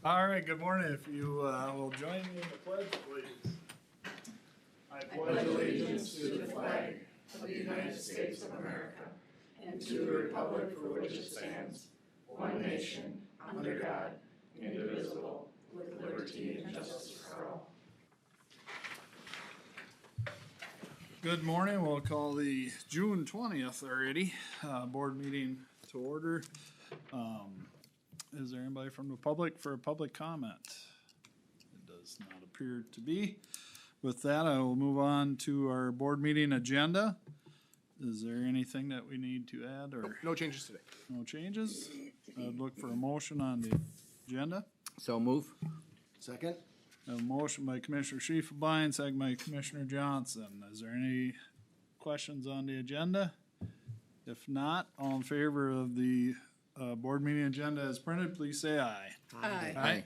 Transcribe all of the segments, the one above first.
All right, good morning. If you will join me in the pledge, please. I pledge allegiance to the flag of the United States of America and to the republic for which it stands, one nation, under God, indivisible, with liberty and justice for all. Good morning. We'll call the June 20th already board meeting to order. Is there anybody from the public for a public comment? It does not appear to be. With that, I will move on to our board meeting agenda. Is there anything that we need to add or? No changes today. No changes? I'd look for a motion on the agenda. So move. Second? A motion by Commissioner Schiefelbein, second by Commissioner Johnson. Is there any questions on the agenda? If not, all in favor of the board meeting agenda as printed, please say aye. Aye. Aye.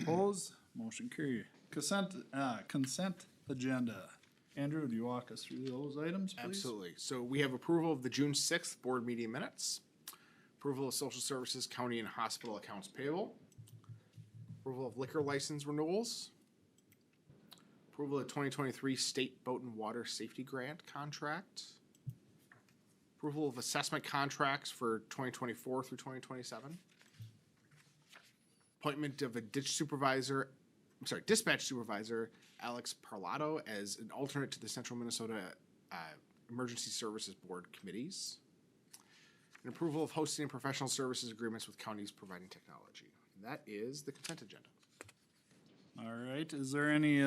Opposed? Motion carried. Consent agenda. Andrew, do you walk us through those items, please? Absolutely. So we have approval of the June 6th board meeting minutes, approval of social services, county and hospital accounts payable, approval of liquor license renewals, approval of 2023 state boat and water safety grant contract, approval of assessment contracts for 2024 through 2027, appointment of a dispatch supervisor, Alex Parlato, as an alternate to the Central Minnesota Emergency Services Board committees, and approval of hosting and professional services agreements with counties providing technology. And that is the consent agenda. All right, is there any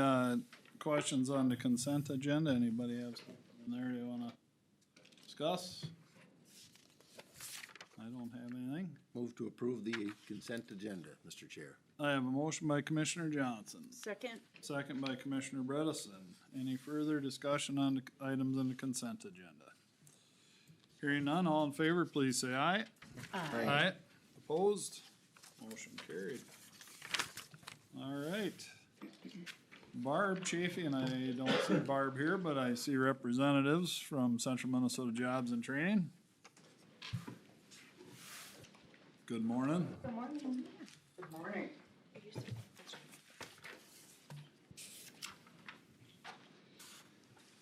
questions on the consent agenda? Anybody have something in there they wanna discuss? I don't have anything. Move to approve the consent agenda, Mr. Chair. I have a motion by Commissioner Johnson, Second. second by Commissioner Bredesen. Any further discussion on the items in the consent agenda? Hearing none, all in favor, please say aye. Aye. Opposed? Motion carried. All right. Barb Chafee, and I don't see Barb here, but I see representatives from Central Minnesota Jobs and Training. Good morning. Good morning. Good morning.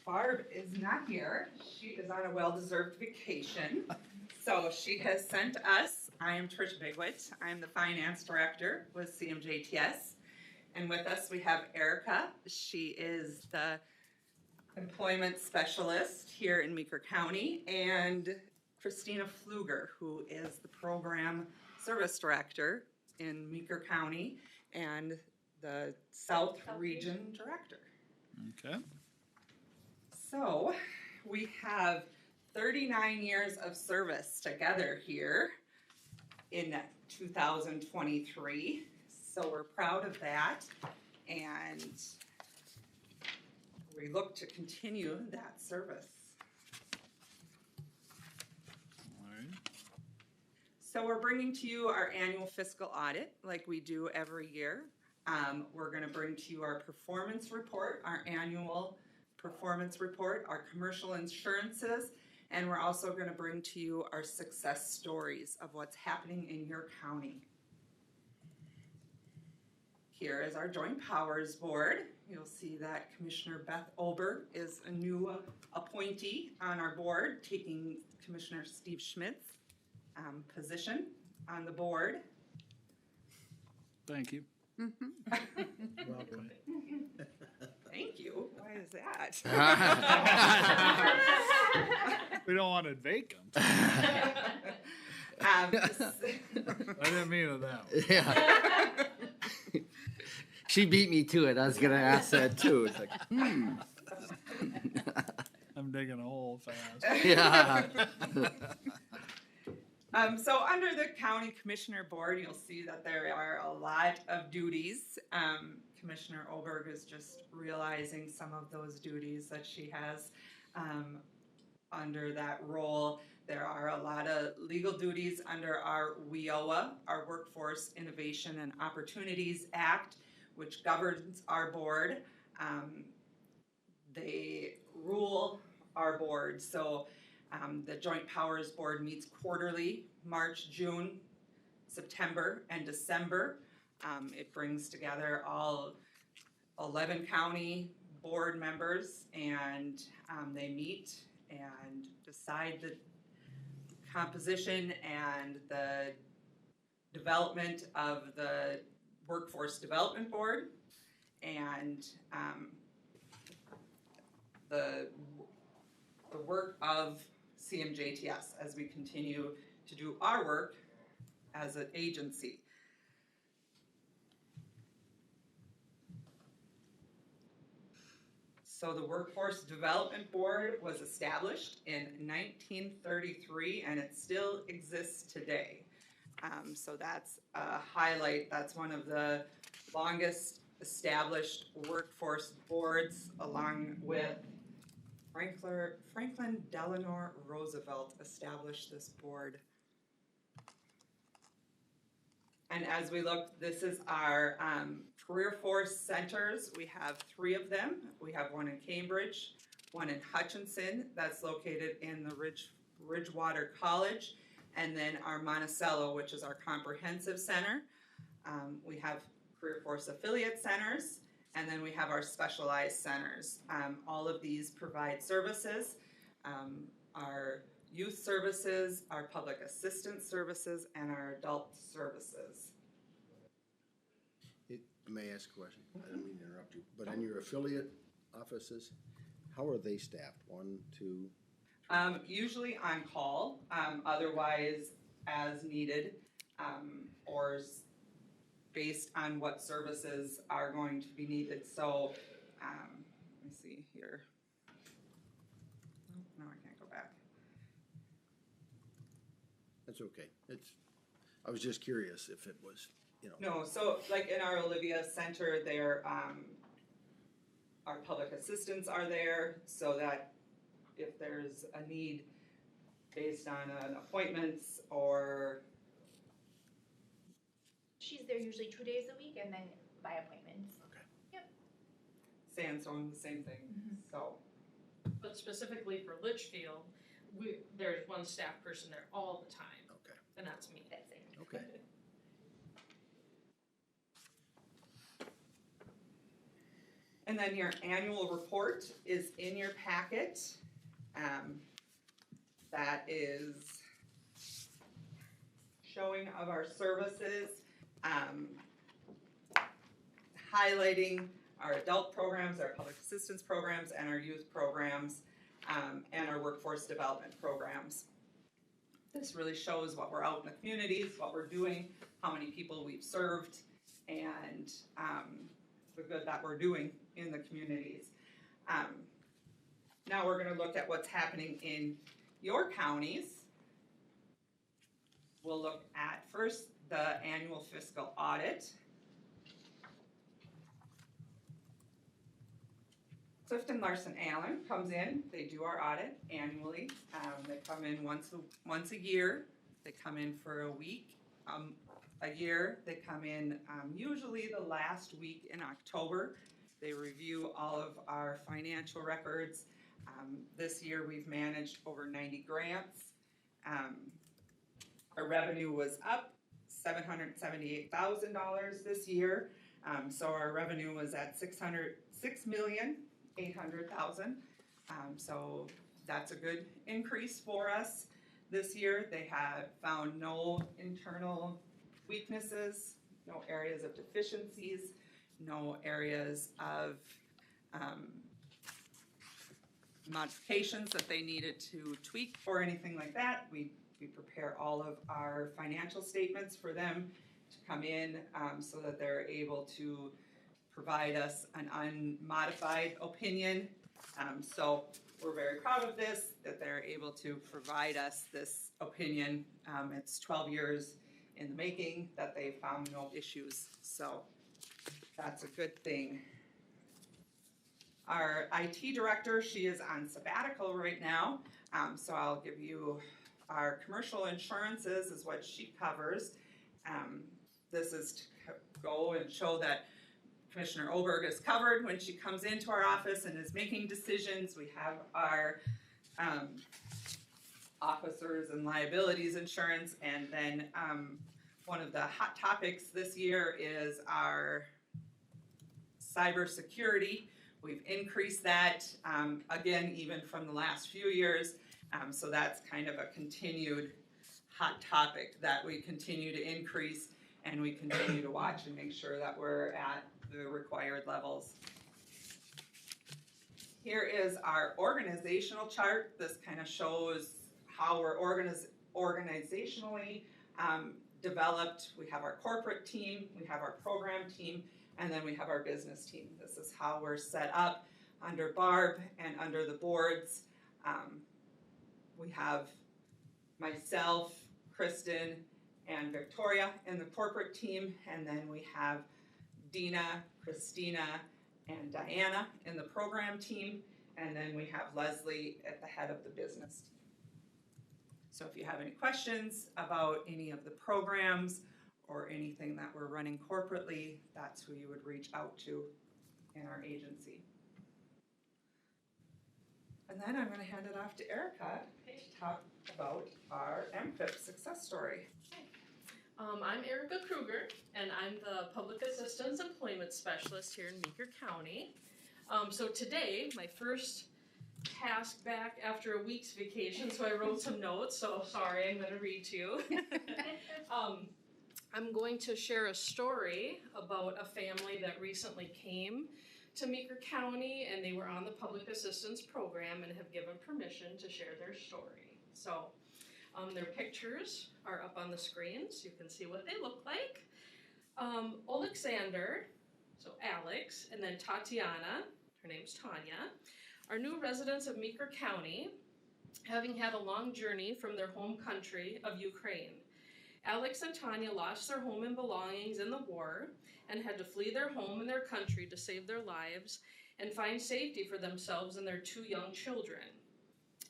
Barb is not here. She is on a well-deserved vacation. So she has sent us, I am Trish Bigwit. I'm the finance director with CMJTS. And with us we have Erica. She is the employment specialist here in Meeker County. And Christina Pfluger, who is the program service director in Meeker County and the South Region director. Okay. So we have 39 years of service together here in 2023. So we're proud of that, and we look to continue that service. All right. So we're bringing to you our annual fiscal audit like we do every year. We're going to bring to you our performance report, our annual performance report, our commercial insurances, and we're also going to bring to you our success stories of what's happening in your county. Here is our Joint Powers Board. You'll see that Commissioner Beth Oberg is a new appointee on our board, taking Commissioner Steve Schmidt's position on the board. Thank you. Welcome. Thank you. Why is that? We don't want it vacant. I didn't mean it that way. Yeah. She beat me to it. I was gonna ask that too. It's like, I'm digging a hole fast. yeah. So under the County Commissioner Board, you'll see that there are a lot of duties. Commissioner Oberg is just realizing some of those duties that she has under that role. There are a lot of legal duties under our WIOA, our Workforce Innovation and Opportunities Act, which governs our board. They rule our board. So the Joint Powers Board meets quarterly, March, June, September, and December. It brings together all 11 county board members, and they meet and decide the composition and the development of the Workforce Development Board, and the work of CMJTS as we continue to do our work as an agency. So the Workforce Development Board was established in 1933 and it still exists today. So that's a highlight. That's one of the longest established workforce boards, along with Franklin Delano Roosevelt established this board. And as we look, this is our career force centers. We have 3 of them. We have one in Cambridge, one in Hutchinson, that's located in the Ridgewater College, and then our Monticello, which is our comprehensive center. We have career force affiliate centers, and then we have our specialized centers. All of these provide services, our youth services, our public assistance services, and our adult services. May I ask a question? I don't mean to interrupt you, but in your affiliate offices, how are they staffed? 1, 2? Usually on call, otherwise as needed, or based on what services are going to be needed. So, let me see here. No, I can't go back. That's okay. I was just curious if it was, you know. No, so like in our Olivia Center, there, our public assistants are there, so that if there's a need based on an appointments or. She's there usually 2 days a week and then by appointments. Sandstone, the same thing, so. But specifically for Litchfield, there's one staff person there all the time, Okay, and that's me. That's it. okay. And then your annual report is in your packet. That is showing of our services, highlighting our adult programs, our public assistance programs, and our youth programs, and our workforce development programs. This really shows what we're out in the communities, what we're doing, how many people we've served, and the good that we're doing in the communities. Now we're going to look at what's happening in your counties. We'll look at first the annual fiscal audit. Clifton Larson Allen comes in, they do our audit annually. They come in once a year. They come in for a week, a year. They come in usually the last week in October. They review all of our financial records. This year we've managed over 90 grants. Our revenue was up $778,000 this year. So our revenue was at $6,800,000. So that's a good increase for us this year. They have found no internal weaknesses, no areas of deficiencies, no areas of modifications that they needed to tweak or anything like that. We prepare all of our financial statements for them to come in so that they're able to provide us an unmodified opinion. So we're very proud of this, that they're able to provide us this opinion. It's 12 years in the making that they found no issues. So that's a good thing. Our IT director, she is on sabbatical right now. So I'll give you our commercial insurances is what she covers. This is to go and show that Commissioner Oberg is covered when she comes into our office and is making decisions. We have our officers and liabilities insurance, and then one of the hot topics this year is our cybersecurity. We've increased that, again, even from the last few years. So that's kind of a continued hot topic that we continue to increase and we continue to watch and make sure that we're at the required levels. Here is our organizational chart. This kind of shows how we're organizationally developed. We have our corporate team, we have our program team, and then we have our business team. This is how we're set up under Barb and under the boards. We have myself, Kristen, and Victoria in the corporate team, and then we have Dina, Christina, and Diana in the program team, and then we have Leslie at the head of the business team. So if you have any questions about any of the programs or anything that we're running corporately, that's who you would reach out to in our agency. And then I'm going to hand it off to Erica to talk about our MFIP success story. I'm Erica Kruger, and I'm the Public Assistance Employment Specialist here in Meeker County. So today, my first task back after a week's vacation, so I wrote some notes, so sorry, I'm going to read to you. I'm going to share a story about a family that recently came to Meeker County, and they were on the Public Assistance Program and have given permission to share their story. So their pictures are up on the screen, so you can see what they look like. Alexander, so Alex, and then Tatiana, her name's Tanya, are new residents of Meeker County, having had a long journey from their home country of Ukraine. Alex and Tanya lost their home and belongings in the war and had to flee their home and their country to save their lives and find safety for themselves and their 2 young children.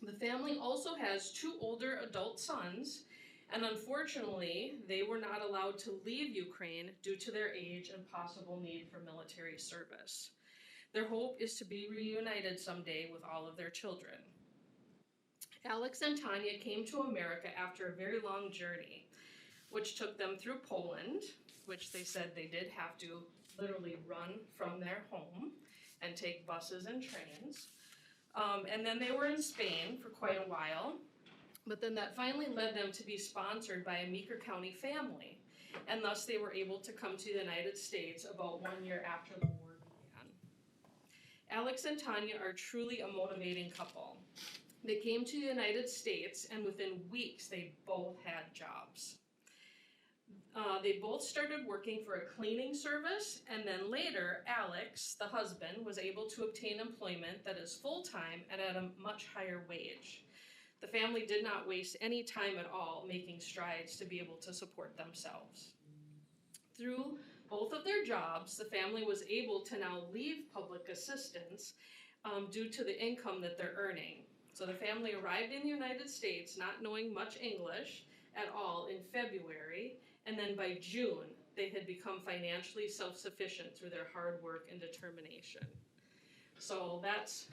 The family also has 2 older adult sons, and unfortunately, they were not allowed to leave Ukraine due to their age and possible need for military service. Their hope is to be reunited someday with all of their children. Alex and Tanya came to America after a very long journey, which took them through Poland, which they said they did have to literally run from their home and take buses and trains. And then they were in Spain for quite a while, but then that finally led them to be sponsored by a Meeker County family, and thus they were able to come to the United States about 1 year after the war began. Alex and Tanya are truly a motivating couple. They came to the United States, and within weeks they both had jobs. They both started working for a cleaning service, and then later, Alex, the husband, was able to obtain employment that is full-time and at a much higher wage. The family did not waste any time at all making strides to be able to support themselves. Through both of their jobs, the family was able to now leave public assistance due to the income that they're earning. So the family arrived in the United States not knowing much English at all in February, and then by June, they had become financially self-sufficient through their hard work and determination. So that's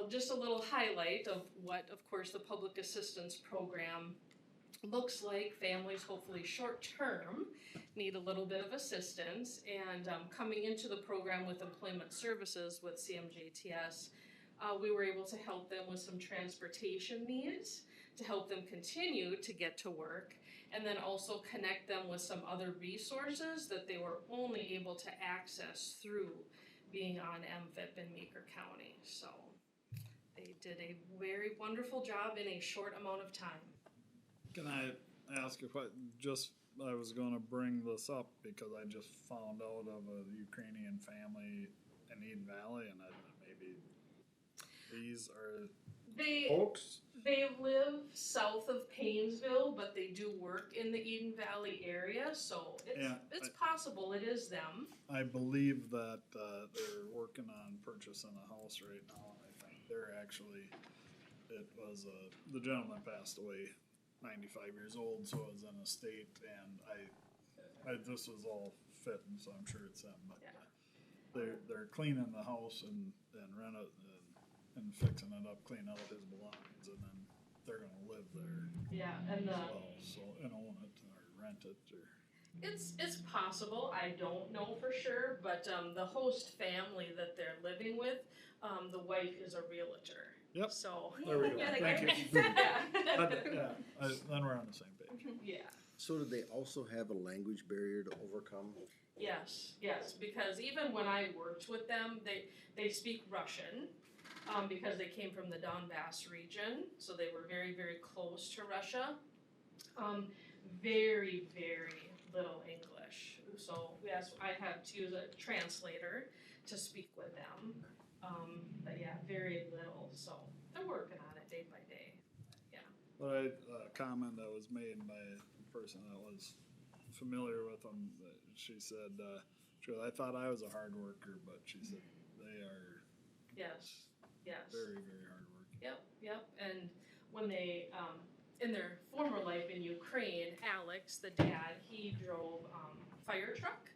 just a little highlight of what, of course, the public assistance program looks like. Families, hopefully short-term, need a little bit of assistance, and coming into the program with employment services with CMJTS, we were able to help them with some transportation needs to help them continue to get to work, and then also connect them with some other resources that they were only able to access through being on MFIP in Meeker County. So they did a very wonderful job in a short amount of time. Can I ask if I was gonna bring this up because I just found out of a Ukrainian family in Eden Valley, and maybe these are folks? They live south of Paynesville, but they do work in the Eden Valley area, so it's possible it is them. I believe that they're working on purchasing a house right now, and I think they're actually, the gentleman passed away 95 years old, so it was an estate, and this was all fitting, so I'm sure it's them, but they're cleaning the house and and fixing it up, cleaning out his belongings, and then they're gonna live there. Yeah, and as well, so, and own it or rent it or. It's possible. I don't know for sure, but the host family that they're living with, the wife is a realtor. Yep. So There we go. Yeah, Thank you. yeah. Then we're on the same page. Yeah. So do they also have a language barrier to overcome? Yes, because even when I worked with them, they speak Russian, because they came from the Donbass region, so they were very, very close to Russia. Very, very little English. So yes, I had to use a translator to speak with them. But yeah, very little. So they're working on it day by day. But a comment that was made by a person that was familiar with them, she said, I thought I was a hard worker, but she said they are Yes. very, very hard working. Yep. And when they, in their former life in Ukraine, Alex, the dad, he drove fire truck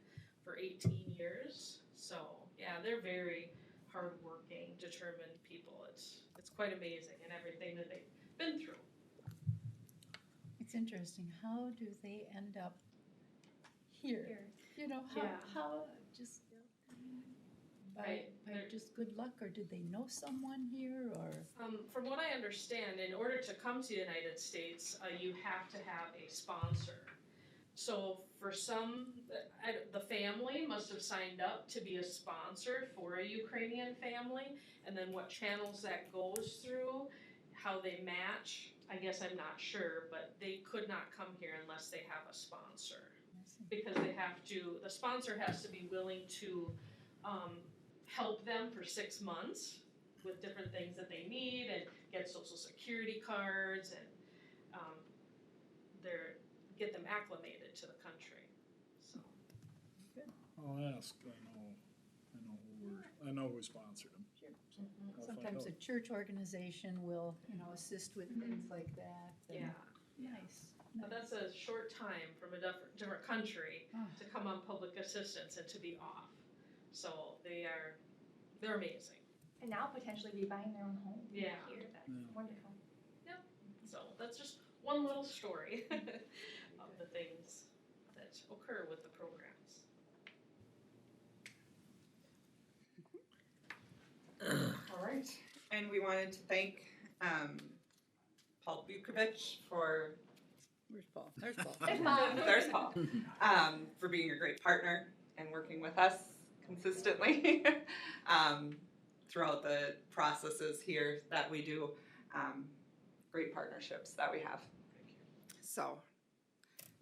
for 18 years. So yeah, they're very hardworking, determined people. It's quite amazing and everything that they've been through. It's interesting, how do they end up here? You know, Yeah. how just by Right. just good luck, or did they know someone here, or? From what I understand, in order to come to the United States, you have to have a sponsor. So for some, the family must have signed up to be a sponsor for a Ukrainian family, and then what channels that goes through, how they match, I guess I'm not sure, but they could not come here unless they have a sponsor. Because the sponsor has to be willing to help them for 6 months with different things that they need and get social security cards and get them acclimated to the country. So I'll ask. I know who sponsored them. I'll find Sometimes a out. church organization will, assist with things like that. and- yeah, Nice. but that's a short time from a different country Oh, to come on public assistance and to be off. So they're amazing. And now potentially be buying their own home Yeah. here. That's Yeah. wonderful. So that's just one little story of the things that occur with the programs. All right, and we wanted to thank Paul Bukovich for, where's Paul? There's Paul. there's Paul, for being a great partner and working with us consistently throughout the processes here that we do. Great partnerships that we have. So,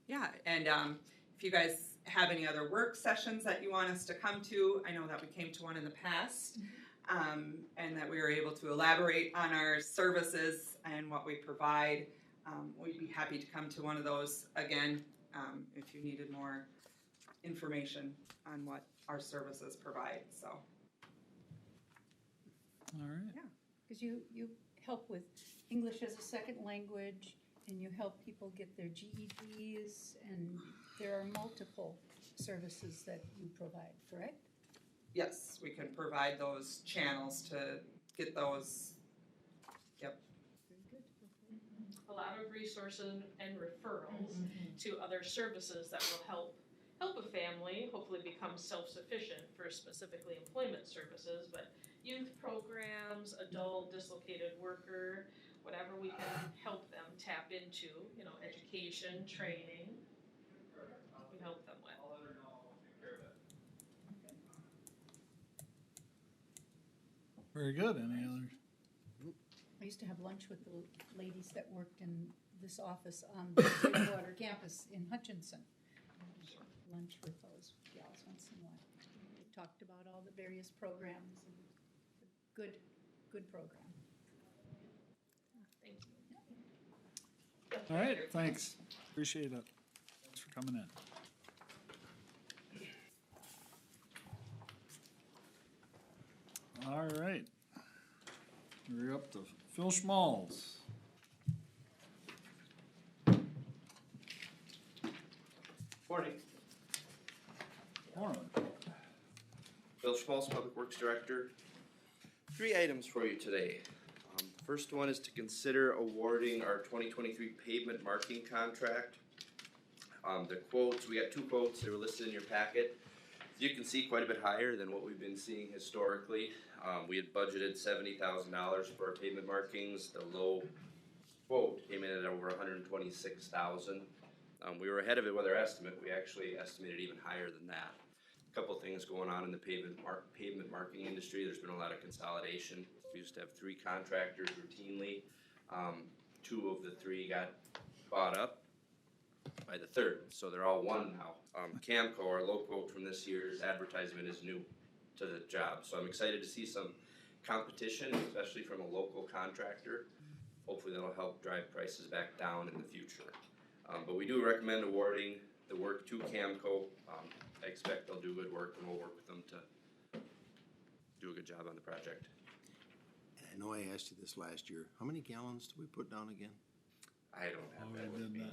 yeah, and if you guys have any other work sessions that you want us to come to, I know that we came to one in the past, and that we were able to elaborate on our services and what we provide. We'd be happy to come to one of those again if you needed more information on what our services provide. So, All right. Because you help with English as a second language, and you help people get their GEDs, and there are multiple services that you provide, correct? yes, we can provide those channels to get those. Very good. A lot of resources and referrals to other services that will help a family hopefully become self-sufficient for specifically employment services, but youth programs, adult dislocated worker, whatever we can help them tap into, education, training, we help them with. Very good. Any other? I used to have lunch with the ladies that worked in this office on the Bridgewater campus in Hutchinson. Lunch with those gals once in a while. We talked about all the various programs and good program. Thank you. All right. Thanks. Appreciate it. Thanks for coming in. All right. We're up to Phil Schmalz. Morning. Morning. Bill Schmalz, Public Works Director. 3 items for you today. The first one is to consider awarding our 2023 pavement marking contract. The quotes, we got two quotes, they were listed in your packet. You can see quite a bit higher than what we've been seeing historically. We had budgeted $70,000 for our pavement markings. The low quote came in at over $126,000. We were ahead of it with our estimate. We actually estimated even higher than that. A couple things going on in the pavement marking industry. There's been a lot of consolidation. We used to have 3 contractors routinely. 2 of the 3 got bought up by the 3rd, so they're all one now. Camco, our low quote from this year's advertisement, is new to the job, so I'm excited to see some competition, especially from a local contractor. Hopefully that'll help drive prices back down in the future. But we do recommend awarding the work to Camco. I expect they'll do good work, and we'll work with them to do a good job on the project. I know I asked you this last year. How many gallons do we put down again? I don't have that with me.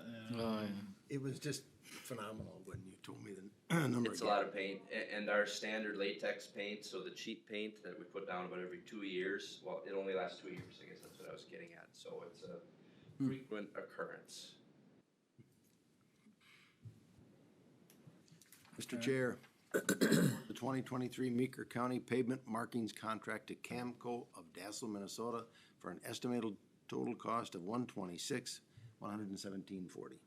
It was just phenomenal when you told me the number. It's a lot of paint, and our standard latex paint, so the cheap paint that we put down about every 2 years, well, it only lasts 2 years, I guess that's what I was getting at, so it's a frequent occurrence. Mr. Chair, the 2023 Meeker County Pavement Markings Contract to Camco of Dassel, Minnesota for an estimated total cost of $126,117.40.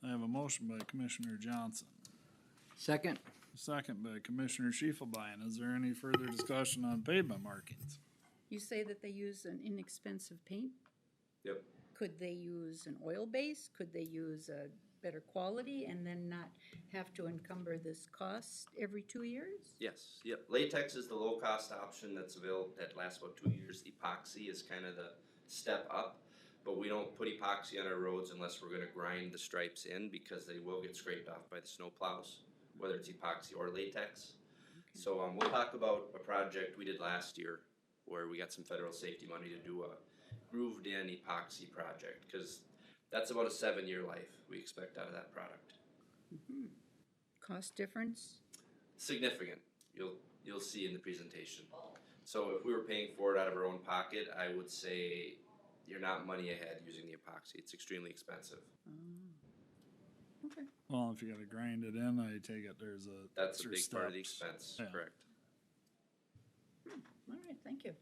I have a motion by Commissioner Johnson, Second. second by Commissioner Schiefelbein. Is there any further discussion on pavement markings? You say that they use an inexpensive paint? Yep. Could they use an oil base? Could they use a better quality and then not have to encumber this cost every 2 years? Yes, yep. Latex is the low-cost option that's available, that lasts about 2 years. Epoxy is kind of the step up, but we don't put epoxy on our roads unless we're gonna grind the stripes in, because they will get scraped off by the snow plows, whether it's epoxy or latex. So we'll talk about a project we did last year where we got some federal safety money to do a grooved-in epoxy project, because that's about a 7-year life we expect out of that product. Cost difference? Significant, you'll see in the presentation. So if we were paying for it out of our own pocket, I would say you're not money ahead using the epoxy. It's extremely expensive. Okay. Well, if you gotta grind it in, I take it there's That's a extra big part of the steps. expense, Yeah. correct? All right, thank you.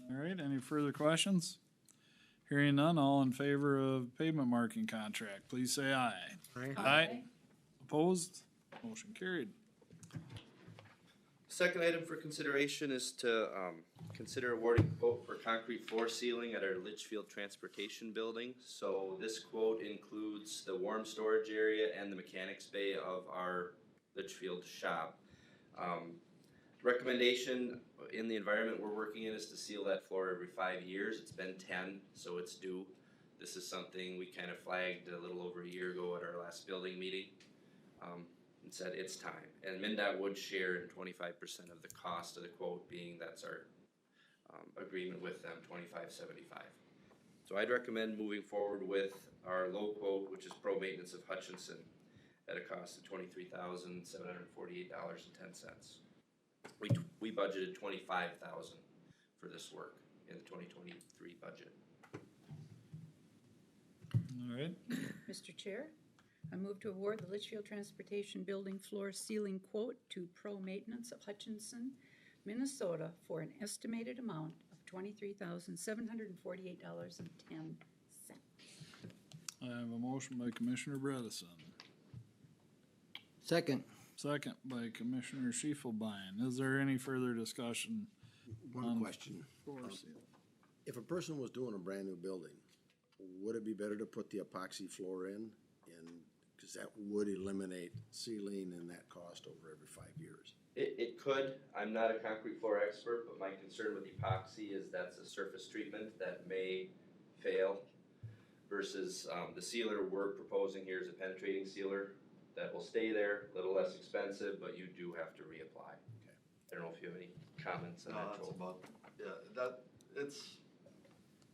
All right, any further questions? Hearing none, all in favor of pavement marking contract, please say aye. Aye. Opposed? Motion carried. Second item for consideration is to consider awarding a quote for concrete floor sealing at our Litchfield Transportation Building. So this quote includes the warm storage area and the mechanics bay of our Litchfield shop. Recommendation in the environment we're working in is to seal that floor every 5 years. It's been 10, so it's due. This is something we kind of flagged a little over a year ago at our last building meeting. And said it's time. And MnDOT would share in 25% of the cost of the quote, being that's our agreement with them, $25.75. So I'd recommend moving forward with our low quote, which is pro maintenance of Hutchinson, at a cost of $23,748.10. We budgeted $25,000 for this work in the 2023 budget. All right, Mr. Chair, I move to award the Litchfield Transportation Building floor ceiling quote to Pro Maintenance of Hutchinson, Minnesota for an estimated amount of $23,748.10. I have a motion by Commissioner Bredesen, Second. second by Commissioner Schiefelbein. Is there any further discussion? One question. Floor seal? If a person was doing a brand new building, would it be better to put the epoxy floor in? Because that would eliminate sealing and that cost over every 5 years. It could. I'm not a concrete floor expert, but my concern with epoxy is that's a surface treatment that may fail versus the sealer we're proposing here is a penetrating sealer that will stay there, a little less expensive, but you do have to reapply. Okay. I don't know if you have any comments on that, That's Joel. about,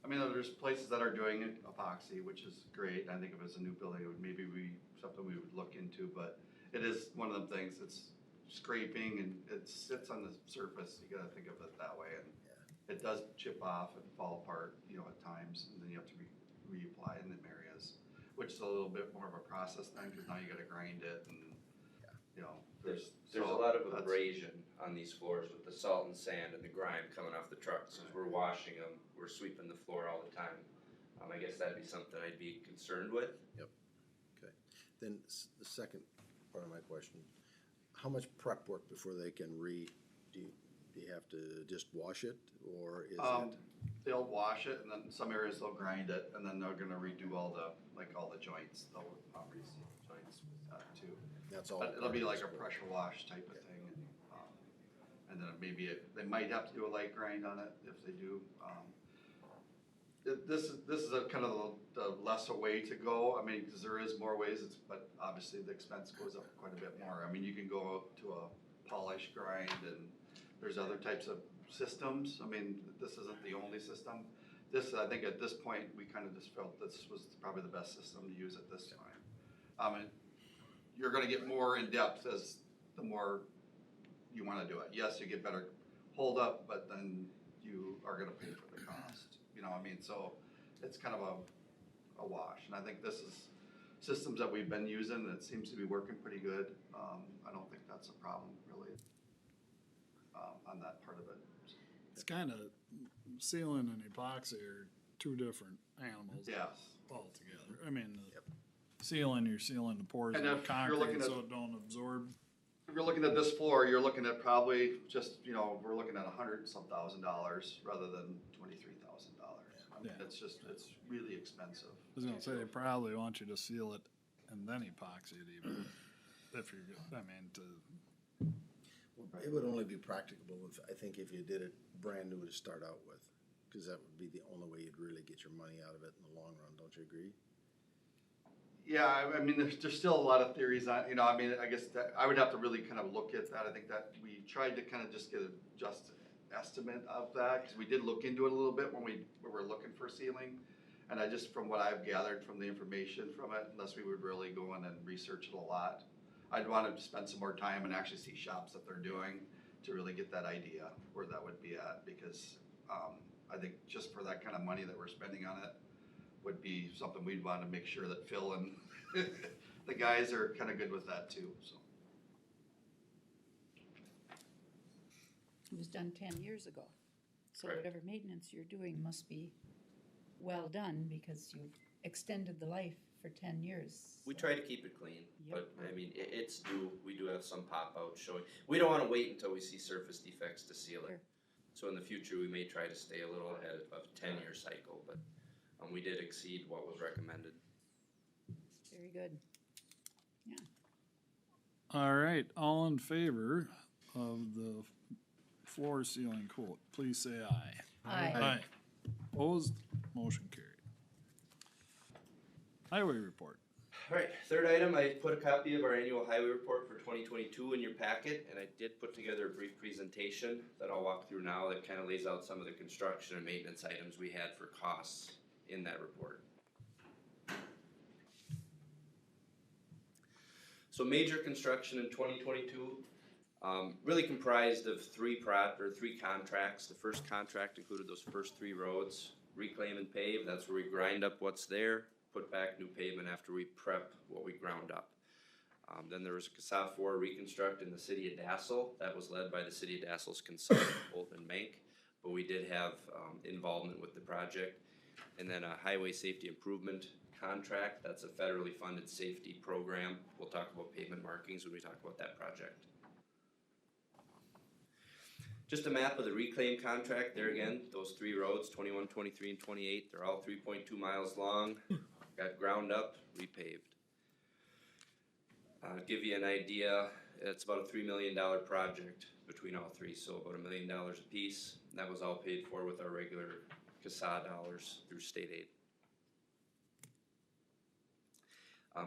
I mean, there's places that are doing epoxy, which is great. I think if it's a new building, it would maybe be something we would look into, but it is one of them things, it's scraping and it sits on the surface, you gotta think of it that way, and it does chip off and fall apart, at times, and then you have to reapply in them areas. which is a little bit more of a process then, cause now you gotta grind it and, you know, There's so a lot of that's- abrasion on these floors with the salt and sand and the grime coming off the trucks, as we're washing them, we're sweeping the floor all the time. I guess that'd be something I'd be concerned with. Okay, then the second part of my question, how much prep work before they can do you have to just wash it, or is it? They'll wash it, and then some areas they'll grind it, and then they're gonna redo all the joints, they'll reseal joints with that too. That's all. But it'll be part like of a this pressure wash type of thing, and then they might have to do a light grind on it if they do. This is a kind of the lesser way to go, I mean, cause there is more ways, but obviously the expense goes up quite a bit more. I mean, you can go to a polish grind, and there's other types of systems, I mean, this isn't the only system. This, I think at this point, we kind of just felt this was probably the best system to use at this time. And you're gonna get more in depth as the more you wanna do it. Yes, you get better hold up, but then you are gonna pay for the cost, you know what I mean? So it's kind of a wash, and I think this is systems that we've been using, and it seems to be working pretty good. I don't think that's a problem really, on that part of it. It's kinda, sealing and epoxy are two different animals Yes. altogether. I mean, sealing, you're sealing the pores And of if the you're looking concrete at- so it don't absorb. If you're looking at this floor, you're looking at probably just, you know, we're looking at $100-some thousand rather than $23,000. I mean, Yeah. it's really expensive. I was gonna say, they probably want you to seal it and then epoxy it even, if you're, I mean, It would only be practicable if, I think if you did it brand new to start out with, cause that would be the only way you'd really get your money out of it in the long run, don't you agree? Yeah, I mean, there's still a lot of theories on, you know, I mean, I guess that, I would have to really kind of look at that. I think that we tried to kind of just get a just estimate of that, cause we did look into it a little bit when we were looking for sealing. And I just, from what I've gathered from the information from it, unless we would really go in and research it a lot, I'd want to spend some more time and actually see shops that they're doing to really get that idea where that would be at, because, I think just for that kind of money that we're spending on it would be something we'd want to make sure that Phil and the guys are kind of good with that too, so. It was done 10 years ago. So Right. whatever maintenance you're doing must be well done because you've extended the life for 10 years. We So- try to keep it clean, Yep. but I mean, it's due, we do have some pop outs showing. We don't wanna wait until we see surface defects to seal Sure. it. So in the future, we may try to stay a little ahead of a 10-year cycle, but, we did exceed what was recommended. Very good. all right, all in favor of the floor ceiling quote, please say aye. Aye. Opposed, motion carried. Highway report. Alright, third item, I put a copy of our annual highway report for 2022 in your packet, and I did put together a brief presentation that I'll walk through now that kind of lays out some of the construction and maintenance items we had for costs in that report. So major construction in 2022, really comprised of three contracts. The first contract included those first three roads, reclaim and pave, that's where we grind up what's there, put back new pavement after we prep what we ground up. Then there was a CASA 4 reconstruct in the city of Dassel, that was led by the city of Dassel's consultant, Bolton Mank, but we did have involvement with the project. And then a highway safety improvement contract, that's a federally funded safety program. We'll talk about pavement markings when we talk about that project. Just a map of the reclaim contract, there again, those three roads, 21, 23, and 28, they're all 3.2 miles long, got ground up, repaved. Give you an idea, it's about a $3 million project between all three, so about $1 million a piece. That was all paid for with our regular CASA dollars through state aid.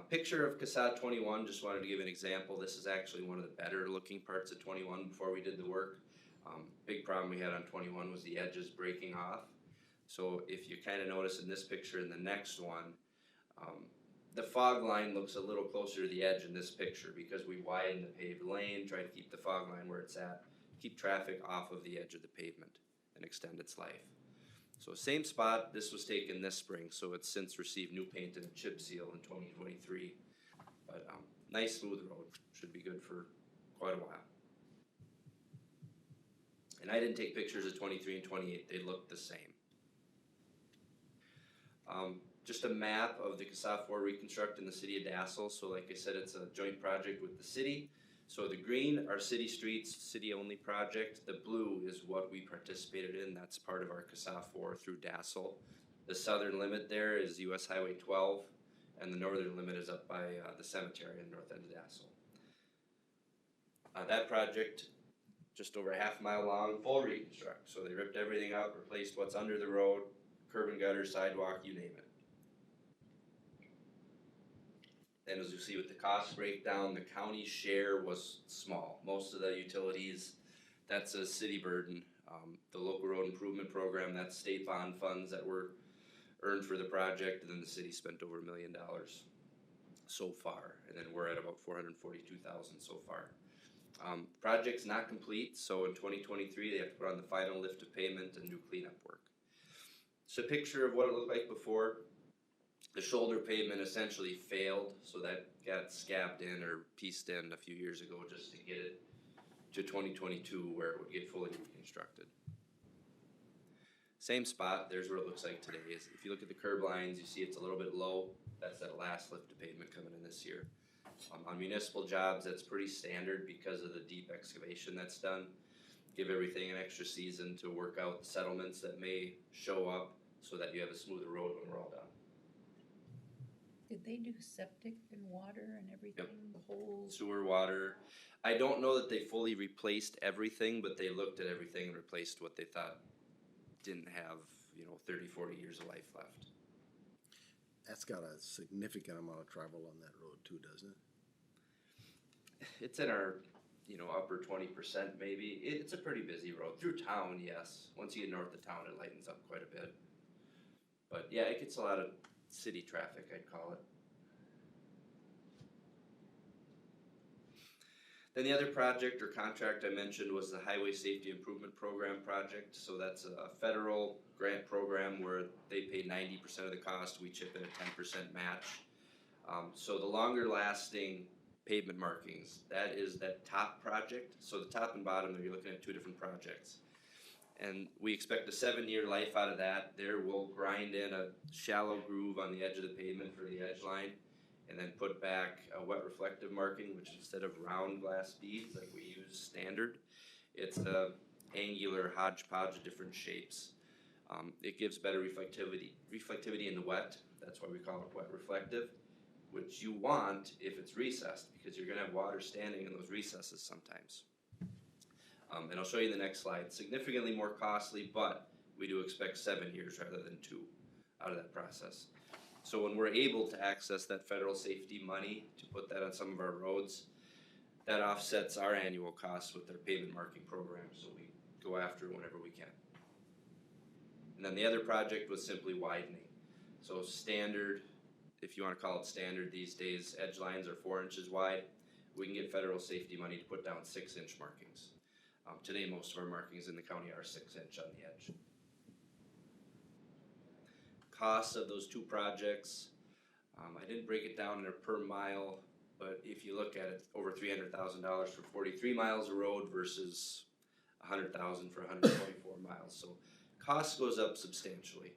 Picture of CASA 21, just wanted to give an example. This is actually one of the better looking parts of 21 before we did the work. Big problem we had on 21 was the edges breaking off. So if you kind of notice in this picture and the next one, the fog line looks a little closer to the edge in this picture because we widened the paved lane, try to keep the fog line where it's at, keep traffic off of the edge of the pavement and extend its life. So same spot, this was taken this spring, so it's since received new paint and chip seal in 2023. But nice smooth road, should be good for quite a while. And I didn't take pictures of 23 and 28, they look the same. Just a map of the CASA 4 reconstruct in the city of Dassel. So like I said, it's a joint project with the city. So the green are city streets, city only project. The blue is what we participated in. That's part of our CASA 4 through Dassel. The southern limit there is US Highway 12, and the northern limit is up by the cemetery in the north end of Dassel. That project, just over a half mile long, full reconstruct. So they ripped everything out, replaced what's under the road, curb and gutter, sidewalk, you name it. And as you see with the cost breakdown, the county share was small. Most of the utilities, that's a city burden. The local road improvement program, that's state bond funds that were earned for the project, and then the city spent over $1 million so far. And then we're at about $442,000 so far. Project's not complete, so in 2023 they have to put on the final lift of payment and do cleanup work. It's a picture of what it looked like before. The shoulder pavement essentially failed, so that got scabbed in or pieced in a few years ago just to get it to 2022 where it would get fully reconstructed. Same spot, there's what it looks like today. If you look at the curb lines, you see it's a little bit low. That's that last lift of pavement coming in this year. On municipal jobs, that's pretty standard because of the deep excavation that's done. Give everything an extra season to work out the settlements that may show up so that you have a smoother road when we're all done. Did they do septic and water and everything, the whole? Sewer, water. I don't know that they fully replaced everything, but they looked at everything and replaced what they thought didn't have, 30, 40 years of life left. That's got a significant amount of travel on that road too, doesn't it? It's in our, upper 20% maybe. It's a pretty busy road. Through town, yes. Once you get north of town, it lightens up quite a bit. But yeah, it gets a lot of city traffic, I'd call it. Then the other project or contract I mentioned was the Highway Safety Improvement Program project. So that's a federal grant program where they pay 90% of the cost. We chip in a 10% match. So the longer lasting pavement markings, that is that top project. So the top and bottom, you're looking at two different projects. And we expect a 7-year life out of that. There we'll grind in a shallow groove on the edge of the pavement for the edge line, and then put back a wet reflective marking, which instead of round glass beads like we use standard, it's a angular hodgepodge of different shapes. It gives better reflectivity in the wet. That's why we call it wet reflective, which you want if it's recessed, because you're gonna have water standing in those recesses sometimes. And I'll show you the next slide. Significantly more costly, but we do expect 7 years rather than 2 out of that process. So when we're able to access that federal safety money to put that on some of our roads, that offsets our annual costs with their pavement marking program, so we go after it whenever we can. And then the other project was simply widening. So standard, if you want to call it standard these days, edge lines are 4 inches wide. We can get federal safety money to put down 6-inch markings. Today, most of our markings in the county are 6-inch on the edge. Costs of those two projects, I didn't break it down in a per mile, but if you look at it, over $300,000 for 43 miles of road versus $100,000 for 124 miles. So cost goes up substantially.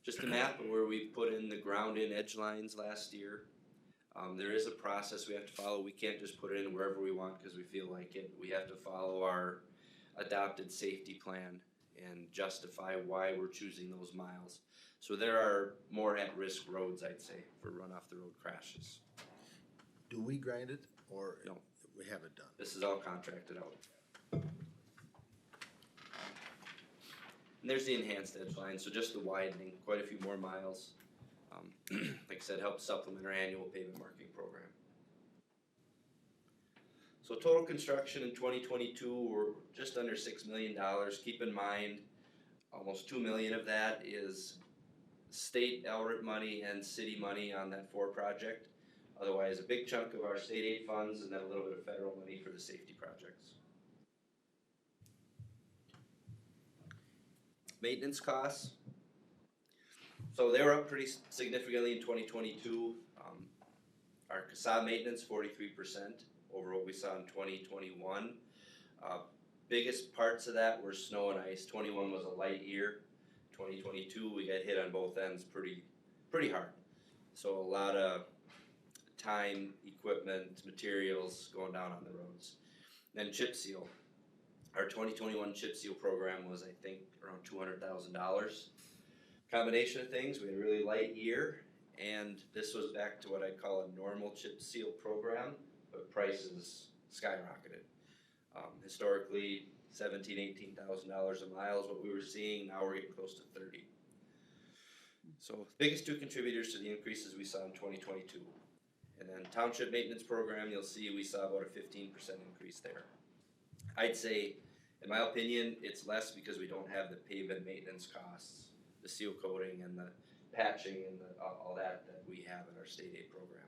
Just a map of where we put in the ground-in edge lines last year. There is a process we have to follow. We can't just put it in wherever we want because we feel like it. We have to follow our adopted safety plan and justify why we're choosing those miles. So there are more at-risk roads, I'd say, for run-off-the-road crashes. Do we grind it, or No. we have it done? This is all contracted out. And there's the enhanced edge line, so just the widening, quite a few more miles. Like I said, helps supplement our annual pavement marking program. So total construction in 2022, we're just under $6 million. Keep in mind, almost $2 million of that is state LRIP money and city money on that 4 project. Otherwise, a big chunk of our state aid funds and then a little bit of federal money for the safety projects. maintenance costs. So they were up pretty significantly in 2022. Our CASA maintenance 43% over what we saw in 2021. Biggest parts of that were snow and ice. 21 was a light year. 2022 we got hit on both ends pretty hard. So a lot of time, equipment, materials going down on the roads. Then chip seal. Our 2021 chip seal program was, I think, around $200,000. Combination of things, we had a really light year, and this was back to what I'd call a normal chip seal program, but prices skyrocketed. Historically, $17,000, $18,000 a mile is what we were seeing. Now we're getting close to 30. So biggest two contributors to the increases we saw in 2022. And then township maintenance program, you'll see we saw about a 15% increase there. I'd say, in my opinion, it's less because we don't have the pavement maintenance costs, the seal coating and the patching and all that we have in our state aid program.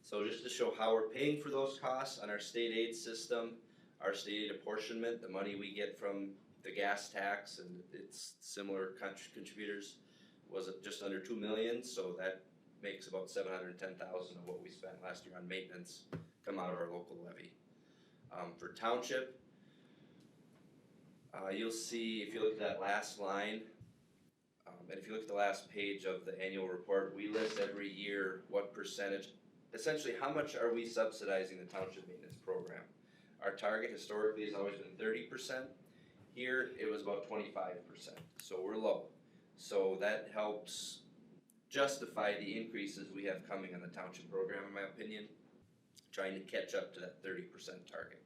So just to show how we're paying for those costs on our state aid system, our state aid apportionment, the money we get from the gas tax and its similar contributors was just under 2 million, so that makes about 710,000 of what we spent last year on maintenance come out of our local levy. For township, you'll see if you look at that last line, and if you look at the last page of the annual report, we list every year what percentage, essentially how much are we subsidizing the township maintenance program. Our target historically has always been 30%. Here it was about 25%, so we're low. So that helps justify the increases we have coming on the township program, in my opinion, trying to catch up to that 30% target.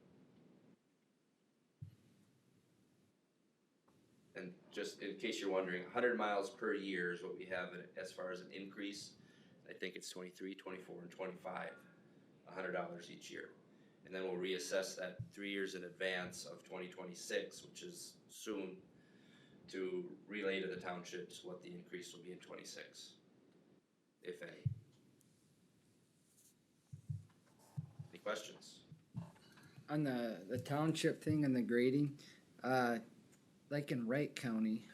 And just in case you're wondering, 100 miles per year is what we have as far as an increase. I think it's 23, 24, and 25, $100 each year. And then we'll reassess that 3 years in advance of 2026, which is soon, to relay to the townships what the increase will be in 26, if any. Any questions? On the township thing and the grading, like in Wright County,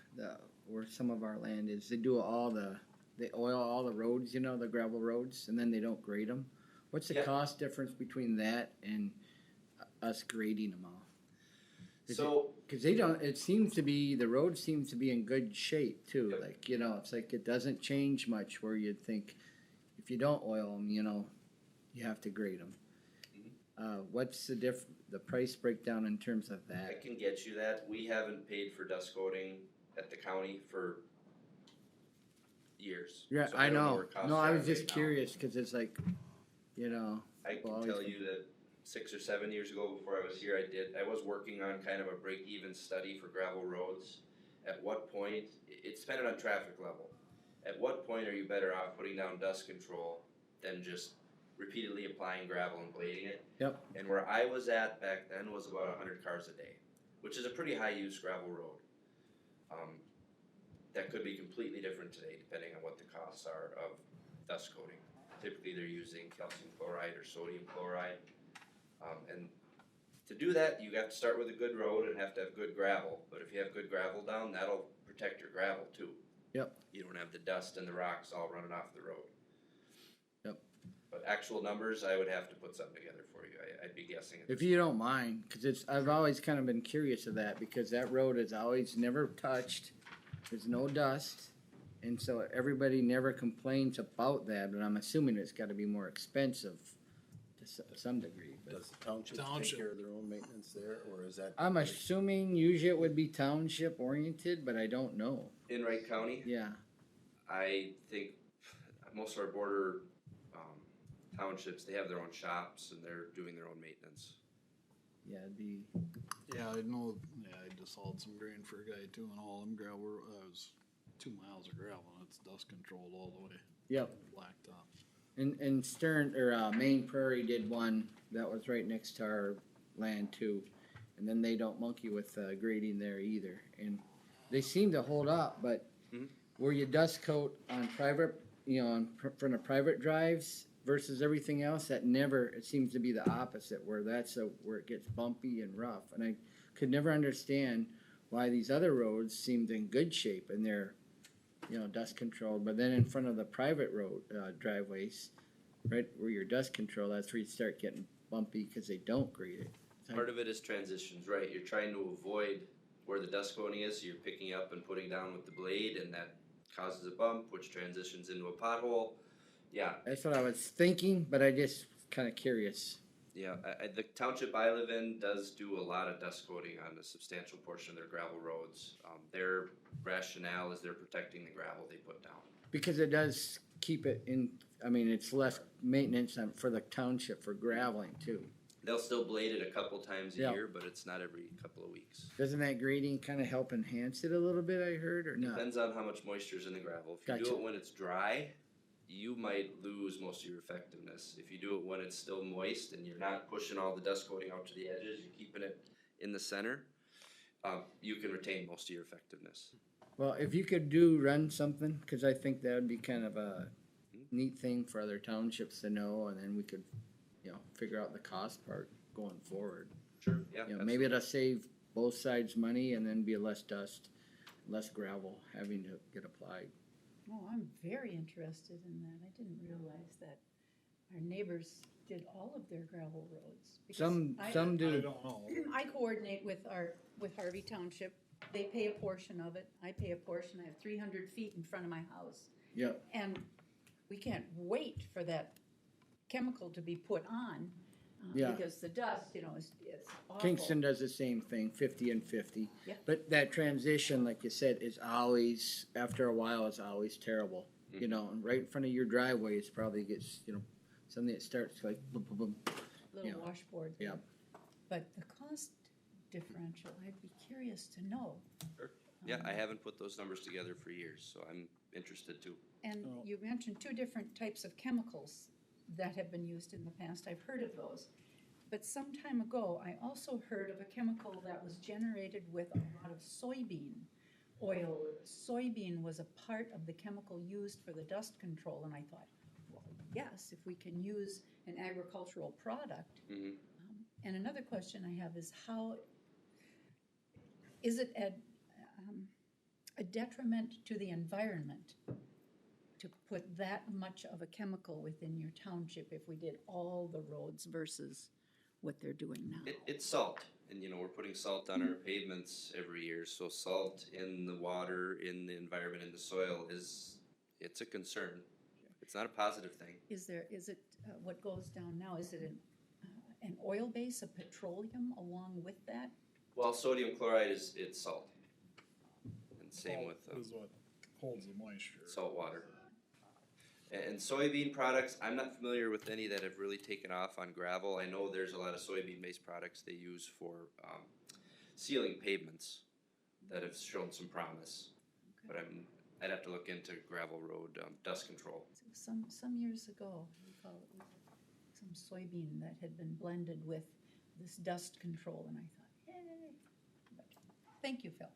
where some of our land is, they oil all the roads, you know, the gravel roads, and then they don't grade them. What's the cost difference between that and us grading them all? Because they don't, it seems to be, the road seems to be in good shape too. Yep. Like, you know, it's like it doesn't change much where you'd think if you don't oil them, you know, you have to grade them. Mm-hmm. What's the price breakdown in terms of that? I can get you that. We haven't paid for dust coating at the county for years. Yeah, so I know. No, I was just curious because it's like, you know. I can tell you that 6 or 7 years ago before I was here, I was working on kind of a break-even study for gravel roads. At what point, it's dependent on traffic level. At what point are you better off putting down dust control than just repeatedly applying gravel and blading it? Yep. And where I was at back then was about 100 cars a day, which is a pretty high-use gravel road. That could be completely different today depending on what the costs are of dust coating. Typically they're using calcium chloride or sodium chloride. And to do that, you have to start with a good road and have to have good gravel. But if you have good gravel down, that'll protect your gravel too. Yep. You don't have the dust and the rocks all running off the road. Yep. But actual numbers, I would have to put something together for you. I'd be guessing. If you don't mind, because I've always kind of been curious of that because that road is always never touched. There's no dust. And so everybody never complains about that, but I'm assuming it's got to be more expensive to some degree. But Does the township take care of their own maintenance there, or is that? I'm assuming usually it would be township oriented, but I don't know. In Wright County? Yeah. I think most of our border townships, they have their own shops and they're doing their own maintenance. Yeah, it'd be. Yeah, I know. Yeah, I just hauled some grain for a guy too, and all them gravel. Was 2 miles of gravel, and it's dust controlled all the way. Yep. Blacktop. And Stern or Maine Prairie did one that was right next to our land too, and then they don't monkey with grading there either, and they seem to hold up. But where you dust coat on private, you know, in front of private drives, versus everything else that never, it seems to be the opposite, where where it gets bumpy and rough. And I could never understand why these other roads seemed in good shape and they're, dust controlled, but then in front of the private road, driveways, right where your dust control, that's where you start getting bumpy because they don't grade it. Part of it is transitions, right? You're trying to avoid where the dust coating is, so you're picking up and putting down with the blade, and that causes a bump, which transitions into a pothole. Yeah, That's what I was thinking, but I just kind of curious. yeah. The township I live in does do a lot of dust coating on a substantial portion of their gravel roads. Their rationale is they're protecting the gravel they put down. Because it does keep it in, I mean, it's less maintenance for the township for graveling too. They'll still blade it a couple times a Yeah. year, but it's not every couple of weeks. Doesn't that grading kind of help enhance it a little bit, I heard, or not? Depends on how much moisture's in the gravel. If you do Gotcha. it when it's dry, you might lose most of your effectiveness. If you do it when it's still moist and you're not pushing all the dust coating out to the edges, you're keeping it in the center, you can retain most of your effectiveness. Well, if you could run something, because I think that would be kind of a neat thing for other townships to know, and then we could, figure out the cost part going forward. Sure, yeah. Maybe it'll save both sides money and then be less dust, less gravel having to get applied. Oh, I'm very interested in that. I didn't realize that our neighbors did all of their gravel roads. Because Some I do. don't know. I coordinate with Harvey Township. They pay a portion of it. I pay a portion. I have 300 feet in front of my house. Yep. And we can't wait for that chemical to be put on. Yeah. Because the dust, it's awful. Kingston does the same thing, 50 and 50. Yeah. But that transition, like you said, is always, after a while, it's always terrible. Mhm. And right in front of your driveway, it probably gets, something that starts like boom, boom, boom. Little Yeah. washboard. Yep. But the cost differential, I'd be curious to know. Yeah, I haven't put those numbers together for years, so I'm interested too. And Oh. you mentioned two different types of chemicals that have been used in the past. I've heard of those. But some time ago, I also heard of a chemical that was generated with a lot of soybean oil. Soybean was a part of the chemical used for the dust control, and I thought, well, yes, if we can use an agricultural product. Mhm. And another question I have is is it a detriment to the environment to put that much of a chemical within your township if we did all the roads versus what they're doing now? It's salt, and we're putting salt on our pavements every year, so salt in the water, in the environment, in the soil it's a concern. It's not a positive thing. Is it what goes down now? Is it an oil base, a petroleum along with that? Well, sodium chloride it's salt, and same with Is what holds the moisture. salt water. And soybean products, I'm not familiar with any that have really taken off on gravel. I know there's a lot of soybean-based products they use for sealing pavements that have shown some promise. But I'd have to look into gravel road dust control. Some years ago, we call it some soybean that had been blended with this dust control, and I thought, hey. But thank you, Phil.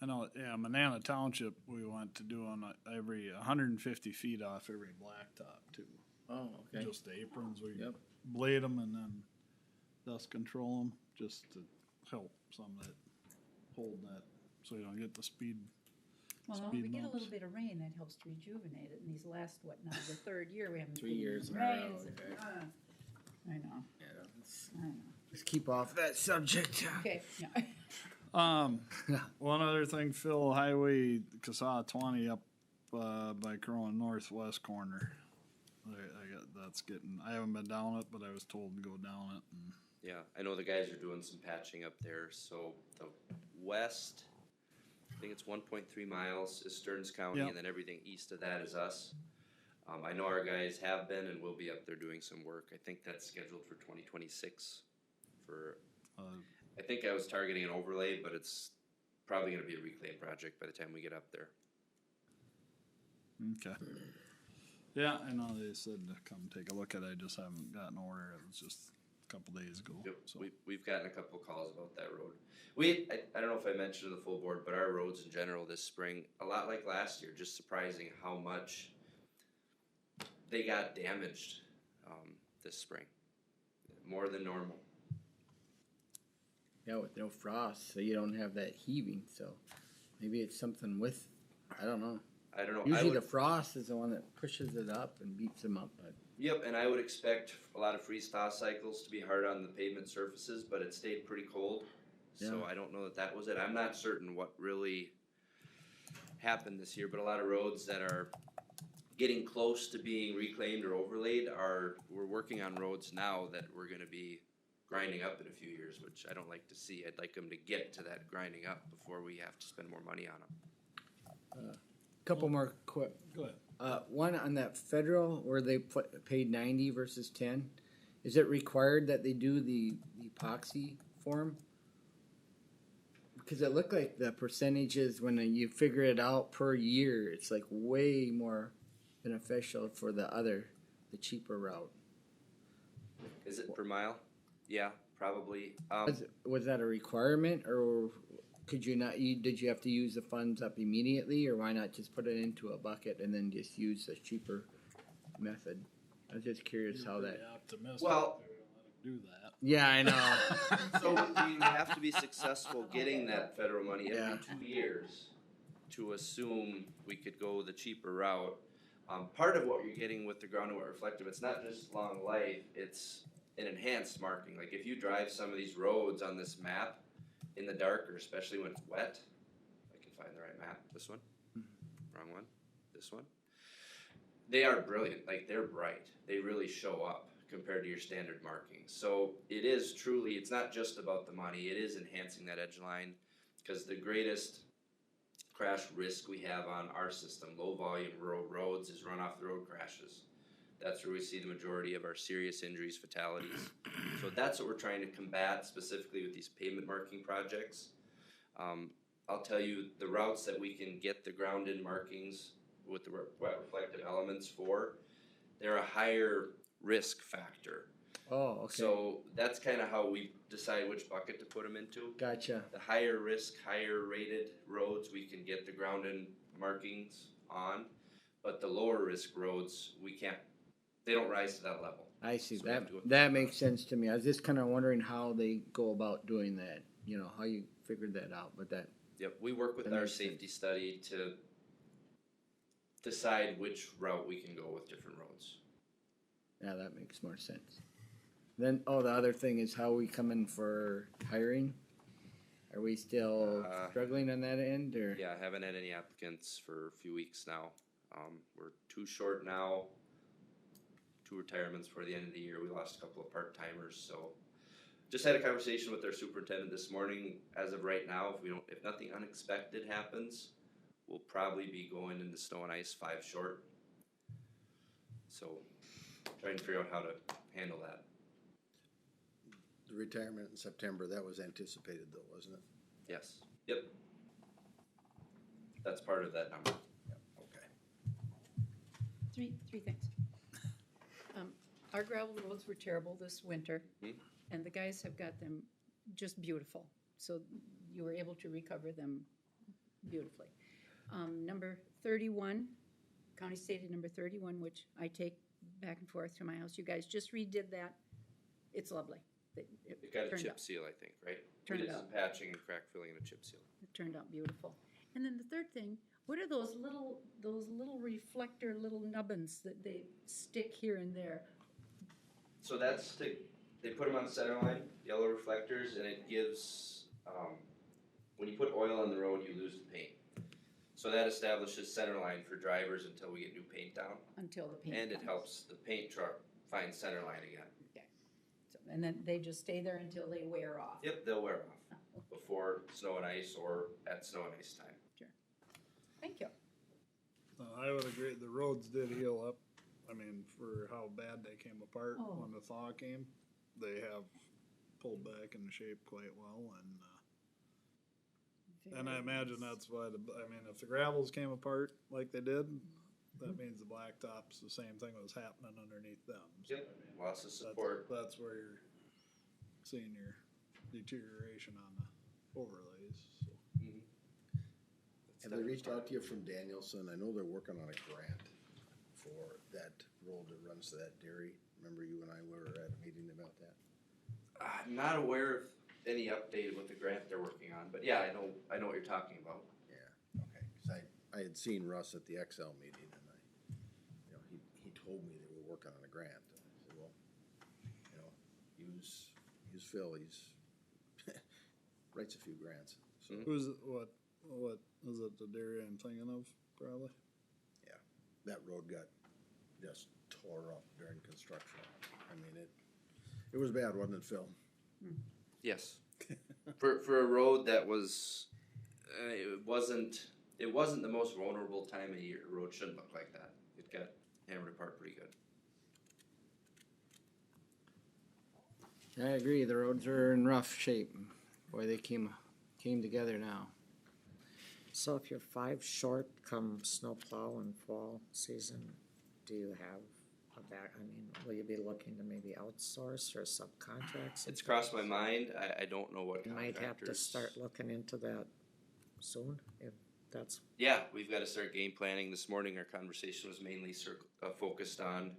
I know, yeah, Manana Township, we went to do on every 150 feet off every blacktop too. Oh, okay. Just the aprons, we Yep. blade them and then dust control them, just to help some that hold that, so you don't get the speed. Well, Speed we get a bumps. little bit of rain, that helps to rejuvenate it, and these last, the third year we haven't. 3 been years in a rain. row, okay. I know, Yeah, let's I know. just keep off that subject. Okay, yeah. One other thing, Phil, Highway Casada 20 up by Crowan northwest corner. I haven't been down it, but I was told to go down it. And Yeah, I know the guys are doing some patching up there. So the west, I think it's 1.3 miles is Stearns County, Yep. and then everything east of that is us. I know our guys have been and will be up there doing some work. I think that's scheduled for 2026. I think I was targeting an overlay, but it's probably going to be a reclaim project by the time we get up there. Okay. Yeah, I know they said to come take a look at it. I just haven't gotten an order. It was just a couple days ago. Yep, So we've gotten a couple calls about that road. I don't know if I mentioned to the full board, but our roads in general this spring, a lot like last year, just surprising how much they got damaged, this spring, more than normal. Yeah, with no frost, so you don't have that heaving, so maybe it's something with, I don't know. I don't know. Usually the frost is the one that pushes it up and beats them up, but. Yep, and I would expect a lot of freeze-thaw cycles to be hard on the pavement surfaces, but it stayed pretty cold. So Yeah. I don't know that was it. I'm not certain what really happened this year, but a lot of roads that are getting close to being reclaimed or overlaid we're working on roads now that we're gonna be grinding up in a few years, which I don't like to see. I'd like them to get to that grinding up before we have to spend more money on them. Couple more quick. Go ahead. One on that federal where they paid 90 versus 10. Is it required that they do the epoxy form? Because it looked like the percentages when you figure it out per year, it's like way more beneficial for the cheaper route. Is it per mile? Yeah, probably. Was that a requirement, or could you not? Did you have to use the funds up immediately, or why not just put it into a bucket and then just use the cheaper method? I was just curious how that. Optimistic. Well- They're gonna let 'em do that. Yeah, I know. So we have to be successful getting that federal money every Yeah. 2 years to assume we could go the cheaper route. Part of what you're getting with the ground and wet reflective, it's not just long life, it's an enhanced marking. Like if you drive some of these roads on this map in the dark, or especially when it's wet, I can find the right map. This one, wrong one, this one. They are brilliant, like they're bright. They really show up compared to your standard markings. So it is truly, it's not just about the money, it is enhancing that edge line, because the greatest crash risk we have on our system, low volume rural roads, is run off the road crashes. That's where we see the majority of our serious injuries, fatalities. So that's what we're trying to combat specifically with these pavement marking projects. I'll tell you, the routes that we can get the ground in markings with the wet reflective elements for, they're a higher risk factor. Oh, okay. So that's kind of how we decide which bucket to put them into. Gotcha. The higher risk, higher rated roads, we can get the ground in markings on, but the lower risk roads, we can't, they don't rise to that level. I see. So we have to go- That makes sense to me. I was just kind of wondering how they go about doing that. You know, how you figured that out, but that. Yep, we work with That our makes safety study to decide which route we can go with different roads. Yeah, that makes more sense. Then, the other thing is how we come in for hiring. Are we still struggling on that end, or? Yeah, I haven't had any applicants for a few weeks now. We're too short now. 2 retirements before the end of the year. We lost a couple of part-timers, so just had a conversation with our superintendent this morning. As of right now, if nothing unexpected happens, we'll probably be going into snow and ice 5 short. So, trying to figure out how to handle that. The retirement in September, that was anticipated though, wasn't it? Yes. Yep. That's part of that number. Okay. Three things. Our gravel roads were terrible this winter, and the guys have got them just beautiful. So you were able to recover them beautifully. Number 31, County Stated number 31, which I take back and forth to my house. You guys just redid that. It's lovely. It got a turned chip out- seal, I think, right? turned We did out. some patching and crack filling and a chip seal. It turned out beautiful. And then the third thing, what are those little reflector, little nubbins that they stick here and there? So they put them on the center line, yellow reflectors, and it gives, when you put oil on the road, you lose the paint. So that establishes center line for drivers until we get new paint down. Until the paint And it comes. helps the paint truck find center line again. So, and then they just stay there until they wear off. Yep, they'll wear off before snow and ice or at snow and ice time. Thank you. I would agree, the roads did heal up. I mean, for how bad they came apart Oh. when the thaw came, they have pulled back into shape quite well, and I imagine that's why if the gravels came apart like they did, that means the blacktops, the same thing was happening underneath them. So, Yep, I mean, lots of support. That's where you're seeing your deterioration on the overlays, so. Have they reached out to you from Danielson? I know they're working on a grant for that road that runs to that dairy? Remember you and I were at a meeting about that? I'm not aware of any update with the grant they're working on, but yeah, I know what you're talking about. Yeah, okay, cause I had seen Russ at the XL meeting and he told me they were working on a grant. And I said, well, use Phil, he's writes a few grants, so. Who's, what is it, the dairy I'm thinking of, probably? That road got just tore up during construction. I mean, it was bad, wasn't it, Phil? Yes. For a road that was, it wasn't the most vulnerable time of year. A road shouldn't look like that. It got hammered apart pretty good. I agree, the roads are in rough shape. Boy, they came together now. So if you're 5 short come snowplow and fall season, do you have a back, I mean, will you be looking to maybe outsource or subcontract? It's crossed my mind. I don't know what You might have to contractors. start looking into that soon, if that's, Yeah, we've got to start game planning. This morning, our conversation was mainly focused on,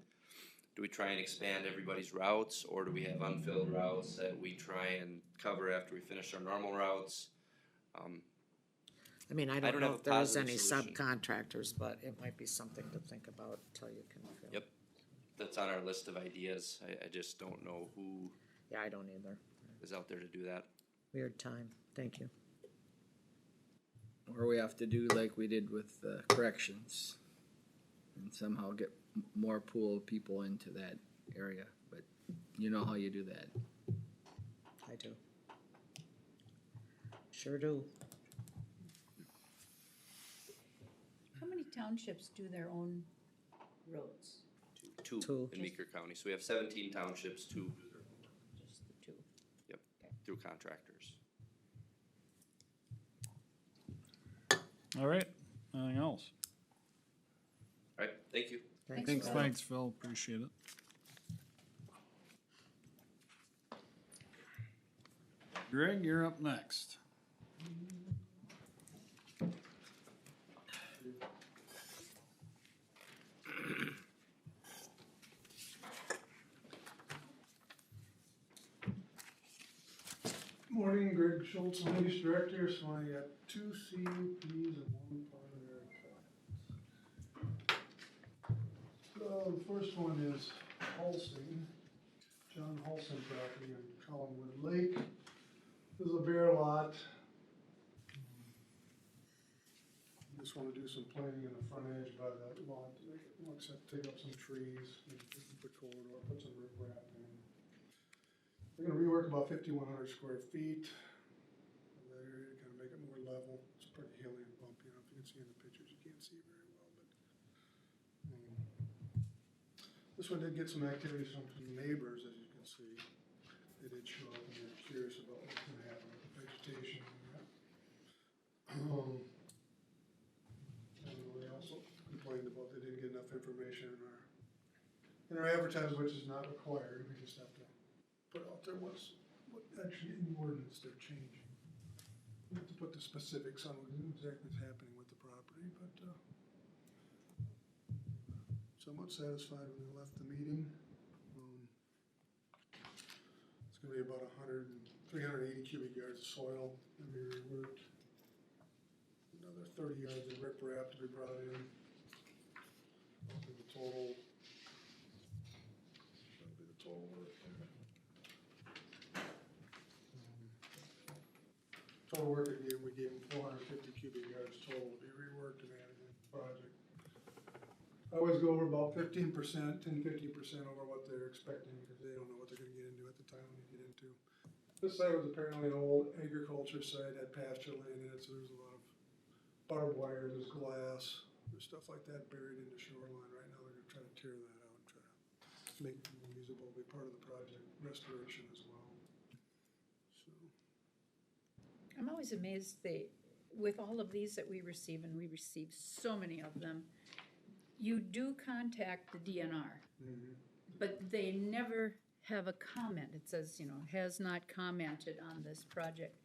do we try and expand everybody's routes, or do we have unfilled routes that we try and cover after we finish our normal routes? I mean, I don't don't know have if a there's positive any solution. subcontractors, but it might be something to think about till you can fill. Yep. That's on our list of ideas. I just don't know who Yeah, I don't either. is out there to do that. Weird time, thank you. Or we have to do like we did with corrections and somehow get more pool of people into that area, but you know how you do that. I do. Sure do. How many townships do their own roads? Two Two. in Meeker County. So we have 17 townships, 2 Just the two? through contractors. All right, anything else? All right, thank you. Thanks, Phil, appreciate it. Greg, you're up next. Morning, Greg Schultz, Land Use Director, so I got 2 CUPs and 1 preliminary plat. So the first one is Halsing, John Halsing property on Collinwood Lake. This is a bare lot. Just wanna do some planting in the front edge by that lot to make it more accept, take up some trees, maybe put corridor, put some riprap in. We're gonna rework about 5,100 square feet. In that area to kind of make it more level. It's pretty hilly and bumpy. I don't know if you can see in the pictures, you can't see very well, but. This one did get some activity from some neighbors, as you can see. They did show up and they were curious about what's gonna happen with the vegetation and that. And they also complained about they didn't get enough information in our advertising, which is not required. We just have to put out there what actually in the ordinance they're changing. We have to put the specifics on what exactly is happening with the property, but, somewhat satisfied when they left the meeting. It's gonna be about 380 cubic yards of soil to be reworked. Another 30 yards of riprap to be brought in. That'll be the total work there. Total work again, we gave them 450 cubic yards total to be reworked and added in the project. I always go over about 15%, 10-15% over what they're expecting because they don't know what they're gonna get into at the time when you get into. This site was apparently an old agriculture site, had pasture land in it, so there's a lot of barbed wire, there's glass, there's stuff like that buried in the shoreline. Right now, they're gonna try to tear that out and try to make it more usable, be part of the project restoration as well. So. I'm always amazed with all of these that we receive, and we receive so many of them, you do contact the DNR, but they never have a comment. It says, has not commented on this project.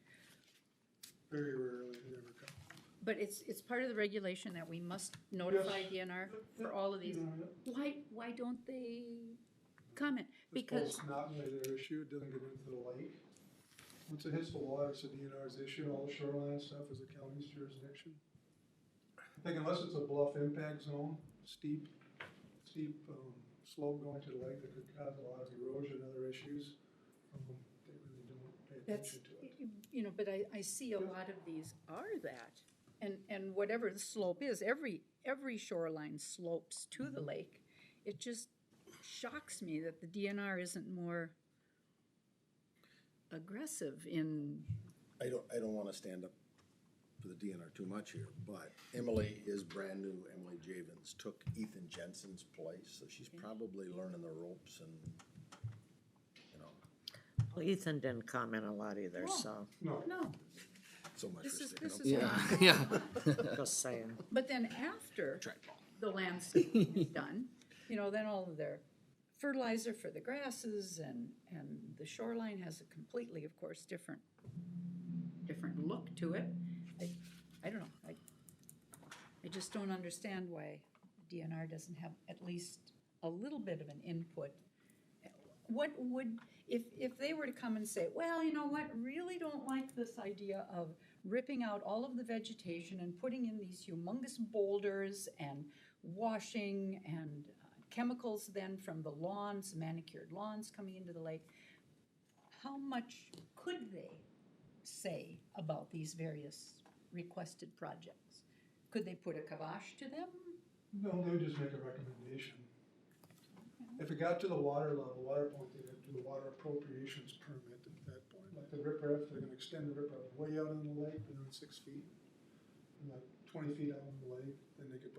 Very rarely, they never come. But it's part of the regulation that we must notify DNR for all of these. Why don't they comment? Because, It's not really their issue, it doesn't get into the lake. Once it hits the water, it's a DNR's issue, all the shoreline stuff is the county's jurisdiction. I think unless it's a bluff impact zone, steep, slope going to the lake that could cause a lot of erosion and other issues, they really don't pay that's, attention to it. you know, but I see a lot of these are that. And whatever the slope is, every shoreline slopes to the lake. It just shocks me that the DNR isn't more aggressive in. I don't wanna stand up for the DNR too much here, but Emily is brand new. Emily Javens took Ethan Jensen's place, so she's probably learning the ropes and, you know, Well, Ethan didn't comment a lot either, so, No, No, so much for sticking this up. is. Yeah. just saying. But then after the landscaping is done, you know, then all of their fertilizer for the grasses and the shoreline has a completely, of course, different look to it. I don't know, I just don't understand why DNR doesn't have at least a little bit of an input. What would, if they were to come and say, well, you know what, really don't like this idea of ripping out all of the vegetation and putting in these humongous boulders and washing and chemicals then from the lawns, manicured lawns coming into the lake, how much could they say about these various requested projects? Could they put a kibosh to them? no, they would just make a recommendation. If it got to the water level, water point, they'd have to do a water appropriations permit at that point. Like the riprap, they're gonna extend the riprap way out in the lake, they're on 6 feet. And like 20 feet out in the lake, then they can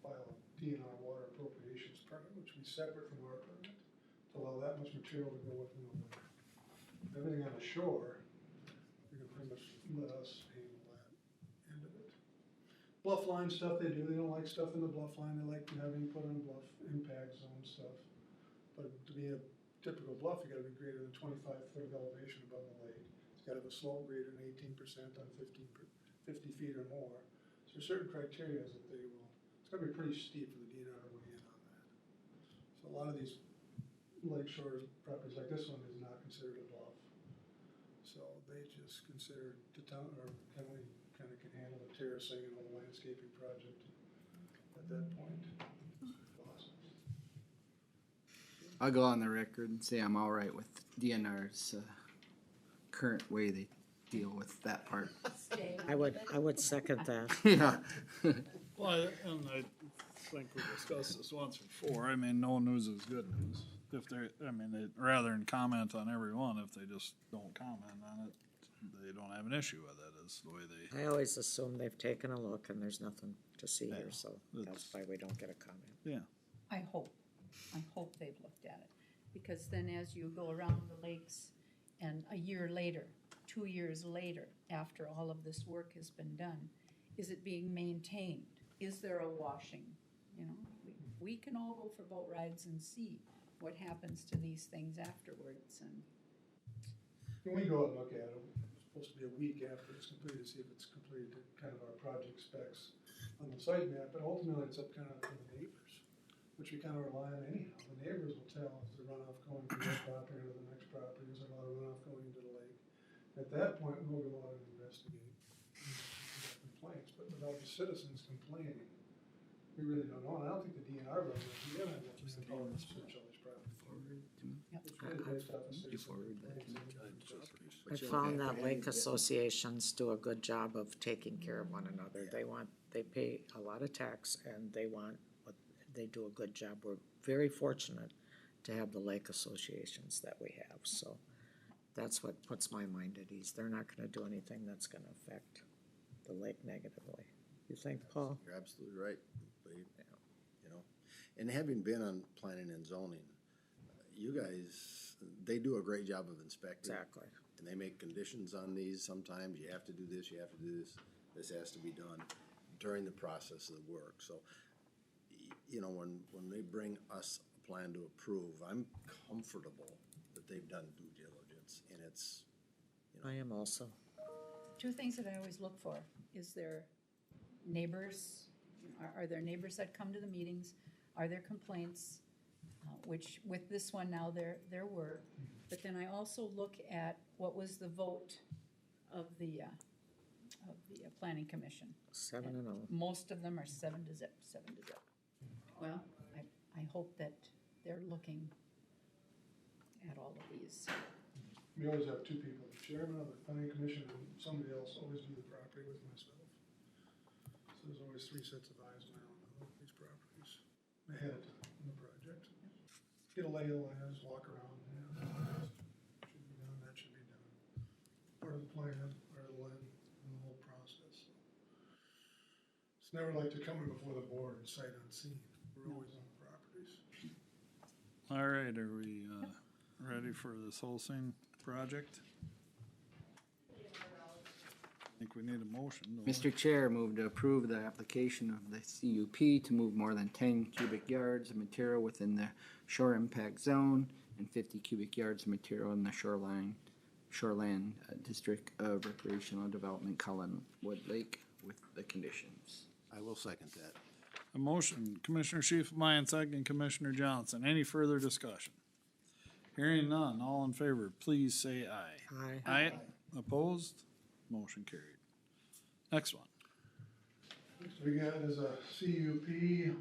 file a DNR water appropriations permit, which would be separate from our permit, to allow that much material to go within the lake. Everything on the shore, you're gonna pretty much let us handle that end of it. Bluff line stuff they do, they don't like stuff in the bluff line, they like to have input on bluff impact zone stuff. But to be a typical bluff, you gotta be greater than 25 foot of elevation above the lake. It's gotta have a slope greater than 18% on 50 feet or more. So there's certain criteria that they will, it's gotta be pretty steep for the DNR to weigh in on that. So a lot of these lake shore properties like this one is not considered a bluff. So they just consider the town, or county kinda can handle the terracing and all the landscaping project at that point. I'll go on the record and say I'm all right with DNR's current way they deal with that part. I would second that. Yeah. Well, and I think we discussed this once before, I mean, no news is good news. If they, rather than comment on every one, if they just don't comment on it, they don't have an issue with it, is the way they. I always assume they've taken a look and there's nothing to see Yeah, here, so that's why we don't get a comment. Yeah. I hope they've looked at it, because then as you go around the lakes and a year later, 2 years later, after all of this work has been done, is it being maintained? Is there a washing? You know, we can all go for boat rides and see what happens to these things afterwards, and. When we go out and look at it, it's supposed to be a week after it's completed, to see if it's completed to kind of our project specs on the site map, but ultimately it's up kind of to the neighbors, which we kind of rely on anyhow. The neighbors will tell us the runoff going from this property to the next property, is there a lot of runoff going into the lake. At that point, we'll go out and investigate complaints, but without the citizens complaining, we really don't know, and I don't think the DNR runs it, the DNR doesn't search all these properties. It's really based off of citizen complaints. I found that lake associations do a good job of taking care of one another. They pay a lot of tax and they do a good job. We're very fortunate to have the lake associations that we have, so that's what puts my mind at ease. They're not gonna do anything that's gonna affect the lake negatively. You think, Paul? You're absolutely right. You know, and having been on planning and zoning, you guys, they do a great job of inspecting. Exactly. And they make conditions on these. Sometimes you have to do this, you have to do this. This has to be done during the process of the work. So, you know, when they bring us a plan to approve, I'm comfortable that they've done due diligence, and it's, you know. I am also. two things that I always look for. Is there neighbors, are there neighbors that come to the meetings? Are there complaints? Which with this one now there were. But then I also look at what was the vote of the planning commission. 7-0. Most of them are 7-0. Well, I hope that they're looking at all of these. We always have two people, the chairman of the planning commission and somebody else always do the property with myself. So there's always three sets of eyes now on these properties ahead of time in the project. Get a lay of the land, just walk around, yeah, should be done, that should be done. Part of the plan, part of the land, and the whole process. It's never like to come in before the board and sight unseen. We're always on the properties. All right, are we, ready for this whole thing project? I think we need a motion, don't we? Mr. Chair, move to approve the application of the CUP to move more than 10 cubic yards of material within the shore impact zone and 50 cubic yards of material in the shoreland district of recreational development Collinwood Lake with the conditions. I will second that. A motion, Commissioner Shifelbein, second Commissioner Johnson. Any further discussion? Hearing none, all in favor, please say aye. Aye. Aye. Opposed? Motion carried. Next one. Next we got is a CUP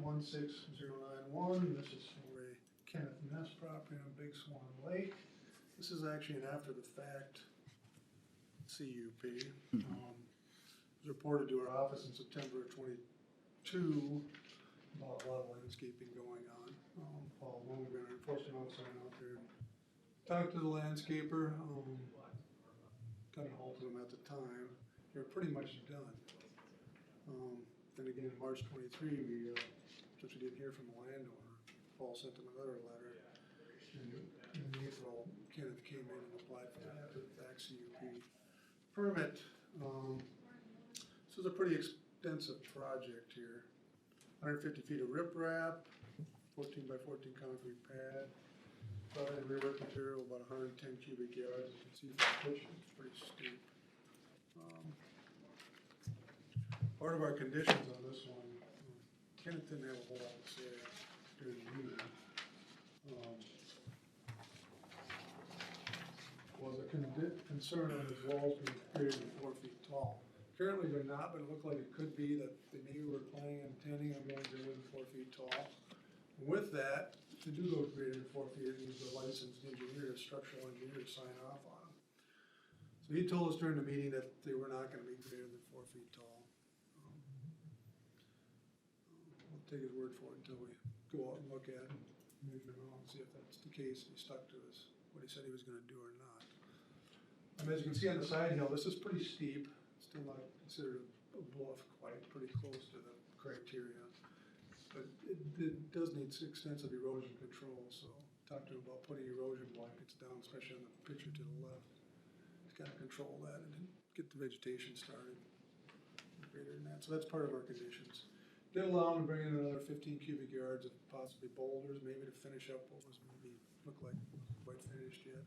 16091. This is for a Kenneth Ness property on Big Swan Lake. This is actually an after the fact CUP. It was reported to our office in September of 22 about a lot of landscaping going on. Paul Lundgren, our enforcement officer, went out there and talked to the landscaper. Kind of halted them at the time. They're pretty much done. Then again, in March 23, since we didn't hear from the landowner, Paul sent them another letter. And in April, Kenneth came in and applied for the after-the-fact CUP permit. This is a pretty extensive project here. 150 feet of riprap, 14 by 14 concrete pad, front and rear work material, about 110 cubic yards. You can see from the picture, it's pretty steep. Part of our conditions on this one, Kenneth didn't have a whole lot to say during the meeting. Was a concern on his walls being greater than 4 feet tall. Currently they're not, but it looked like it could be that they maybe were planning on intending on going greater than 4 feet tall. And with that, to do go greater than 4 feet, it needs a licensed engineer, a structural engineer to sign off on them. So he told us during the meeting that they were not gonna be greater than 4 feet tall. We'll take his word for it until we go out and look at it, measure them out and see if that's the case. He stuck to what he said he was gonna do or not. As you can see on the side hill, this is pretty steep. Still not considered a bluff quite, pretty close to the criteria. But it does need extensive erosion control, so talk to him about putting erosion blankets down, especially on the picture to the left. He's gotta control that and get the vegetation started greater than that. So that's part of our conditions. Did allow him to bring in another 15 cubic yards of possibly boulders, maybe to finish up what was maybe looked like wasn't quite finished yet.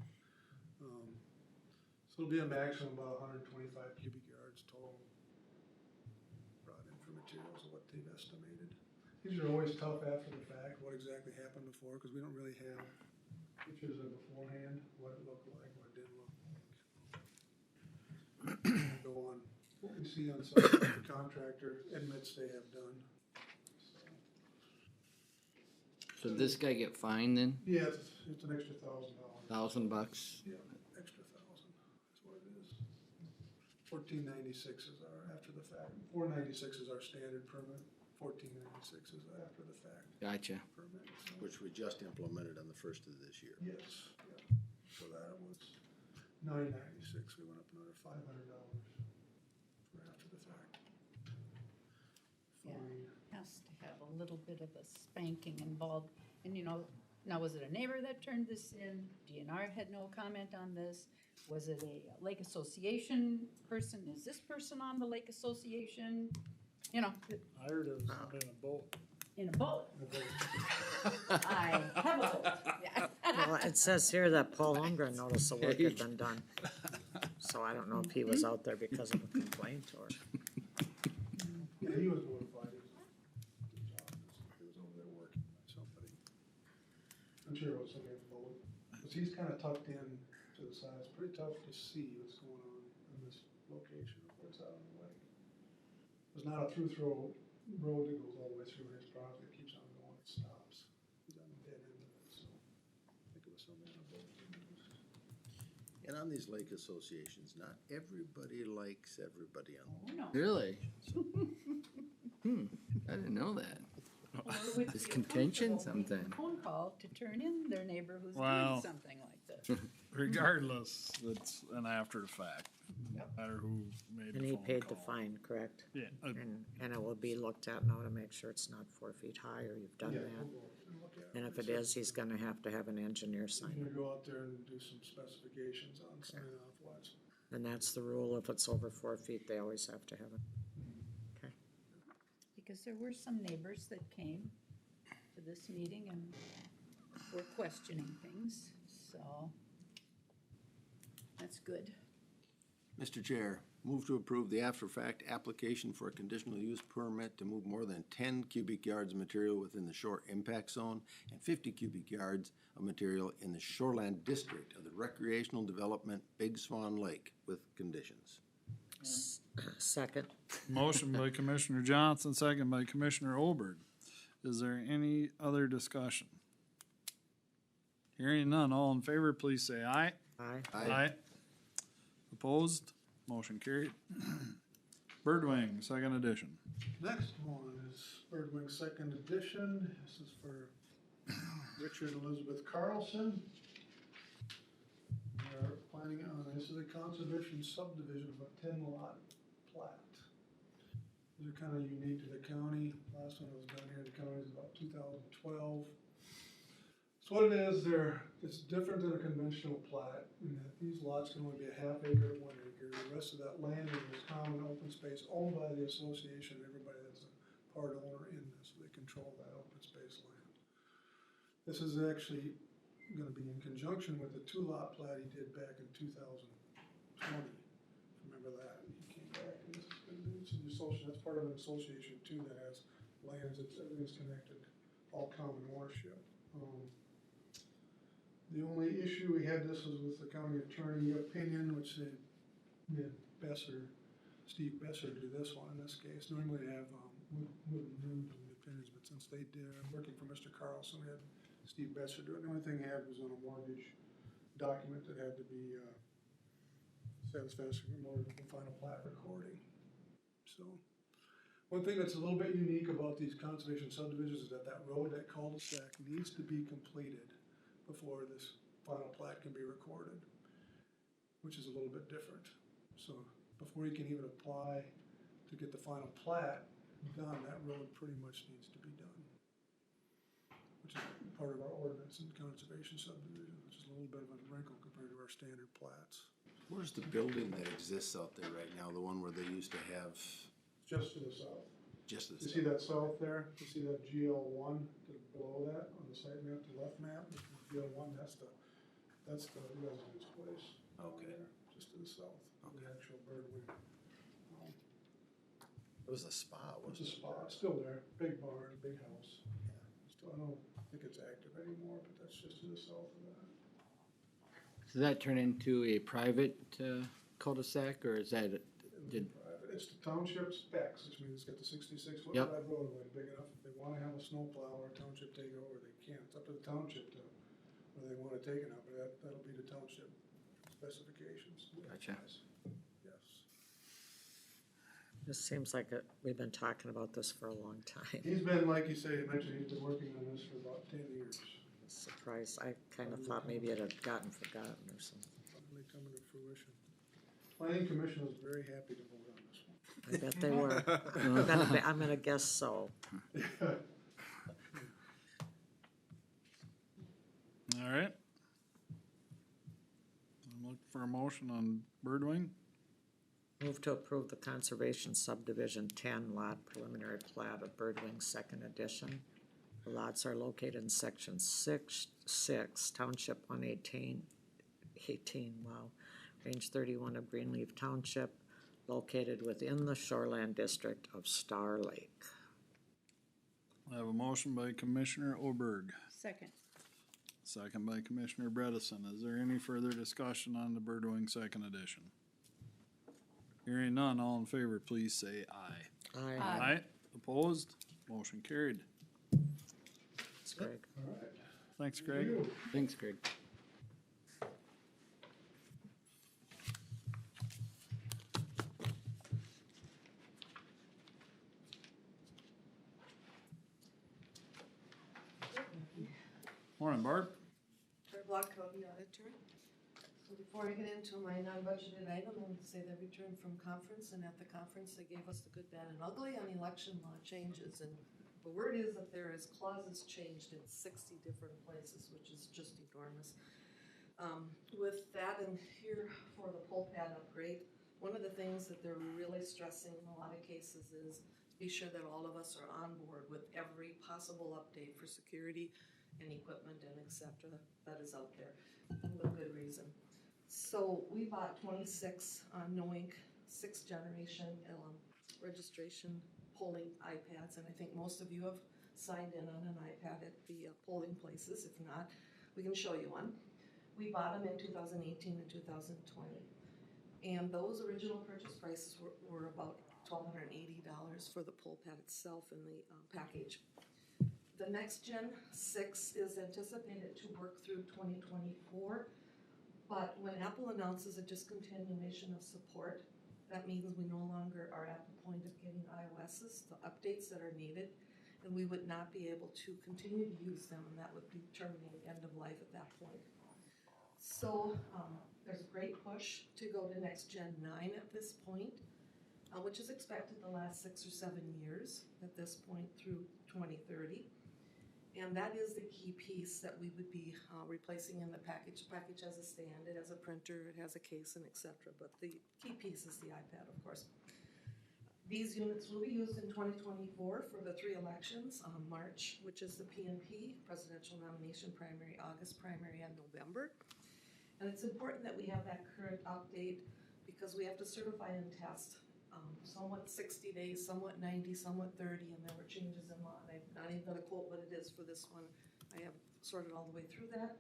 So it'll be a maximum of about 125 cubic yards total brought in for materials of what they've estimated. These are always tough after the fact, what exactly happened before, because we don't really have pictures of beforehand, what it looked like, what it didn't look like. Go on what we see on site, the contractor admits they have done. So did this guy get fined then? Yeah, it's an extra $1,000. $1,000? Yeah, extra 1,000, that's what it is. 1496 is our after the fact, 496 is our standard permit, 1496 is after the fact Gotcha. permit. So- Which we just implemented on the first of this year. Yes, yeah, so that was 996, we went up another $500 for after the fact. Yeah. Fine. Has to have a little bit of a spanking involved. And now was it a neighbor that turned this in? DNR had no comment on this. Was it a lake association person? Is this person on the lake association? I heard it was in a boat. In a boat. I have a boat, yeah. Well, it says here that Paul Lundgren noticed the work had been done. So I don't know if he was out there because of a complaint or. Yeah, he was notified. He was over there working on somebody. I'm sure it was something about, because he's kind of tucked in to the side. It's pretty tough to see what's going on in this location of what's out on the lake. There's not a through-throw road that goes all the way through his property. It keeps on going, it stops. He's on the dead end of it, so I think it was something about it. And on these lake associations, not everybody likes everybody on Oh, no. Really? I didn't know that. Or with There's the contention approval of sometime. Phone call to turn in their neighbor who's Wow. doing something like this. Regardless, it's an after the fact, no Yep. matter who made the phone call. And he paid the fine, correct? Yeah, And it will be looked at now to make sure it's not 4 feet high, or you've done Yeah, that. we'll go and look at And if it is, he's gonna have to have an engineer sign He's it. gonna go out there and do some specifications on sign off what's. And that's the rule, if it's over 4 feet, they always have to have it. Okay. Because there were some neighbors that came to this meeting and were questioning things, so that's good. Mr. Chair, move to approve the after-fact application for a conditional use permit to move more than 10 cubic yards of material within the shore impact zone and 50 cubic yards of material in the shoreland district of the recreational development Big Swan Lake with conditions. Second. Motion by Commissioner Johnson, second by Commissioner Olberg. Is there any other discussion? Hearing none, all in favor, please say aye. Aye. Opposed? Motion carried. Birdwing, second edition. Next one is Birdwing Second Edition. This is for Richard and Elizabeth Carlson. They're planning on, this is a conservation subdivision of a 10-lot plat. These are kind of unique to the county. Last one that was done here in the county was about 2012. So what it is, it's different than a conventional plat, in that these lots can only be a half acre to 1 acre. The rest of that land is common open space owned by the association, everybody that's a part owner in this, they control that open space land. This is actually gonna be in conjunction with the 2-lot plat he did back in 2020. Remember that? He came back and this is gonna be, it's an association, that's part of an association too that has lands, everything's connected, all common ownership. The only issue we had, this was with the county attorney opinion, which they did Steve Besser do this one in this case. Normally they have, Wood and Noon do the opinions, but since they did, I'm working for Mr. Carlson, we had Steve Besser do it. The only thing he had was on a mortgage document that had to be, satisfactory in order to the final plat recording. So, one thing that's a little bit unique about these conservation subdivisions is that road, that cul-de-sac needs to be completed before this final plat can be recorded, which is a little bit different. So before you can even apply to get the final plat done, that road pretty much needs to be done, which is part of our ordinance and conservation subdivision, which is a little bit of a wrinkle compared to our standard plats. Where's the building that exists out there right now, the one where they used to have, Just to the south. just the You see that south there? You see that GL1 below that on the side map, the left map? GL1, that's the residence place. Okay. There, just to the south, of the actual Birdwing. it was a spa, It's wasn't a it? spot, it's still there, big barn, big house. Still, I don't think it's active anymore, but that's just to the south of that. Does that turn into a private cul-de-sac, or is that, did, It's the township specs, which means it's got the 66-foot Yep. wide roadway, big enough. If they wanna have a snowplow or a township take over, they can. It's up to the township to, whether they wanna take it up, but that'll be the township specifications. Gotcha. Yes. This seems like we've been talking about this for a long time. He's been, like you say, you mentioned, he's been working on this for about 10 years. Surprised, I kinda thought maybe it had gotten forgotten or something. Finally coming to fruition. Planning Commission was very happy to vote on this one. I bet they were. I'm gonna guess so. All right. I'm looking for a motion on Birdwing. Move to approve the conservation subdivision 10 lot preliminary plat of Birdwing Second Edition. The lots are located in section 6, Township 118, range 31 of Greenleaf Township, located within the shoreland district of Star Lake. I have a motion by Commissioner Oberg, Second. second by Commissioner Bredesen. Is there any further discussion on the Birdwing second edition? Hearing none, all in favor, please say aye. Aye. Aye. Opposed? Motion carried. Thanks, Greg. Thanks, Greg. Thanks, Greg. Morning, Barb. Third Block County Auditor. So before I get into my non-budgeted item, I want to say they returned from conference, and at the conference, they gave us the good, bad, and ugly on election law changes. And the word is that there is clauses changed in 60 different places, which is just enormous. With that and here for the poll pad upgrade, one of the things that they're really stressing in a lot of cases is be sure that all of us are on board with every possible update for security and equipment and et cetera that is out there, and with good reason. So we bought 26 no-ink 6th generation registration polling iPads, and I think most of you have signed in on an iPad at the polling places. If not, we can show you one. We bought them in 2018 and 2020, and those original purchase prices were about $1,280 for the poll pad itself and the package. The next Gen 6 is anticipated to work through 2024, but when Apple announces a discontinuation of support, that means we no longer are at the point of getting iOS's, the updates that are needed, and we would not be able to continue to use them, and that would be terminating end of life at that point. So there's a great push to go to next Gen 9 at this point, which is expected to last 6 or 7 years at this point through 2030. And that is the key piece that we would be replacing in the package. The package has a stand, it has a printer, it has a case, and etc. But the key piece is the iPad, of course. These units will be used in 2024 for the 3 elections, March, which is the PNP, presidential nomination primary, August primary, and November. And it's important that we have that current update because we have to certify and test somewhat 60 days, somewhat 90, somewhat 30, and there were changes in law. And I'm not even going to quote what it is for this one. I have sorted all the way through that.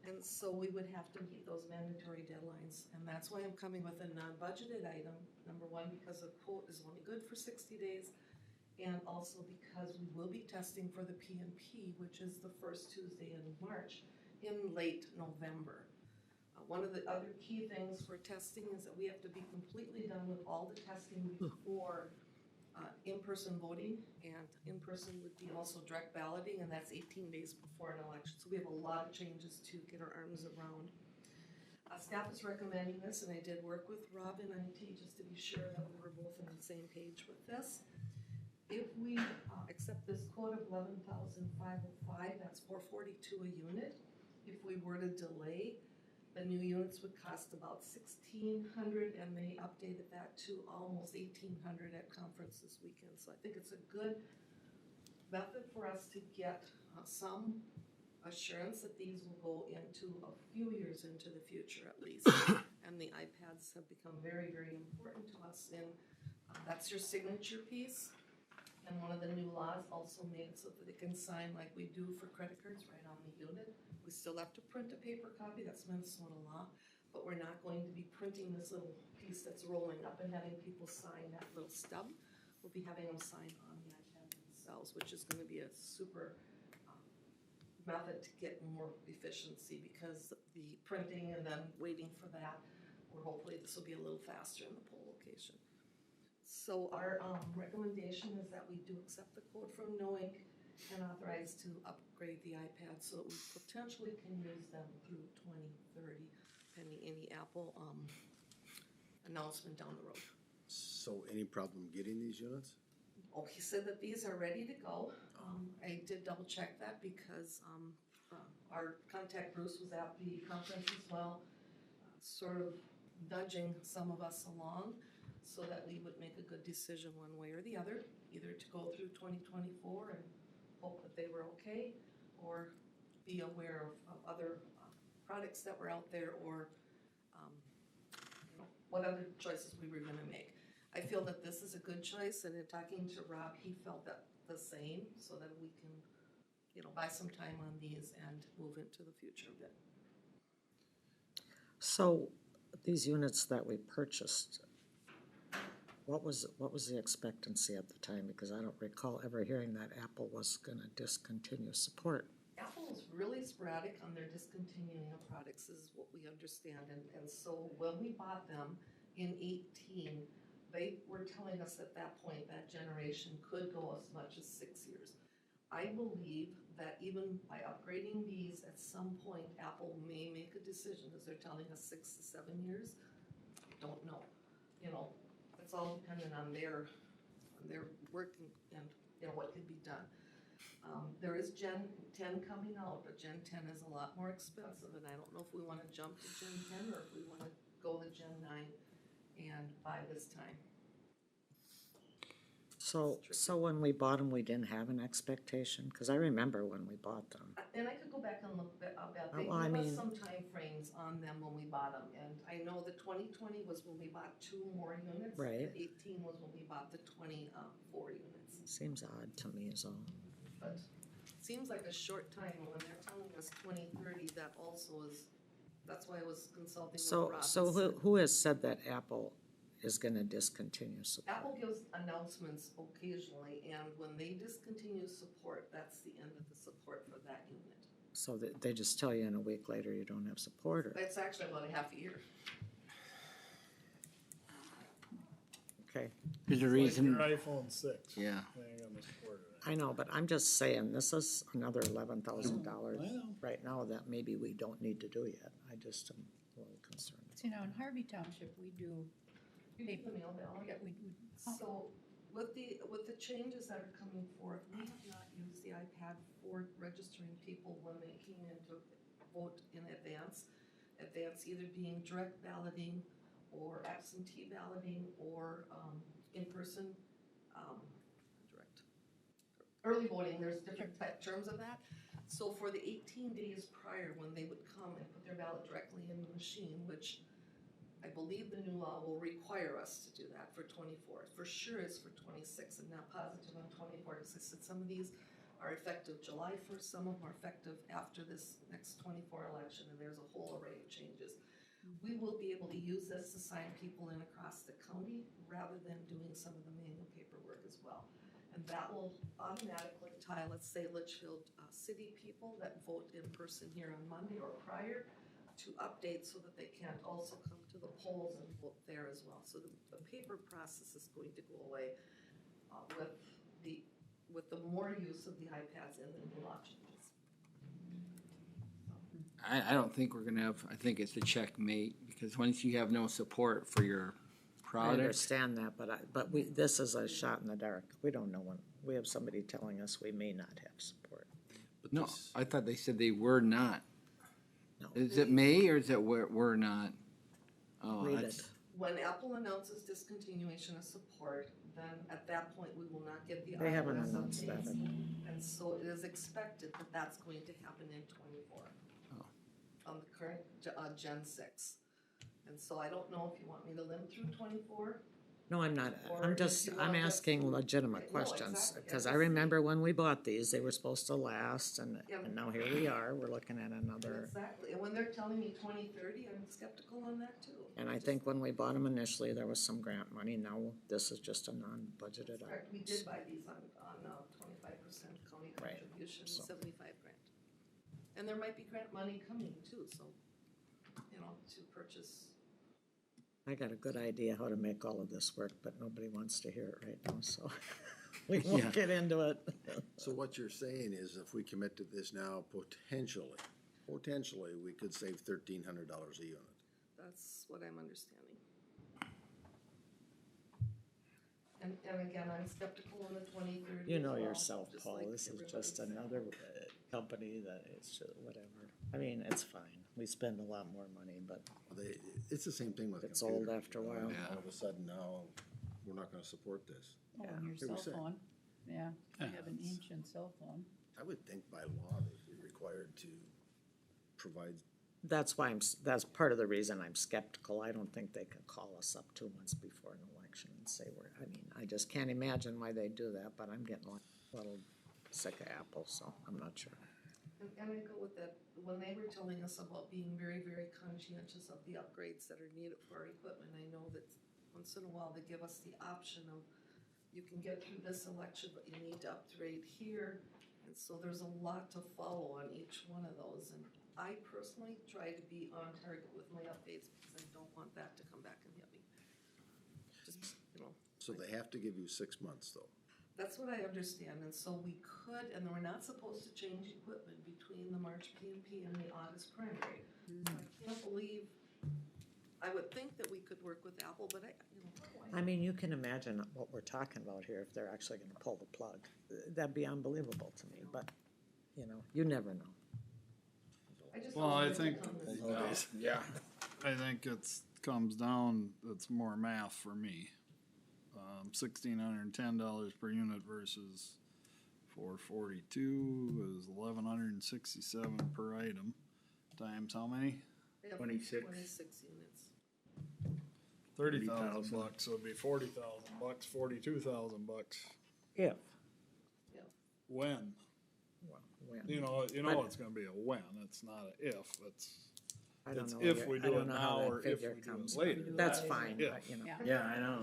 And so we would have to meet those mandatory deadlines. And that's why I'm coming with a non-budgeted item. Number one, because the quote is only good for 60 days. And also because we will be testing for the PNP, which is the first Tuesday in March, in late November. One of the other key things for testing is that we have to be completely done with all the testing before in-person voting, and in-person would be also direct balloting, and that's 18 days before an election. So we have a lot of changes to get our arms around. Staff is recommending this, and I did work with Rob in IT just to be sure that we were both on the same page with this. If we accept this quote of $11,505, that's $442 a unit. If we were to delay, the new units would cost about $1,600, and they updated that to almost $1,800 at conference this weekend. So I think it's a good method for us to get some assurance that these will go into a few years into the future at least. And the iPads have become very, very important to us. And that's your signature piece. And one of the new laws also made it so that they can sign like we do for credit cards right on the unit. We still have to print a paper copy, that's Minnesota law, but we're not going to be printing this little piece that's rolling up and having people sign that little stub. We'll be having them sign on the iPad themselves, which is going to be a super method to get more efficiency because the printing and then waiting for that, or hopefully this will be a little faster in the poll location. So our recommendation is that we do accept the quote from No Ink and authorize to upgrade the iPad so that we potentially can use them through 2030, pending any Apple announcement down the road. So any problem getting these units? Oh, he said that these are ready to go. I did double check that because our contact Bruce was at the conference as well, sort of nudging some of us along so that we would make a good decision one way or the other, either to go through 2024 and hope that they were okay, or be aware of other products that were out there, or what other choices we were gonna make. I feel that this is a good choice, and in talking to Rob, he felt that the same, so that we can, buy some time on these and move into the future a bit. So these units that we purchased, what was the expectancy at the time? Because I don't recall ever hearing that Apple was gonna discontinue support. Apple is really sporadic on their discontinuing of products, is what we understand, and so when we bought them in 18, they were telling us at that point, that generation could go as much as 6 years. I believe that even by upgrading these, at some point, Apple may make a decision, as they're telling us 6 to 7 years. Don't know, it's all dependent on their work and what can be done. There is Gen 10 coming out, but Gen 10 is a lot more expensive, and I don't know if we wanna jump to Gen 10 or if we wanna go to Gen 9 and buy this time. So when we bought them, we didn't have an expectation? Cause I remember when we bought them. And I could go back and look about, they Well, I gave us mean- some timeframes on them when we bought them, and I know the 2020 was when we bought 2 more units. Right. The 18 was when we bought the 24 units, Seems odd to me is all. but seems like a short time, and when they're telling us 2030, that also is, that's why I was consulting with Rob. So who has said that Apple is gonna discontinue support? Apple gives announcements occasionally, and when they discontinue support, that's the end of the support for that unit. So they just tell you in a week later you don't have support, or, It's actually about a half a year. okay. There's a Like reason, your iPhone 6. yeah. They ain't gonna support it. I know, but I'm just saying, this is another $11,000 I know. right now that maybe we don't need to do yet. I just am a little concerned. So, in Harvey Township, we do, You get the mail ballot. yeah, we, So with the changes that are coming forth, we have not used the iPad for registering people when they came in to vote in advance. Advance either being direct balloting or absentee balloting or in-person direct. Early voting, there's different terms of that. So for the 18 days prior, when they would come and put their ballot directly in the machine, which I believe the new law will require us to do that for 24. For sure it's for 26, and not positive on 24, because I said some of these are effective July 1st, some of them are effective after this next 24 election, and there's a whole array of changes. We will be able to use this to sign people in across the county, rather than doing some of the manual paperwork as well. And that will automatically tie, let's say, Litchfield city people that vote in person here on Monday or prior, to update so that they can also come to the polls and vote there as well. So the paper process is going to go away with the more use of the iPads and the new law changes. I don't think we're gonna have, I think it's a checkmate, because once you have no support for your I product. understand that, but this is a shot in the dark. We don't know when. We have somebody telling us we may not have support. No, I thought they said they were not. No. Is it may or is it we're not? Oh, Read that's, it. When Apple announces discontinuation of support, then at that point, we will not get the They haven't iOS announced that. updates. And so it is expected that that's going to happen in 24. On the current Gen 6. And so I don't know if you want me to limp through 24. No, I'm not. Or I'm if just, you I'm want us asking to- legitimate No, questions. exactly. Because And I this- remember when we bought these, they were supposed to last, and Yeah. now here we are, we're looking at another. Exactly, and when they're telling me 2030, I'm skeptical on that too. And I think when we bought them initially, there was some grant money. Now this is just a non-budgeted item. Correct, we did buy these on 25% county Right, contribution, so. 75 grant. And there might be grant money coming too, so, to purchase. I got a good idea how to make all of this work, but nobody wants to hear it right now, so we won't Yeah. get into it. So what you're saying is if we commit to this now, potentially, we could save $1,300 a unit. That's what I'm understanding. And again, I'm skeptical on the 2030. You know as well, yourself, just Paul, like this is everybody just said. another company that it's just whatever. I mean, it's fine. We spend a lot more money, but It's the same thing with It's old computers, after a you know, while. and all of a sudden now, we're not gonna support this. oh, Yeah. and your Here we cell sit. phone, yeah, I Yeah, have an it's- ancient cell phone. I would think by law they'd be required to provide that's why that's part of the reason I'm skeptical. I don't think they can call us up 2 months before an election and say I just can't imagine why they do that, but I'm getting a little sick of Apple, so I'm not sure. And I go with that, when they were telling us about being very, very conscientious of the upgrades that are needed for our equipment, I know that once in a while they give us the option of, you can get through this election, but you need to upgrade here. And so there's a lot to follow on each one of those, and I personally try to be on target with my updates because I don't want that to come back and hit me. Just, So they have to give you 6 months though. that's what I understand, and so we could, and we're not supposed to change equipment between the March PMP and the August primary. So I can't believe, I would think that we could work with Apple, but I mean, you can imagine what we're talking about here if they're actually gonna pull the plug. That'd be unbelievable to me, but, you never know. I just. Well, I think, Yeah. I think comes down, it's more math for me. $1,610 per unit versus $442 is $1,167 per item, times how many? 26. 26 units. 30,000 bucks, so it'd be 40,000 bucks, 42,000 bucks. If, When? well, when. It's gonna be a when, it's not a if, it's I don't it's know. if we I do don't it know now how or that if figure we do comes. it later. That's That's fine, if. but, Yeah. Yeah, I know.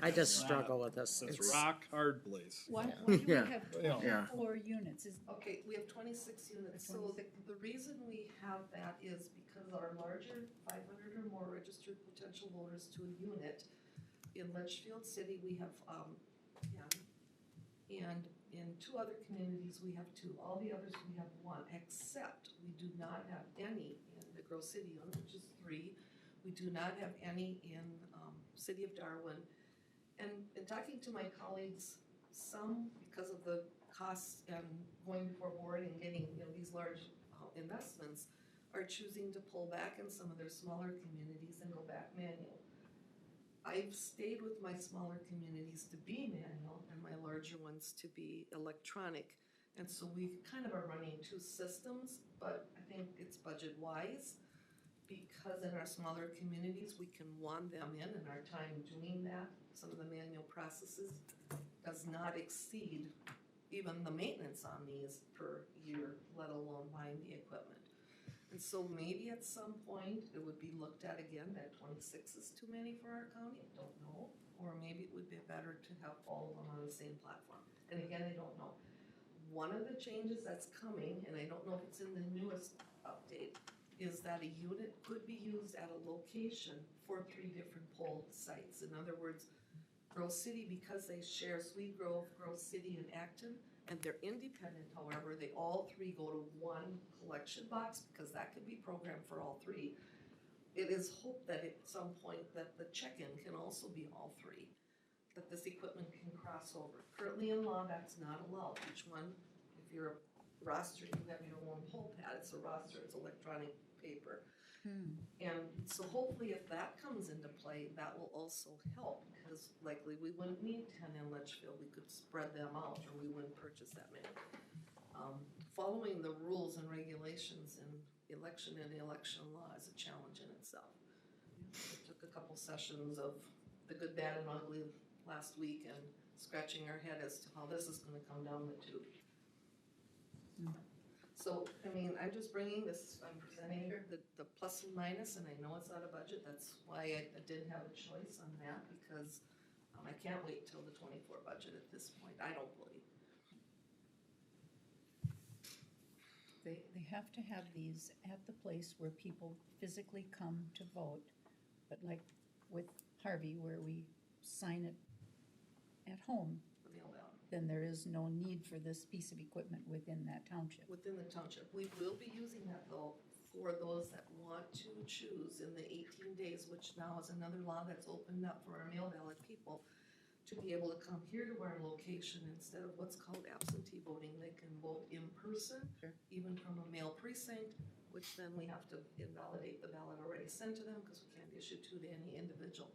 I just struggle with this. It's It's, rock hard place. Why do we Yeah. have Yeah. 24 units? Okay, we have 26 units, so 26. the reason we have that is because our larger 500 or more registered potential voters to a unit, in Litchfield City, we have 10, and in 2 other communities, we have 2. All the others, we have 1, except we do not have any in the Grove City unit, which is 3. We do not have any in City of Darwin. And in talking to my colleagues, some, because of the costs and going before board and getting, these large investments, are choosing to pull back in some of their smaller communities and go back manual. I've stayed with my smaller communities to be manual and my larger ones to be electronic. And so we kind of are running 2 systems, but I think it's budget wise, because in our smaller communities, we can wand them in, and our time doing that, some of the manual processes, does not exceed even the maintenance on these per year, let alone buying the equipment. And so maybe at some point, it would be looked at again, that 26 is too many for our county, I don't know. Or maybe it would be better to have all of them on the same platform. And again, I don't know. One of the changes that's coming, and I don't know if it's in the newest update, is that a unit could be used at a location for 3 different poll sites. In other words, Grove City, because they share Sweet Grove, Grove City, and Acton, and they're independent, however, they all 3 go to 1 collection box, because that could be programmed for all 3. It is hoped that at some point that the check-in can also be all 3, that this equipment can cross over. Currently in law, that's not allowed. Each one, if you're a roster, you have your own poll pad, it's a roster, it's electronic paper. And so hopefully if that comes into play, that will also help, because likely we wouldn't need 10 in Litchfield, we could spread them out, or we wouldn't purchase that many. Following the rules and regulations in election and election law is a challenge in itself. It took a couple sessions of the good, bad, and ugly last week and scratching our head as to how this is gonna come down the tube. So, I'm just bringing this, I'm presenting the plus and minus, and I know it's out of budget, that's why I didn't have a choice on that, because I can't wait till the 24 budget at this point, I don't believe. They have to have these at the place where people physically come to vote. But like with Harvey, where we sign it at home, The mail ballot. then there is no need for this piece of equipment within that township. Within the township, we will be using that though for those that want to choose in the 18 days, which now is another law that's opened up for our mail ballot people to be able to come here to our location instead of what's called absentee voting. They can vote in person, Sure. even from a mail precinct, which then we have to invalidate the ballot already sent to them because we can't issue 2 to any individual.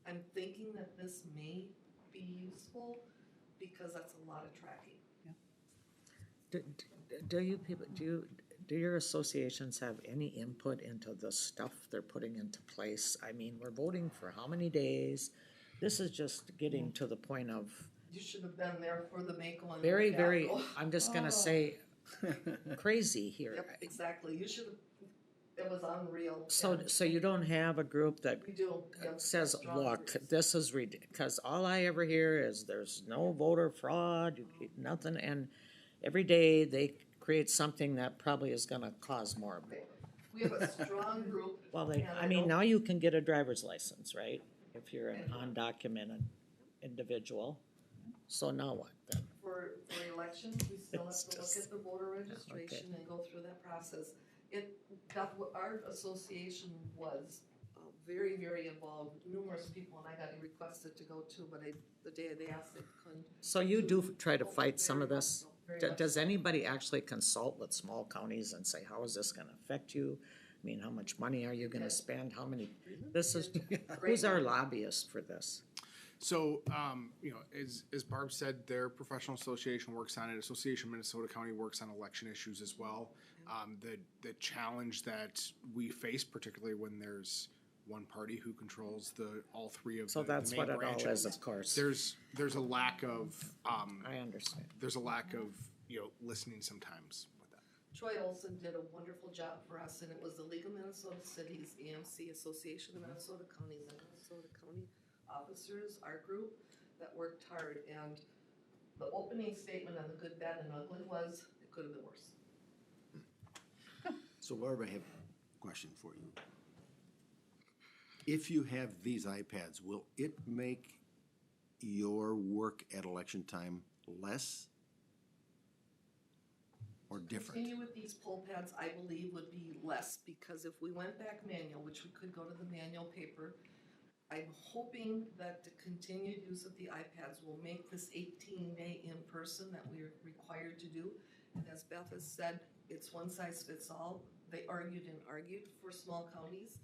I'm thinking that this may be useful because that's a lot of tracking. do you people, do your associations have any input into the stuff they're putting into place? I mean, we're voting for how many days? This is just getting to the point of You should have been there for the Mako and the very, very, fiasco. I'm just gonna say, crazy here. Yep, exactly, you should have, it was unreal. So, And so you don't have a group that we do, we have says, strong look, groups. this is because all I ever hear is there's no voter fraud, nothing, and every day they create something that probably is gonna cause more. We have a strong group. Well, and I mean, don't- now you can get a driver's license, right? If you're an undocumented individual. So now what then? For elections, we still have It's to look just- at the voter registration and go through that process. Our association was very, very involved, numerous people, and I got requested to go too, but the day they asked, they couldn't. So you do try to fight some of Very this? much so, very much Does so. anybody actually consult with small counties and say, how is this gonna affect you? I mean, how much money are you gonna spend? How many, this is, who's our lobbyist for this? So, as Barb said, their professional association works on it. Association of Minnesota County works on election issues as well. The challenge that we face, particularly when there's one party who controls all three of So the that's main what it all branches, is, of course. there's a lack of, I understand. there's a lack of, listening sometimes with that. Troy Olson did a wonderful job for us, and it was the League of Minnesota Cities, EMC, Association of Minnesota Counties, and Minnesota County Officers, our group, that worked hard, and the opening statement on the good, bad, and ugly was, it could have been worse. So Barb, I have a question for you. If you have these iPads, will it make your work at election time less or different? Continue with these poll pads, I believe, would be less, because if we went back manual, which we could go to the manual paper, I'm hoping that the continued use of the iPads will make this 18-day in-person that we're required to do. And as Beth has said, it's one size fits all. They argued and argued for small counties.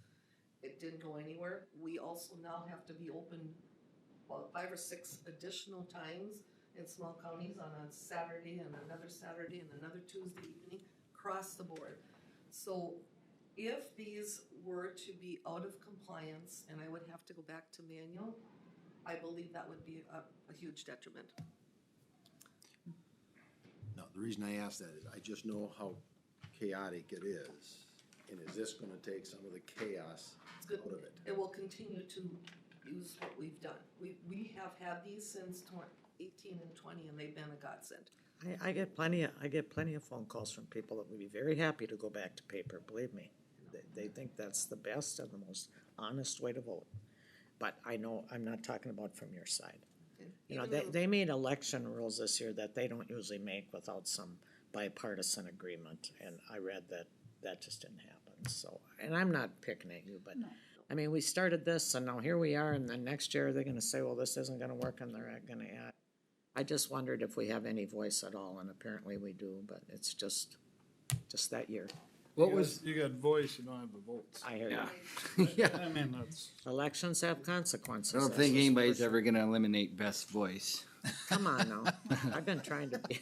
It didn't go anywhere. We also now have to be open, 5 or 6 additional times in small counties on a Saturday and another Saturday and another Tuesday evening, across the board. So if these were to be out of compliance and I would have to go back to manual, I believe that would be a huge detriment. No, the reason I ask that is I just know how chaotic it is. And is this gonna take some of the chaos It's good. out of it? It will continue to use what we've done. We have had these since 18 and 20, and they've been a godsend. I get plenty of phone calls from people that would be very happy to go back to paper, believe me. They think that's the best and the most honest way to vote. But I know, I'm not talking about from your side. You know, they made election rules this year that they don't usually make without some bipartisan agreement, and I read that just didn't happen, so, and I'm not picking at you, but, I mean, we started this, and now here we are, and then next year, they're gonna say, well, this isn't gonna work, and they're not gonna add. I just wondered if we have any voice at all, and apparently we do, but it's just that year. You got voice, you don't have the votes. I hear you. I mean, that's, Elections have consequences. I don't that's think just anybody's for sure. ever gonna eliminate Beth's voice. Come on now, I've been trying to be.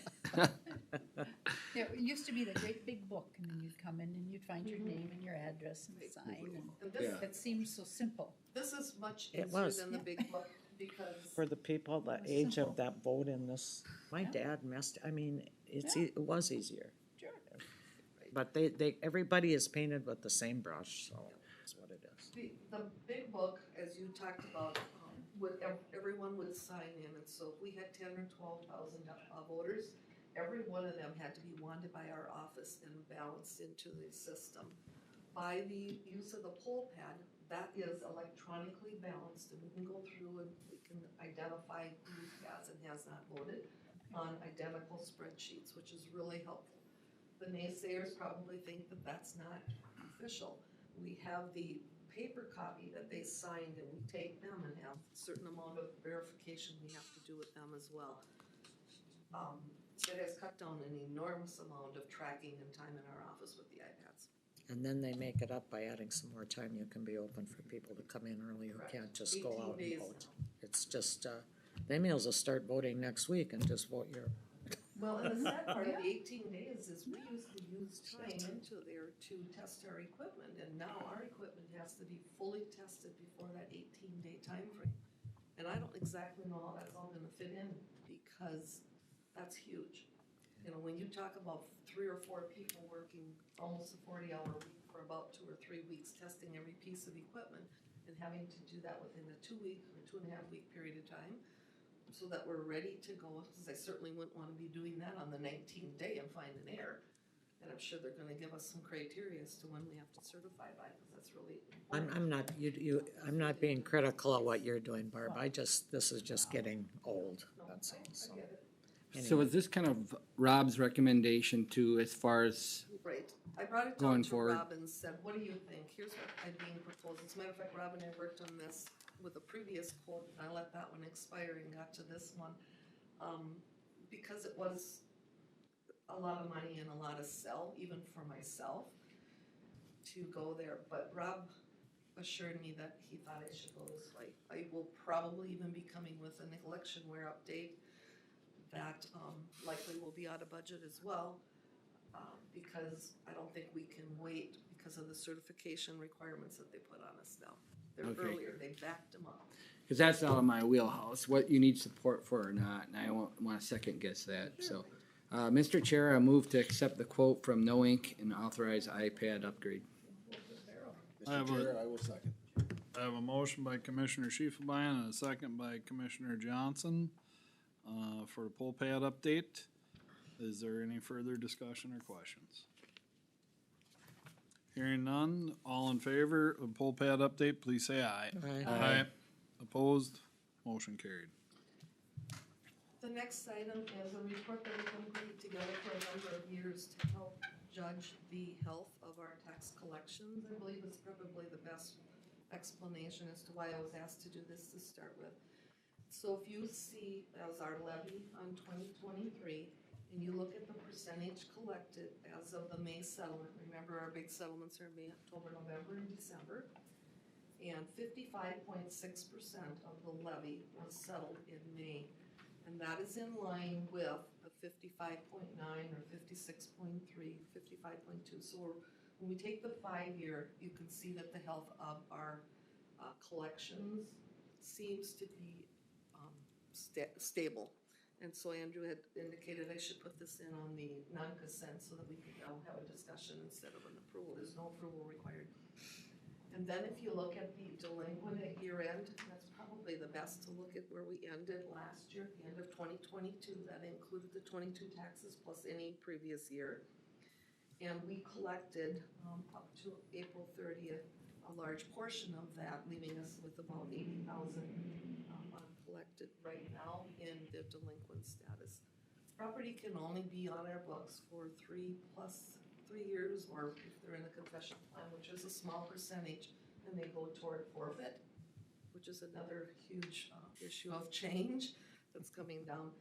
Yeah, it used to be the great big book, and then you'd come in and you'd find your name and your address and sign, And and it seems so simple. this is much It easier was. than the big book, because For the people the age of that vote in this, my dad I mean, it was easier. Sure. But everybody is painted with the same brush, so that's what it is. the big book, as you talked about, everyone would sign in, and so if we had 10 or 12,000 voters, every one of them had to be wanted by our office and balanced into the system. By the use of the poll pad, that is electronically balanced, and we can go through and we can identify who has and has not voted on identical spreadsheets, which is really helpful. The naysayers probably think that that's not official. We have the paper copy that they signed, and we take them and have a certain amount of verification we have to do with them as well. It has cut down an enormous amount of tracking and time in our office with the iPads. And then they make it up by adding some more time. You can be open for people to come in early who Correct. can't just go 18 out and days vote. It's just, they may as well start voting next week and just vote your Well, and the sad part of the 18 days is we used to use time into there to test our equipment, and now our equipment has to be fully tested before that 18-day time frame. And I don't exactly know how that's all gonna fit in, because that's huge. You know, when you talk about 3 or 4 people working almost a 40-hour week for about 2 or 3 weeks, testing every piece of equipment, and having to do that within a 2-week or 2.5-week period of time, so that we're ready to go, because I certainly wouldn't wanna be doing that on the 19th day and find an error. And I'm sure they're gonna give us some criteria as to when we have to certify by, because that's really important. I'm not being critical of what you're doing, Barb, this is just getting old, that's all, so. I get it. So is this kind of Rob's recommendation too, as far as, Right, I brought it Going down to forward. Rob and said, what do you think? Here's what I'm being proposed. As a matter of fact, Rob and I worked on this with a previous quote, and I let that one expire and got to this one. Because it was a lot of money and a lot of sell, even for myself, to go there. But Rob assured me that he thought I should go this way. I will probably even be coming with an electionware update that likely will be out of budget as well. Because I don't think we can wait because of the certification requirements that they put on us now. They're Okay. earlier, they backed them up. cause that's out of my wheelhouse, what you need support for or not, and I won't wanna second guess that, so. Mr. Chair, I move to accept the quote from No Ink and authorize iPad upgrade. I have Mr. a- Chair, I will second. I have a motion by Commissioner Shifelbein and a second by Commissioner Johnson, for the poll pad update. Is there any further discussion or questions? Hearing none, all in favor of poll pad update, please say aye. Aye. Opposed, motion carried. The next item is a report that we've been putting together for a number of years to help judge the health of our tax collections. I believe it's probably the best explanation as to why I was asked to do this to start with. So if you see as our levy on 2023, and you look at the percentage collected as of the May settlement, remember our big settlements are May, October, November, and December, and 55.6% of the levy was settled in May. And that is in line with the 55.9 or 56.3, 55.2. So when we take the 5-year, you can see that the health of our collections seems to be stable. And so Andrew had indicated I should put this in on the non-consent so that we could have a discussion instead of an approval. There's no approval required. And then if you look at the delinquent at year end, that's probably the best to look at where we ended last year, the end of 2022. That included the 22 taxes plus any previous year. And we collected up to April 30th, a large portion of that, leaving us with about 80,000 uncollected right now in the delinquent status. Property can only be on our books for 3 years, or if they're in a concession plan, which is a small percentage, and they go toward forfeit, which is another huge issue of change that's coming down.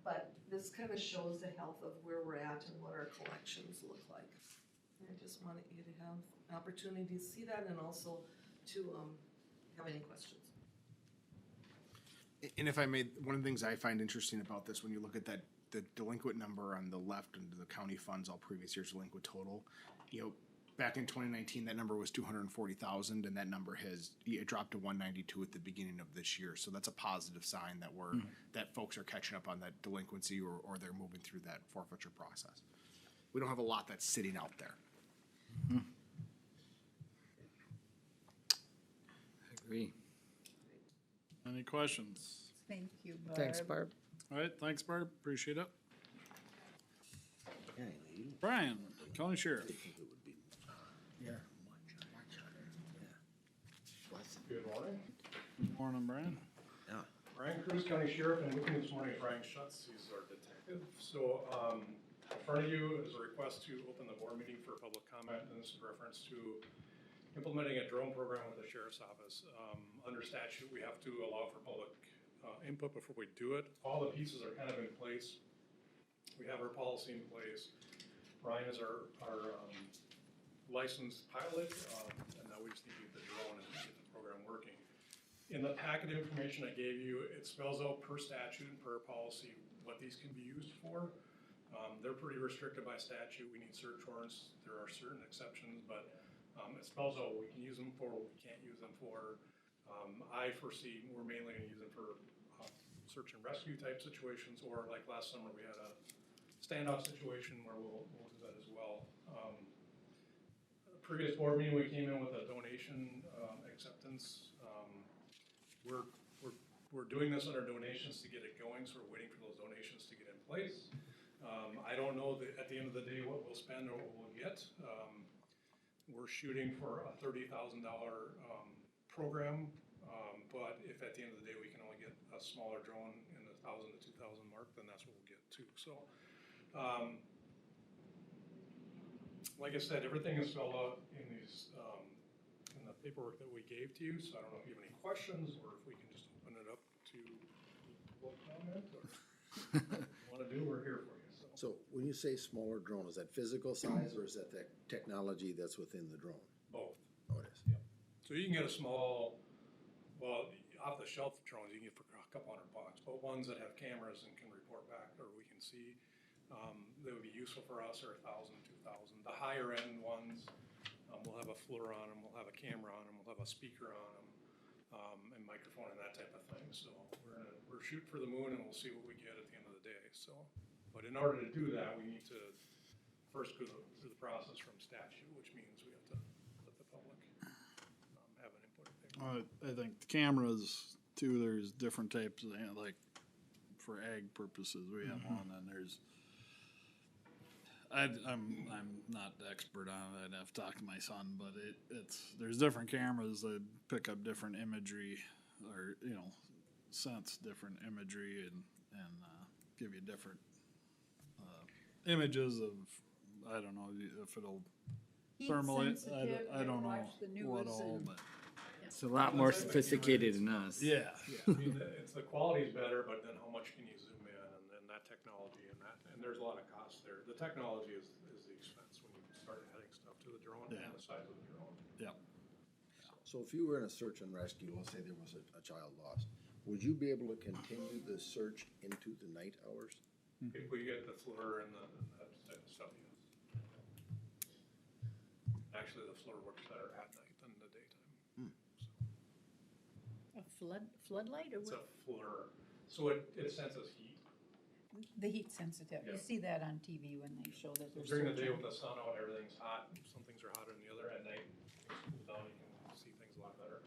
But this kind of shows the health of where we're at and what our collections look like. And I just wanted you to have an opportunity to see that and also to have any questions. And if I may, one of the things I find interesting about this, when you look at that, the delinquent number on the left and the county funds, all previous year's delinquent total, you know, back in 2019, that number was 240,000, and that number it dropped to 192 at the beginning of this year. So that's a positive sign that that folks are catching up on that delinquency, or they're moving through that forfeiture process. We don't have a lot that's sitting out there. I agree. Any questions? Thank you, Barb. Thanks, Barb. All right, thanks Barb, appreciate it. Brian, County Sheriff. Good morning. Morning, Brian. Brian Cruz, County Sheriff, and with me this morning, Brian Schutz, he's our detective. So, in front of you is a request to open the board meeting for public comment, and this is reference to implementing a drone program with the Sheriff's Office. Under statute, we have to allow for public input before we do it. All the pieces are kind of in place. We have our policy in place. Brian is our licensed pilot, and now we just need to get the drone and get the program working. In the packet information I gave you, it spells out per statute and per policy what these can be used for. They're pretty restricted by statute. We need search warrants. There are certain exceptions, but it spells out what we can use them for, what we can't use them for. I foresee we're mainly gonna use them for search and rescue type situations, or like last summer, we had a standoff situation where we'll do that as well. Previous board meeting, we came in with a donation acceptance. We're doing this under donations to get it going, so we're waiting for those donations to get in place. I don't know that at the end of the day what we'll spend or what we'll get. We're shooting for a $30,000 program, but if at the end of the day we can only get a smaller drone in the 1,000 to 2,000 mark, then that's what we'll get too. So, like I said, everything is spelled out in these in the paperwork that we gave to you. So I don't know if you have any questions or if we can just open it up to public comment or what you want to do. We're here for you. So when you say smaller drone, is that physical size or is that the technology that's within the drone? Both. Oh, it is. Yeah. So you can get a small, well, off-the-shelf drones you can get for a couple $100, but ones that have cameras and can report back or we can see, that would be useful for us are 1,000, 2,000. The higher end ones, we'll have a FLIR on them, we'll have a camera on them, we'll have a speaker on them, and microphone and that type of thing. So we're shooting for the moon and we'll see what we get at the end of the day. So. But in order to do that, we need to first go through the process from statute, which means we have to let the public have an input. I think the cameras too, there's different types of, like, for ag purposes, we have one, and there's, I'm not the expert on it, I'd have to talk to my son, but there's different cameras that pick up different imagery, or, sense different imagery and give you different images of, I don't know if it'll Heat thermal, sensitive, I don't know watch the what news all, and- but. It's a lot more sophisticated than us. Yeah. I mean, the quality's better, but then how much can you zoom in and then that technology and there's a lot of costs there. The technology is the expense when you start adding stuff to the drone and the size of the drone. Yeah. So if you were in a search and rescue, let's say there was a child lost, would you be able to continue the search into the night hours? If we get the FLIR and that type of stuff, yes. Actually, the FLIR works better at night than the daytime. A floodlight or It's what? a FLIR, so it senses heat. The heat sensitive, you Yeah. see that on TV when they show that they're During the day searching. with the sun out, everything's hot, some things are hotter than the other. At night, things cool down, you can see things a lot better.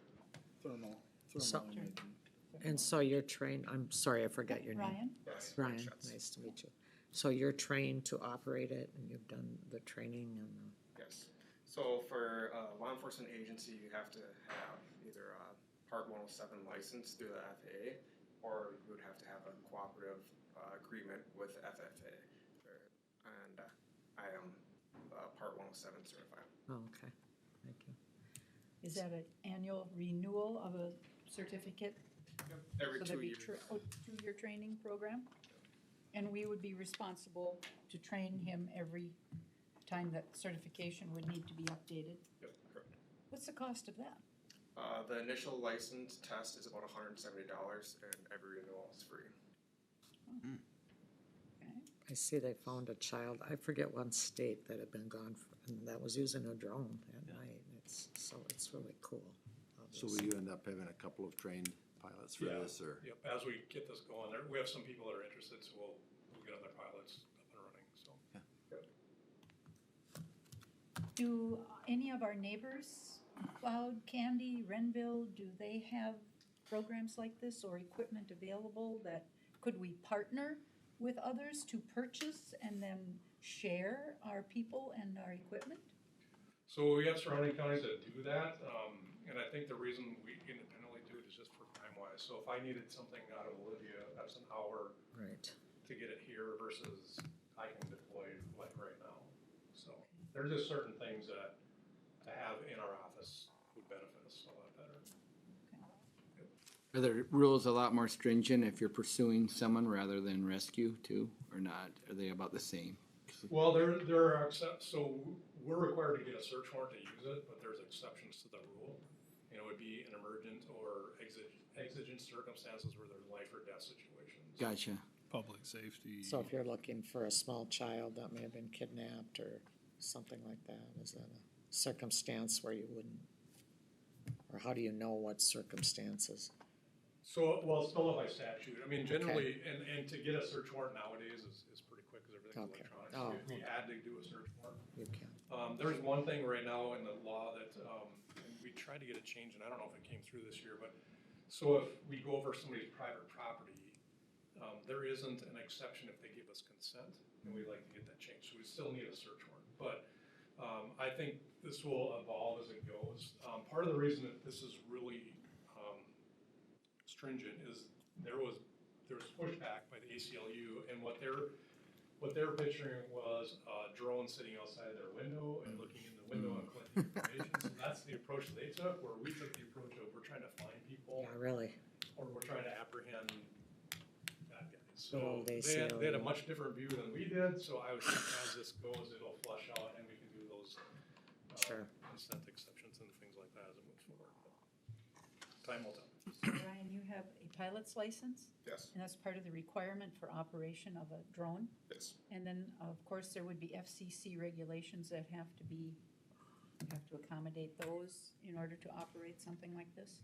Thermal So- imaging. And so you're trained, I'm sorry, I forgot your name. Ryan? Ryan, nice to meet you. So you're trained to operate it and you've done the training and Yes. So for a law enforcement agency, you have to have either a Part 107 license through the FAA, or you would have to have a cooperative agreement with FFA. And I am Part 107 certified. oh, okay, thank you. Is that an annual renewal of a certificate? Every So 2 there'd be years. two-year training program? And we would be responsible to train him every time that certification would need to be updated? Yep, correct. What's the cost of that? The initial license test is about $170, and every renewal is free. I see they found a child, I forget one state that had been gone, and that was using a drone at night. It's really cool. So will you end up having a couple of trained pilots for Yeah. this, or? Yep, as we get this going, we have some people that are interested, so we'll get other pilots up and running, so. Do any of our neighbors, Cloud, Candy, Renville, do they have programs like this or equipment available that, could we partner with others to purchase and then share our people and our equipment? So we have surrounding counties that do that, and I think the reason we independently do it is just for time wise. So if I needed something out of Olivia, that's an hour Right. to get it here versus I can deploy like right now. So there's just certain things that to have in our office would benefit us a lot better. Are the rules a lot more stringent if you're pursuing someone rather than rescue too, or not? Are they about the same? Well, there are so we're required to get a search warrant to use it, but there's exceptions to the rule. It would be an emergent or exigent circumstances where there's life or death situations. Gotcha. public safety. So if you're looking for a small child that may have been kidnapped or something like that, is that a circumstance where you wouldn't? Or how do you know what circumstances? So, well, it's still by statute. I mean, generally, and to get a search warrant nowadays is pretty quick because everything's Okay. electronic. Oh, If we had to do a search warrant. You can. There's one thing right now in the law that, and we tried to get a change, and I don't know if it came through this year, but, so if we go over somebody's private property, there isn't an exception if they give us consent, and we'd like to get that changed, so we still need a search warrant. But, I think this will evolve as it goes. Part of the reason that this is really, stringent is there was pushback by the ACLU, and what they're picturing was a drone sitting outside their window and looking in the window and collecting information. So that's the approach they took, where we took the approach of we're trying to find people, Yeah, really. or we're trying to apprehend bad guys. Oh, So they they had a much different view than we did, so I would think as this goes, it'll flush out and we can do those Sure. consent exceptions and things like that as it moves forward. But time will tell. Ryan, you have a pilot's license? Yes. And that's part of the requirement for operation of a drone? Yes. And then, of course, there would be FCC regulations that have to accommodate those in order to operate something like this?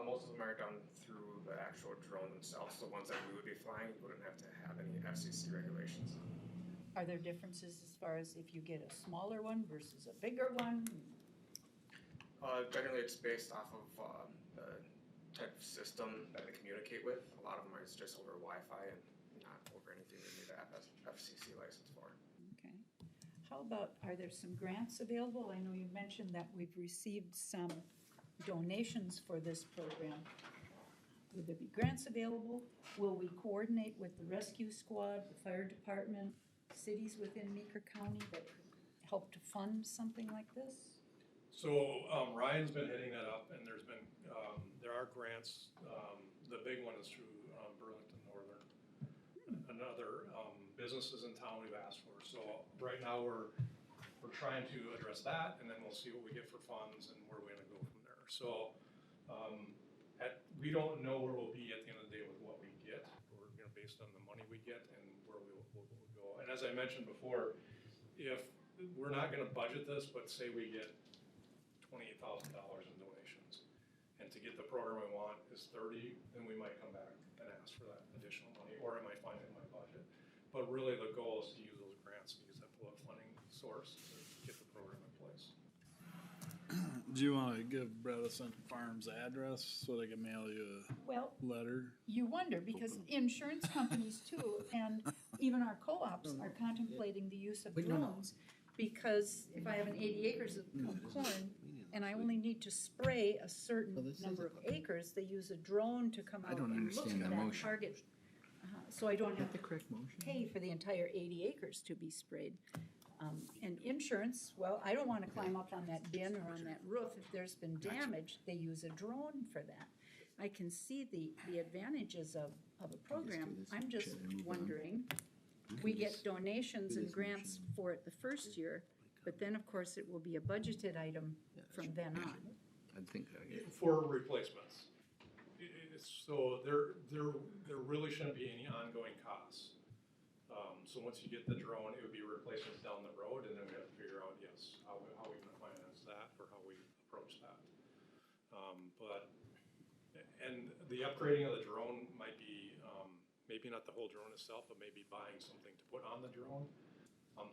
Most of them are done through the actual drone themselves. The ones that we would be flying, you wouldn't have to have any FCC regulations. Are there differences as far as if you get a smaller one versus a bigger one? Generally, it's based off of the type of system that they communicate with. A lot of them is just over Wi-Fi and not over anything you need an FCC license for. Okay. How about, are there some grants available? I know you mentioned that we've received some donations for this program. Would there be grants available? Will we coordinate with the rescue squad, the fire department, cities within Meeker County that could help to fund something like this? So, Ryan's been heading that up, and there are grants. The big one is through Burlington Northern and other businesses in town we've asked for. So right now we're trying to address that, and then we'll see what we get for funds and where we're gonna go from there. So we don't know where we'll be at the end of the day with what we get, or based on the money we get and where we'll go. And as I mentioned before, if we're not gonna budget this, but say we get $28,000 in donations, and to get the program we want is 30, then we might come back and ask for that additional money, or I might find it in my budget. But really the goal is to use those grants and use that public funding source to get the program in place. Do you wanna give Bredesen Farms address so they can mail you Well, a letter? you wonder, because insurance companies too, and even our co-ops are contemplating the use of drones. Because if I have an 80 acres of corn, and I only need to spray a certain number of acres, they use a drone to come out don't and look understand for the that motion. target. So I don't have to correct motion? pay for the entire 80 acres to be sprayed. And insurance, well, I don't wanna climb up on that bin or on that roof if there's been damage, they use a drone for that. I can see the advantages of a program, I'm just wondering, we get donations and grants for it the first year, but then, of course, it will be a budgeted item from then on. I think For replacements. So there really shouldn't be any ongoing costs. So once you get the drone, it would be replacements down the road, and then we have to figure out, yes, how we can finance that or how we approach that. And the upgrading of the drone might be, maybe not the whole drone itself, but maybe buying something to put on the drone.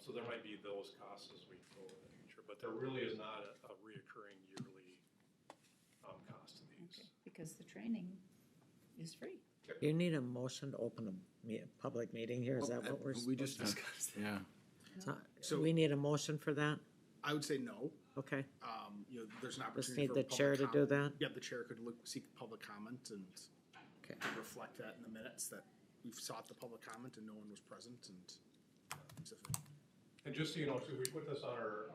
So there might be those costs as we go in the future, but there really is not a reoccurring yearly cost to these. Okay, because the training is free. You need a motion to open a public meeting here, is that what we're? We just discussed that. Yeah. So we need a motion for that? I would say no. Okay, There's an just opportunity need for the public chair to do comment. that? Yeah, the chair could seek public comment and Okay. reflect that in the minutes, that we've sought the public comment and no one was present and. And just so you know, too, we put this on our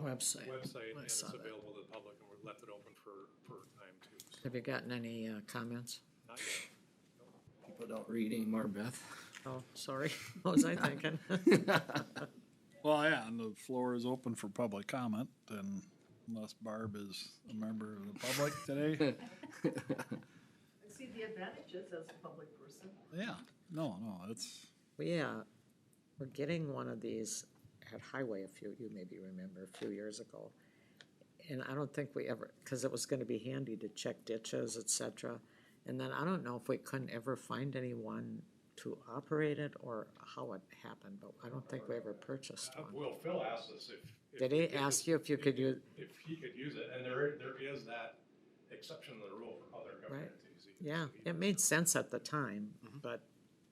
Website. website, I and it's saw that. available to the public, and we left it open for time too. So Have you gotten any comments? not yet. People don't read anymore, Beth. Oh, sorry, what was I thinking? Well, yeah, and the floor is open for public comment, and unless Barb is a member of the public today. I see the advantages as a public person. Yeah, No, it's, We're getting one of these at Highway you maybe remember, a few years ago. And I don't think we ever, cause it was gonna be handy to check ditches, et cetera. And then I don't know if we couldn't ever find anyone to operate it or how it happened, but I don't think we ever purchased one. Well, Phil asked us if. Did he ask you if you could use? If he could use it, and there is that exception to the rule for other government Right. entities. Yeah, it made sense at the time, but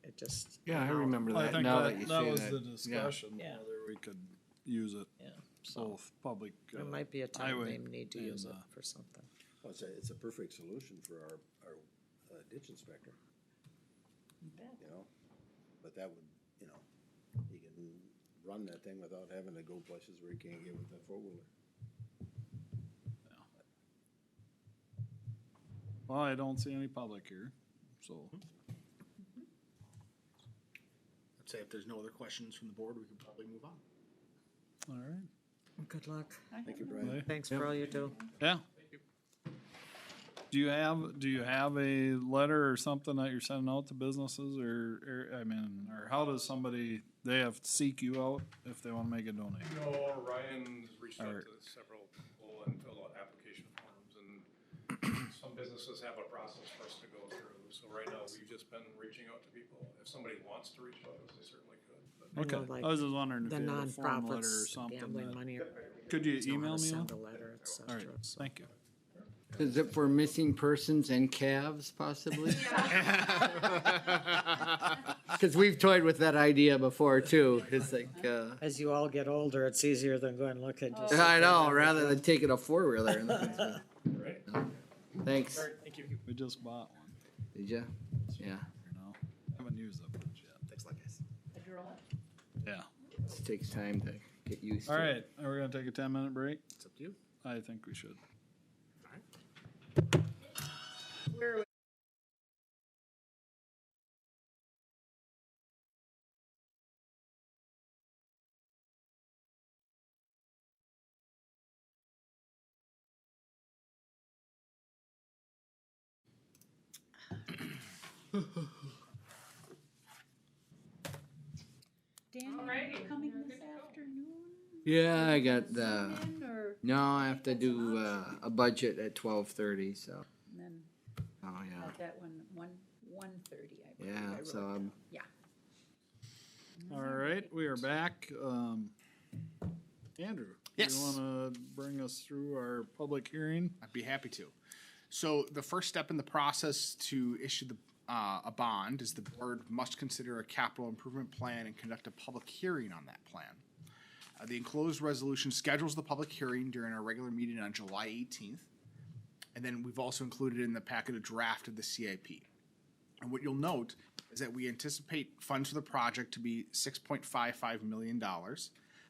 it just. Yeah, I remember I that, think now that you say that. that was the discussion, Yeah. whether we could use it, Yeah, both public. There might be a time highway they need to use and, it for something. Well, it's a perfect solution for our ditch inspector, You bet. you know? But that would, you know, he can run that thing without having to go places where he can't get with that four-wheeler. Well, I don't see any public here, so. I'd say if there's no other questions from the board, we could probably move on. All right. Good luck. Thank you, Brian. Thanks for all you do. Yeah. Do you have a letter or something that you're sending out to businesses or how does somebody, they have to seek you out if they wanna make a donation? No, Ryan's reached out Alright. to several people and filled out application forms, and some businesses have a process for us to go through. So right now, we've just been reaching out to people. If somebody wants to reach out, they certainly could. But Okay, like I was just wondering if The you had a form letter or nonprofits, something. gambling that- money. Could you know how email to me Send a one? letter, et All right, cetera, so. thank you. Is it for missing persons and calves possibly? Cause we've toyed with that idea before too. It's like, As you all get older, it's easier than going to look at just. I know, rather than taking a four-wheeler. Right. Thanks. We just bought one, Did ya? Yeah. you know, haven't used it much yet. Thanks, like guys. A girl. Yeah. It takes time to get used to. All right, are we gonna take a 10-minute break? It's up to you. I think we should. Where Dan, are you Alrighty. coming this afternoon? Yeah, I got, Zoom in, or, no, I have to do, a budget at 12:30, so, and then oh, yeah. at that one, 1:30, I believe. Yeah, I wrote so down. I'm, Yeah. All right, we are back. Andrew, Yes. you wanna bring us through our public hearing? I'd be happy to. So the first step in the process to issue a bond is the board must consider a capital improvement plan and conduct a public hearing on that plan. The enclosed resolution schedules the public hearing during our regular meeting on July 18th. And then we've also included in the packet a draft of the CIP. And what you'll note is that we anticipate funds for the project to be $6.55 million,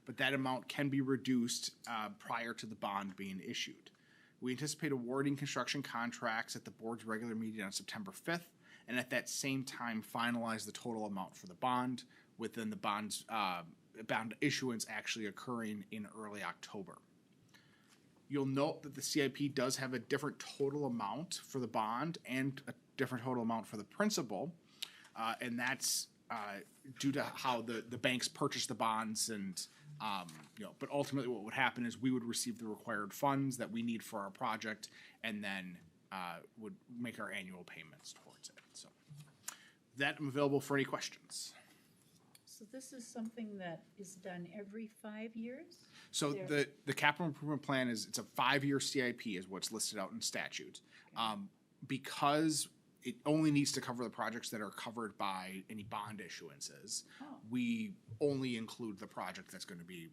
but that amount can be reduced prior to the bond being issued. We anticipate awarding construction contracts at the board's regular meeting on September 5th, and at that same time finalize the total amount for the bond within the bond issuance actually occurring in early October. You'll note that the CIP does have a different total amount for the bond and a different total amount for the principal, and that's due to how the banks purchase the bonds and but ultimately what would happen is we would receive the required funds that we need for our project and then would make our annual payments towards it. So that I'm available for any questions. So this is something that is done every 5 years? So There- the capital improvement plan it's a 5-year CIP is what's listed out in statute. Because it only needs to cover the projects that are covered by any bond issuances, Oh. we only include the project that's going to be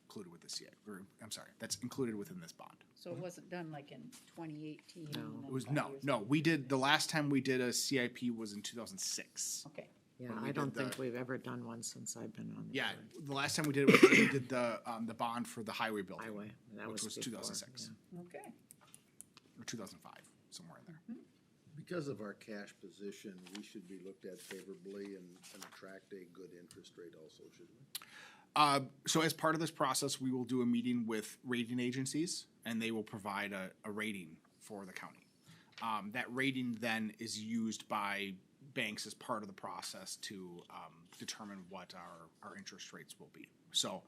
included with the CIP, or I'm sorry, that's included within this bond. So it wasn't done like in 2018? No. and then It was 5 years no, ago? we did, the last time we did a CIP was in 2006. Okay. Yeah, when we I don't did the- think we've ever done one since I've been on the Yeah, board. the last time we did it was we did the bond for the highway building. Highway, that which was was before, 2006. Okay. Or 2005, somewhere in there. Because of our cash position, we should be looked at favorably and attract a good interest rate also, shouldn't we? So as part of this process, we will do a meeting with rating agencies, and they will provide a rating for the county. That rating then is used by banks as part of the process to determine what our interest rates will be. So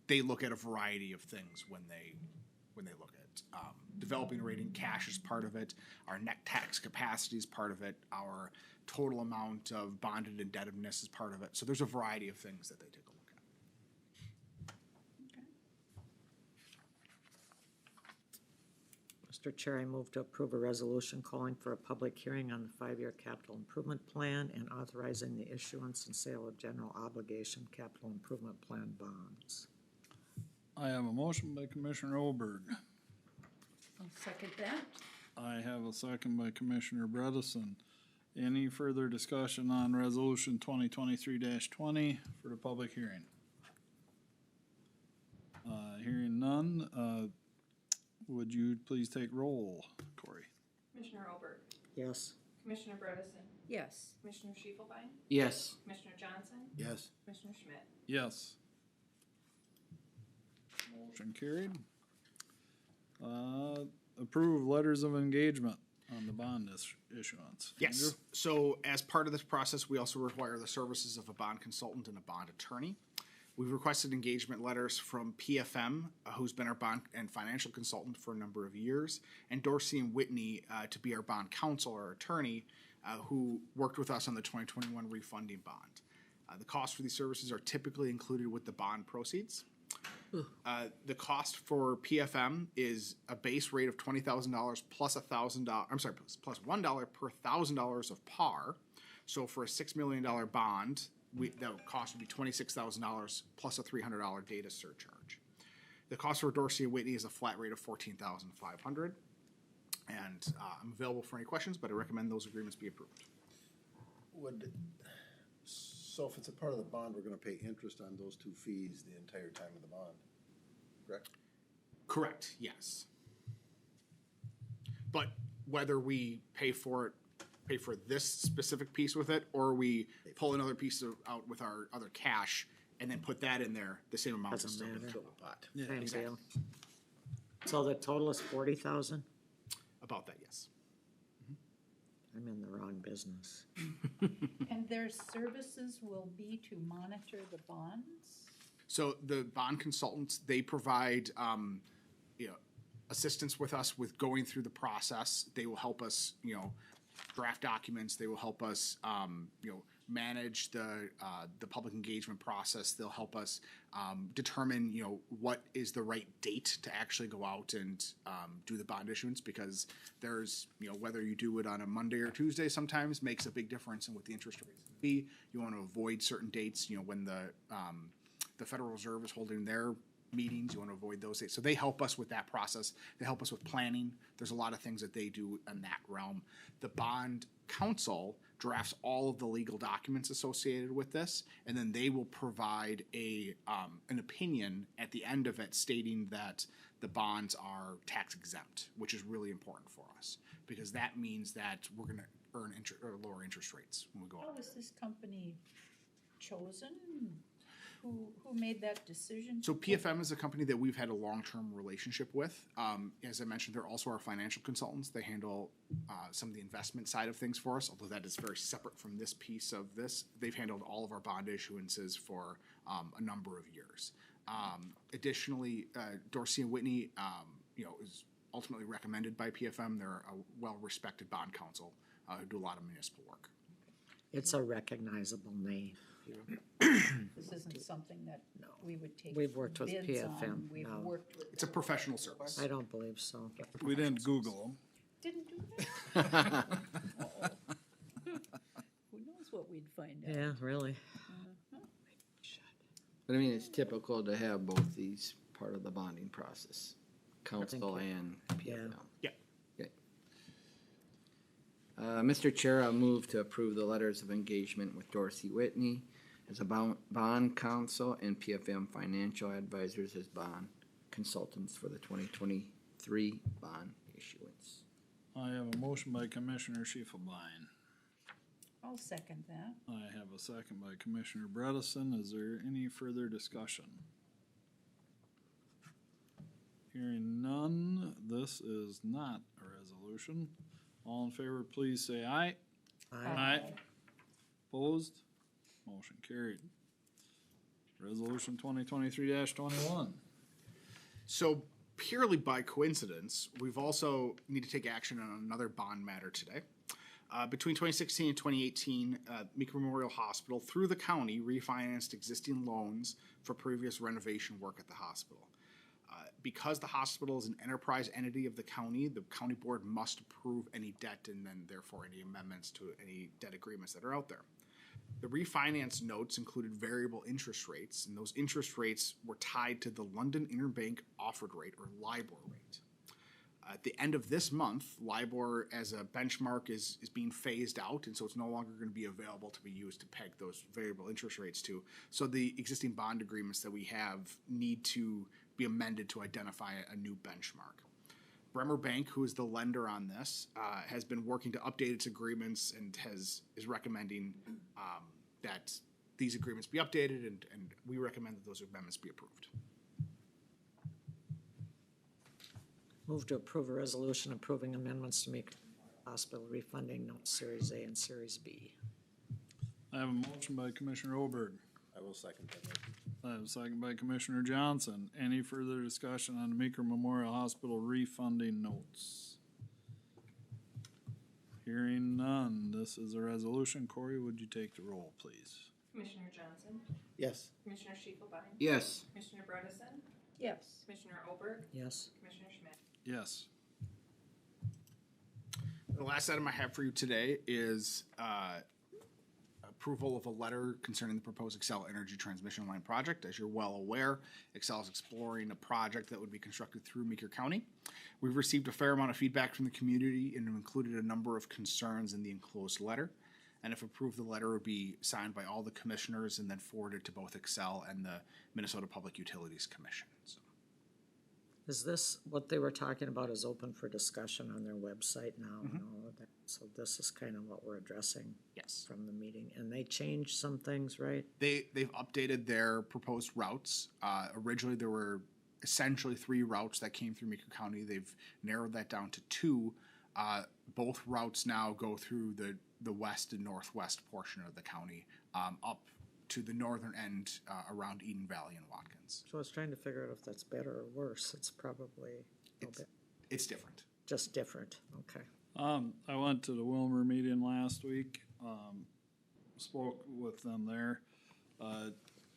they look at a variety of things when they look at developing a rating. Cash is part of it. Our net tax capacity is part of it. Our total amount of bonded indebtedness is part of it. So there's a variety of things that they take a look at. Mr. Chair, I move to approve a resolution calling for a public hearing on the 5-year capital improvement plan and authorizing the issuance and sale of general obligation capital improvement plan bonds. I have a motion by Commissioner Olberg. I'll second that. I have a second by Commissioner Bredesen. Any further discussion on resolution 2023-20 for the public hearing? Hearing none, would you please take roll, Corey? Commissioner Olberg, Yes. Commissioner Bredesen, Yes. Commissioner Schiefelbein, Yes. Commissioner Johnson, Yes. Commissioner Schmidt. Yes. Motion carried. Approve letters of engagement on the bond issuance. Yes. Andrew? So as part of this process, we also require the services of a bond consultant and a bond attorney. We've requested engagement letters from PFM, who's been our bond and financial consultant for a number of years, and Dorsey and Whitney to be our bond counsel or attorney, who worked with us on the 2021 refunding bond. The costs for these services are typically included with the bond proceeds. The cost for PFM is a base rate of $20,000 plus $1,000. I'm sorry, plus $1 per $1,000 of par. So for a $6 million bond, the cost would be $26,000 plus a $300 data surcharge. The cost for Dorsey and Whitney is a flat rate of $14,500. And I'm available for any questions, but I recommend those agreements be approved. So if it's a part of the bond, we're gonna pay interest on those two fees the entire time of the bond, correct? Correct, yes. But whether we pay for this specific piece with it, or we pull another piece out with our other cash and then put that in there, the same amount is Doesn't still in matter. the pot. Yeah, Same exactly. deal. So the total is 40,000? About that, yes. I'm in the wrong business. And their services will be to monitor the bonds? So the bond consultants, they provide, assistance with us with going through the process. They will help us, draft documents. They will help us, manage the public engagement process. They'll help us determine, what is the right date to actually go out and do the bond issuance, because there's, whether you do it on a Monday or Tuesday sometimes makes a big difference in what the interest rates will be. You want to avoid certain dates, when the Federal Reserve is holding their meetings, you want to avoid those dates. So they help us with that process. They help us with planning. There's a lot of things that they do in that realm. The bond counsel drafts all of the legal documents associated with this, and then they will provide an opinion at the end of it stating that the bonds are tax exempt, which is really important for us, because that means that we're going to earn lower interest rates when we go How out. was this company chosen? Who made that decision? So PFM is a company that we've had a long-term relationship with. As I mentioned, they're also our financial consultants. They handle some of the investment side of things for us, although that is very separate from this piece of this. They've handled all of our bond issuances for a number of years. Additionally, Dorsey and Whitney, is ultimately recommended by PFM. They're a well-respected bond counsel who do a lot of municipal work. It's a recognizable name. This isn't something that we would take We've worked with bids PFM, on. We've no. worked with. It's a professional service. I don't believe so. We didn't Google them. Didn't do that? Who knows what we'd find out? Yeah, really. But I mean, it's typical to have both these part of the bonding process, council and PFM. Yeah. Okay. Mr. Chair, I'll move to approve the letters of engagement with Dorsey Whitney as a bond counsel and PFM financial advisors as bond consultants for the 2023 bond issuance. I have a motion by Commissioner Schiefelbein. I'll second that. I have a second by Commissioner Bredesen. Is there any further discussion? Hearing none, this is not a resolution. All in favor, please say aye. Aye. Opposed? Motion carried. Resolution 2023-21. So purely by coincidence, we've also need to take action on another bond matter today. Between 2016 and 2018, Meeker Memorial Hospital, through the county, refinanced existing loans for previous renovation work at the hospital. Because the hospital is an enterprise entity of the county board must approve any debt and then therefore any amendments to any debt agreements that are out there. The refinance notes included variable interest rates, and those interest rates were tied to the London Interbank Offered Rate, or LIBOR rate. At the end of this month, LIBOR as a benchmark is being phased out, and so it's no longer going to be available to be used to peg those variable interest rates to. So the existing bond agreements that we have need to be amended to identify a new benchmark. Bremer Bank, who is the lender on this, has been working to update its agreements and is recommending that these agreements be updated, and we recommend that those amendments be approved. Move to approve a resolution approving amendments to make hospital refunding notes Series A and Series B. I have a motion by Commissioner Oberg. I will second that motion. I have a second by Commissioner Johnson. Any further discussion on the Meeker Memorial Hospital refunding notes? Hearing none, this is a resolution. Corey, would you take the roll, please? Commissioner Johnson, Yes. Commissioner Schiefelbein, Yes. Commissioner Bredesen, Yes. Commissioner Oberg, Yes. Commissioner Schmidt. Yes. The last item I have for you today is approval of a letter concerning the proposed Xcel Energy Transmission Line project. As you're well aware, Xcel is exploring a project that would be constructed through Meeker County. We've received a fair amount of feedback from the community and included a number of concerns in the enclosed letter. And if approved, the letter would be signed by all the commissioners and then forwarded to both Xcel and the Minnesota Public Utilities Commission. So. Is this, what they were talking about is open for discussion on their website now and all of that? So this is kind of what we're addressing Yes. from the meeting. And they changed some things, right? They've updated their proposed routes. Originally, there were essentially 3 routes that came through Meeker County. They've narrowed that down to 2. Both routes now go through the west and northwest portion of the county, up to the northern end around Eden Valley and Watkins. So I was trying to figure out if that's better or worse. It's probably It's different. just different. Okay. I went to the Wilmer meeting last week, spoke with them there.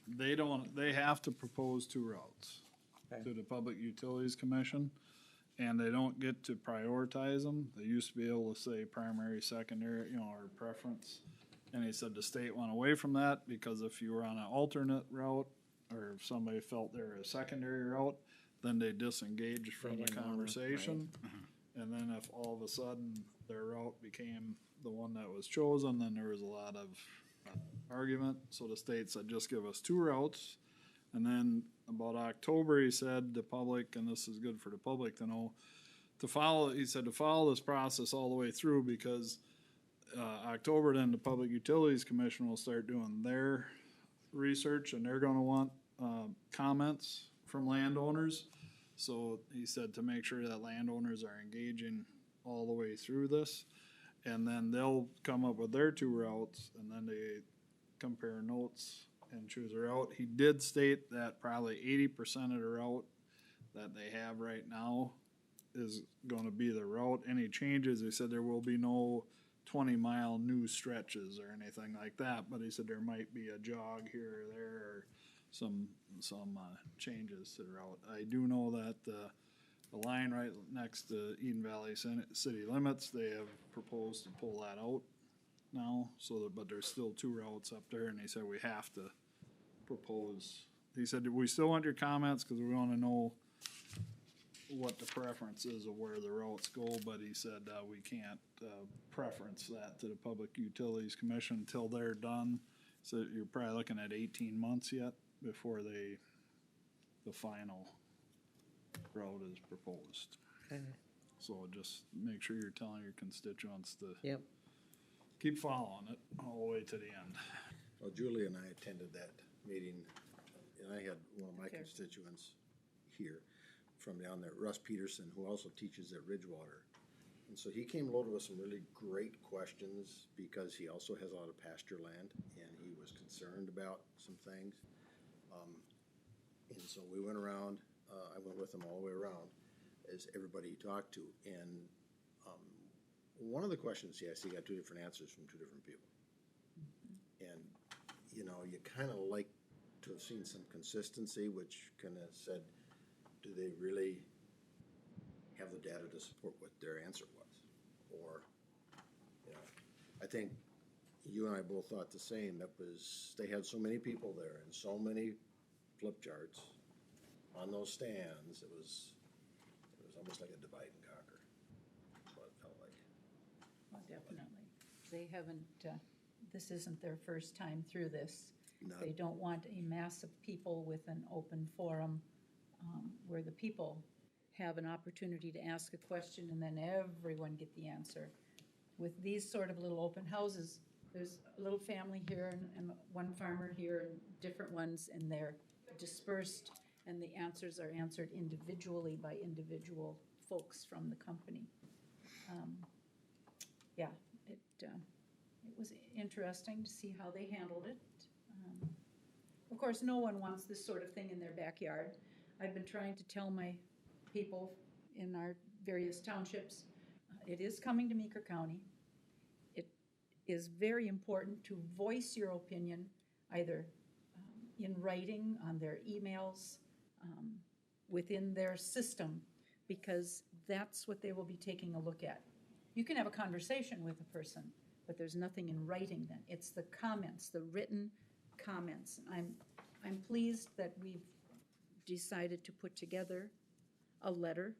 They have to propose 2 routes to the Public Utilities Commission, and they don't get to prioritize them. They used to be able to say primary, secondary, or preference. And he said the state went away from that because if you were on an alternate route, or if somebody felt they were a secondary route, then they disengaged from the conversation. And then if all of a sudden their route became the one that was chosen, then there was a lot of argument. So the state said, just give us 2 routes. And then about October, he said the public, and this is good for the public to know, to follow this process all the way through, because October, then the Public Utilities Commission will start doing their research, and they're gonna want comments from landowners. So he said to make sure that landowners are engaging all the way through this, and then they'll come up with their 2 routes, and then they compare notes and choose a route. He did state that probably 80% of the route that they have right now is gonna be the route. Any changes, he said there will be no 20-mile new stretches or anything like that, but he said there might be a jog here or there, or some changes to the route. I do know that the line right next to Eden Valley city limits, they have proposed to pull that out now, but there's still 2 routes up there, and he said we have to propose. He said, we still want your comments because we want to know what the preference is of where the routes go, but he said we can't preference that to the Public Utilities Commission until they're done. So you're probably looking at 18 months yet before the final route is proposed. Okay. So just make sure you're telling your constituents to Yep. keep following it all the way to the end. Well, Julie and I attended that meeting, and I had one of my constituents here from down there, Russ Peterson, who also teaches at Ridgewater. And so he came loaded with some really great questions because he also has a lot of pasture land and he was concerned about some things. And so we went around, I went with him all the way around as everybody he talked to. And one of the questions he asked, he got two different answers from two different people. And, you know, you kind of like to have seen some consistency, which kind of said, do they really have the data to support what their answer was? Or, you know, I think you and I both thought the same. That was, they had so many people there and so many flip charts on those stands. It was almost like a divide and conquer. That's what it felt like. Well, definitely. They haven't, this isn't their first time through this. Not- They don't want a mass of people with an open forum where the people have an opportunity to ask a question and then everyone get the answer. With these sort of little open houses, there's a little family here and one farmer here and different ones, and they're dispersed, and the answers are answered individually by individual folks from the company. Yeah, it was interesting to see how they handled it. Of course, no one wants this sort of thing in their backyard. I've been trying to tell my people in our various townships, it is coming to Meeker County. It is very important to voice your opinion, either in writing, on their emails, within their system, because that's what they will be taking a look at. You can have a conversation with a person, but there's nothing in writing then. It's the comments, the written comments. I'm pleased that we've decided to put together a letter,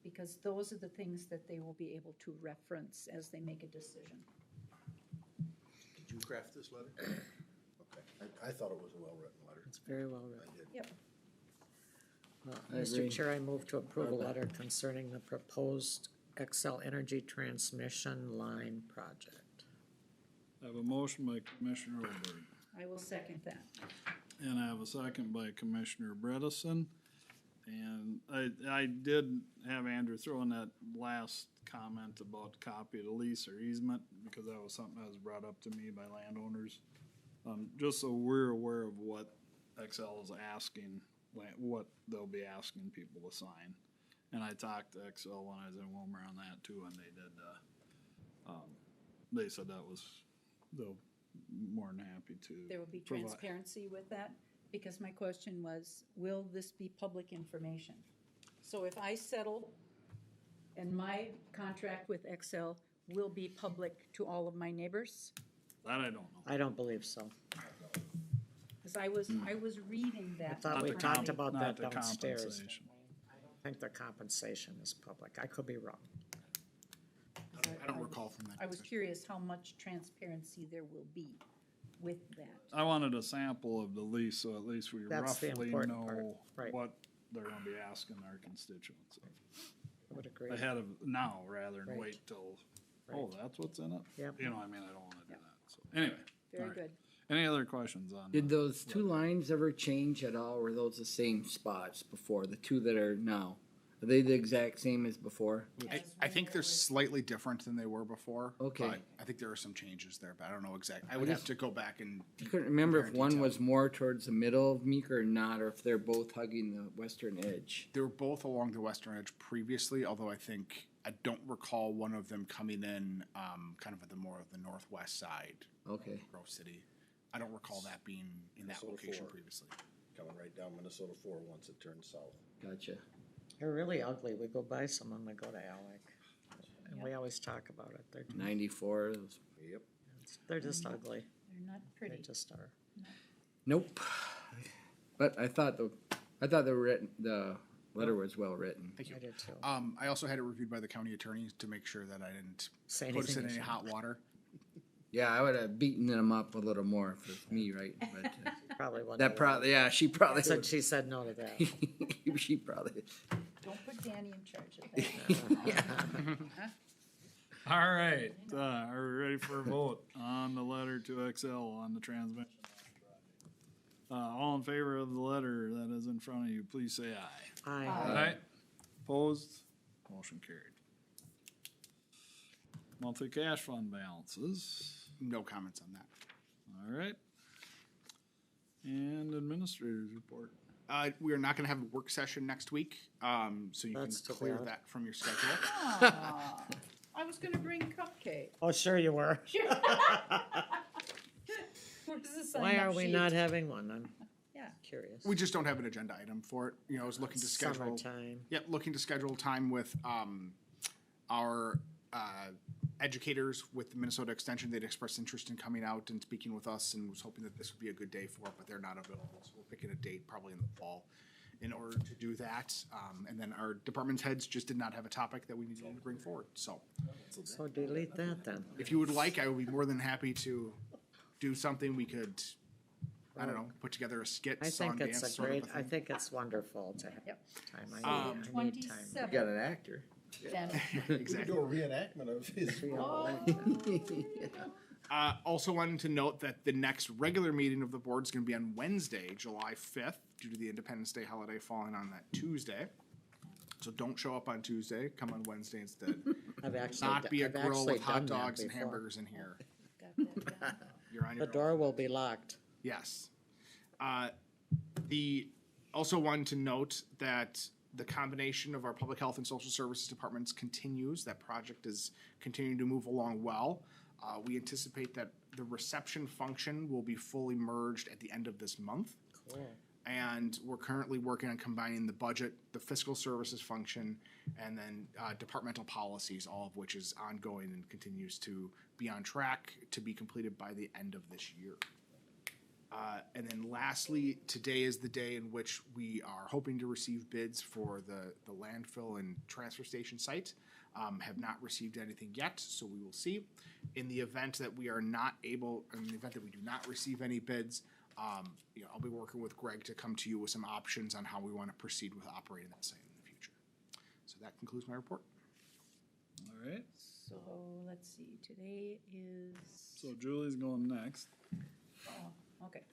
because those are the things that they will be able to reference as they make a decision. Did you craft this letter? Okay. I thought it was a well-written letter. It's very well written. I did. Yep. I Mr. agree. Chair, I move to approve a letter concerning the proposed Xcel Energy Transmission Line Project. I have a motion by Commissioner Olberg, I will second that. and I have a second by Commissioner Bredesen. And I did have Andrew throw in that last comment about copy of the lease or easement, because that was something that was brought up to me by landowners. Just so we're aware of what Excel is asking, what they'll be asking people to sign. And I talked to Excel when I was in Wilmer on that too, and they did, they said that was, they'll more than happy to. There will be provide- transparency with that, because my question was, will this be public information? So if I settle and my contract with Excel will be public to all of my neighbors? That I don't know. I don't believe so. Because I was reading that. I thought Not we the talked comp- about not that the downstairs. compensation. I think the compensation is public. I could be wrong. I don't recall from that. I was curious how much transparency there will be with that. I wanted a sample of the lease, so at least we That's the roughly important part, know right. what they're gonna be asking our constituents I would agree. ahead of now, rather than Right. wait till, Right. oh, that's what's in it? Yep. You know, I mean, I don't wanna do that, so, anyway. Very all right. good. Any other questions on? Did those two lines ever change at all? Or were those the same spots before, the two that are now? Are they the exact same as before? I think they're slightly different than they were before. Okay. But I think there are some changes there, but I don't know exactly. I I would have just- to go back and. I couldn't remember if compare in one detail. was more towards the middle of Meeker or not, or if they're both hugging the western edge. They were both along the western edge previously, although I don't recall one of them coming in, kind of at the more of the northwest side, Okay. Grove City. I don't recall that being in that Minnesota location 4. previously. Coming right down Minnesota 4 once it turns south. Gotcha. They're really ugly. We go by some when we go to Alec. And we always talk about it. 94. Yep. They're just ugly. They're not They pretty. just are. Nope. But I thought the letter was well written. Thank you. I did too. I also had it reviewed by the county attorney to make sure that I didn't Say put us in anything any you hot water. Yeah, I would have beaten them up a little more if it was me, right? But Probably wouldn't. that have probably, yeah, she probably said she said no to that. she probably. Don't put Danny in charge of that. All right, are we ready for a vote on the letter to XL on the transmission line project? All in favor of the letter that is in front of you, please say aye. Aye. Aye. Opposed? Motion carried. Monthly cash fund balances. No comments on that. All right. And administrators report. We are not gonna have a work session next week, so you That's can too clear bad. that from your schedule. Aw, I was gonna bring cupcake. Oh, sure you were. Where's the sign Why up are we sheet? not having one? I'm Yeah. curious. We just don't have an agenda item for it. You know, I was looking to schedule. Summertime. Yep, looking to schedule time with our educators with the Minnesota Extension. They'd expressed interest in coming out and speaking with us, and was hoping that this would be a good day for it, but they're not available. So we're picking a date probably in the fall in order to do that. And then our department's heads just did not have a topic that we needed to bring forward. So So delete that then. if you would like, I would be more than happy to do something. We could, I don't know, put together a skit, I song, think it's dance a sort great, of a I thing. think it's wonderful to have Yep. time. So I need time. You 27th, got an actor. then. We could Exactly. do a reenactment of his. Also wanted to note that the next regular meeting of the board is going to be on Wednesday, July 5th, due to the Independence Day holiday falling on that Tuesday. So don't show up on Tuesday, come on Wednesday instead. I've actually, Not be a I've grill actually with hot done that dogs and before. hamburgers in here. Got that down. You're on The your own. door will be locked. Yes. Also wanted to note that the combination of our public health and social services departments continues. That project is continuing to move along well. We anticipate that the reception function will be fully merged at the end of this month. Cool. And we're currently working on combining the budget, the fiscal services function, and then departmental policies, all of which is ongoing and continues to be on track to be completed by the end of this year. And then lastly, today is the day in which we are hoping to receive bids for the landfill and transfer station site. Have not received anything yet, so we will see. In the event that we are not able, in the event that we do not receive any bids, I'll be working with Greg to come to you with some options on how we want to proceed with operating that site in the future. So that concludes my report. All right. So, let's see, today is, So Julie's going next. oh, okay.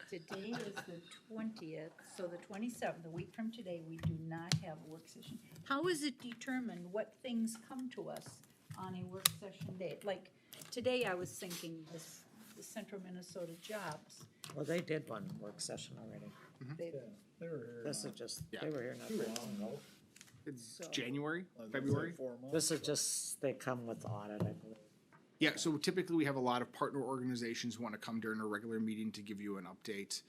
Today is the 20th, so the 27th, a week from today, we do not have a work session. How is it determined what things come to us on a work session date? Like, today I was thinking the Central Minnesota jobs. Well, they did one work session already. They, They were here. This is just, Yeah. they were here not very long ago. It's So- January, I was gonna say February. 4 months. This is just, they come with audit, I believe. Yeah, so typically we have a lot of partner organizations who want to come during a regular meeting to give you an update.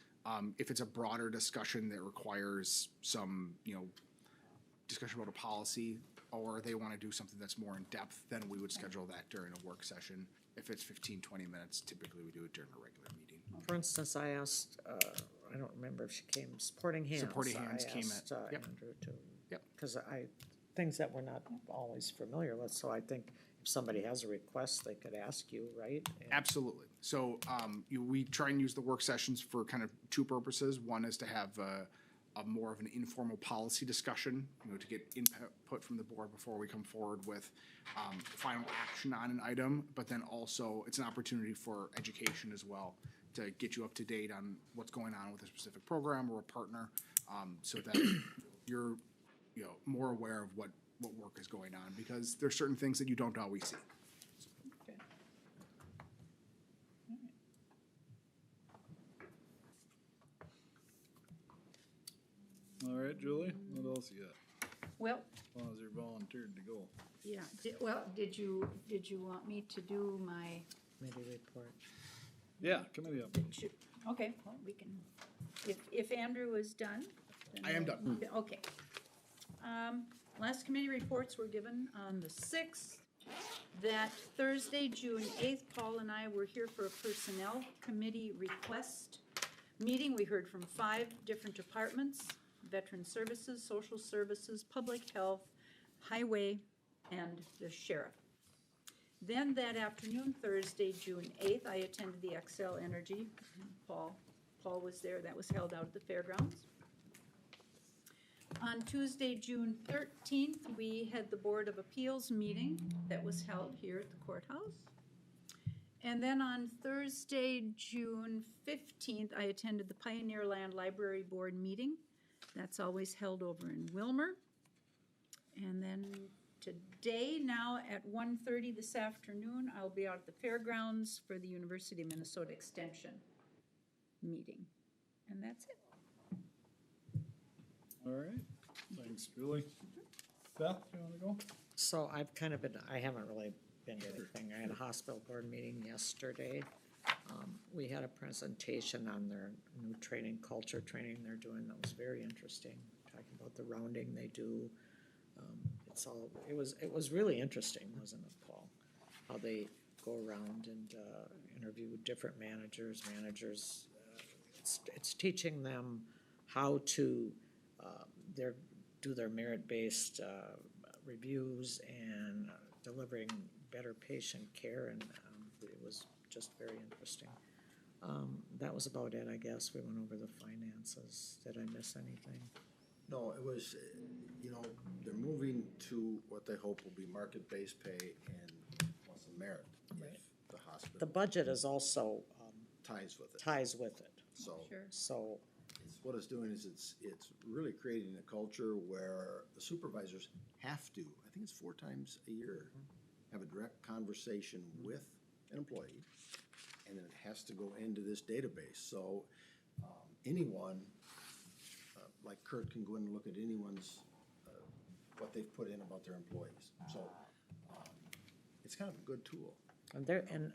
If it's a broader discussion that requires some, discussion about a policy, or they want to do something that's more in depth, then we would schedule that during a work session. If it's 15, 20 minutes, typically we do it during a regular meeting. For instance, I asked, I don't remember if she came, Supporting Hands. Supporting Hands I came asked, at- yep. Andrew to. Yep. Because things that we're not always familiar with, so I think if somebody has a request, they could ask you, right? And- Absolutely. So we try and use the work sessions for kind of two purposes. One is to have a more of an informal policy discussion, to get input from the board before we come forward with final action on an item. But then also it's an opportunity for education as well to get you up to date on what's going on with a specific program or a partner, so that you're more aware of what work is going on, because there's certain things that you don't always see. okay. All right, Julie, what else you got? Well, As long as you're volunteered to go. yeah, did you want me to do my, Maybe report. Yeah, committee up. okay, well, we can, if Andrew is done. then I am we'll done. move it. Okay. Last committee reports were given on the 6th. That Thursday, June 8th, Paul and I were here for a personnel committee request meeting. We heard from 5 different departments: Veteran Services, Social Services, Public Health, Highway, and the Sheriff. Then that afternoon, Thursday, June 8th, I attended the Xcel Energy. Paul was there. That was held out at the fairgrounds. On Tuesday, June 13th, we had the Board of Appeals meeting that was held here at the courthouse. And then on Thursday, June 15th, I attended the Pioneer Land Library Board meeting. That's always held over in Wilmer. And then today. Now at 1:30 this afternoon, I'll be out at the fairgrounds for the University of Minnesota Extension meeting. And that's it. All right, thanks, Julie. Beth, you wanna go? So I've kind of been, I haven't really been to anything. I had a hospital board meeting yesterday. We had a presentation on their new training, culture training they're doing that was very interesting, talking about the rounding they do. It was really interesting, wasn't it, Paul? How they go around and interview different managers. It's teaching them how to do their merit-based reviews and delivering better patient care, and it was just very interesting. That was about it, I guess. We went over the finances. Did I miss anything? No, it was, they're moving to what they hope will be market-based pay and plus a merit Right. if the hospital. The budget is also ties with it. So, Sure. so What it's doing is it's really creating a culture where the supervisors have to, I think it's 4 times a year, have a direct conversation with an employee, and then it has to go into this database. So anyone, like Kurt, can go in and look at anyone's, what they've put in about their employees. So it's kind of a good tool. and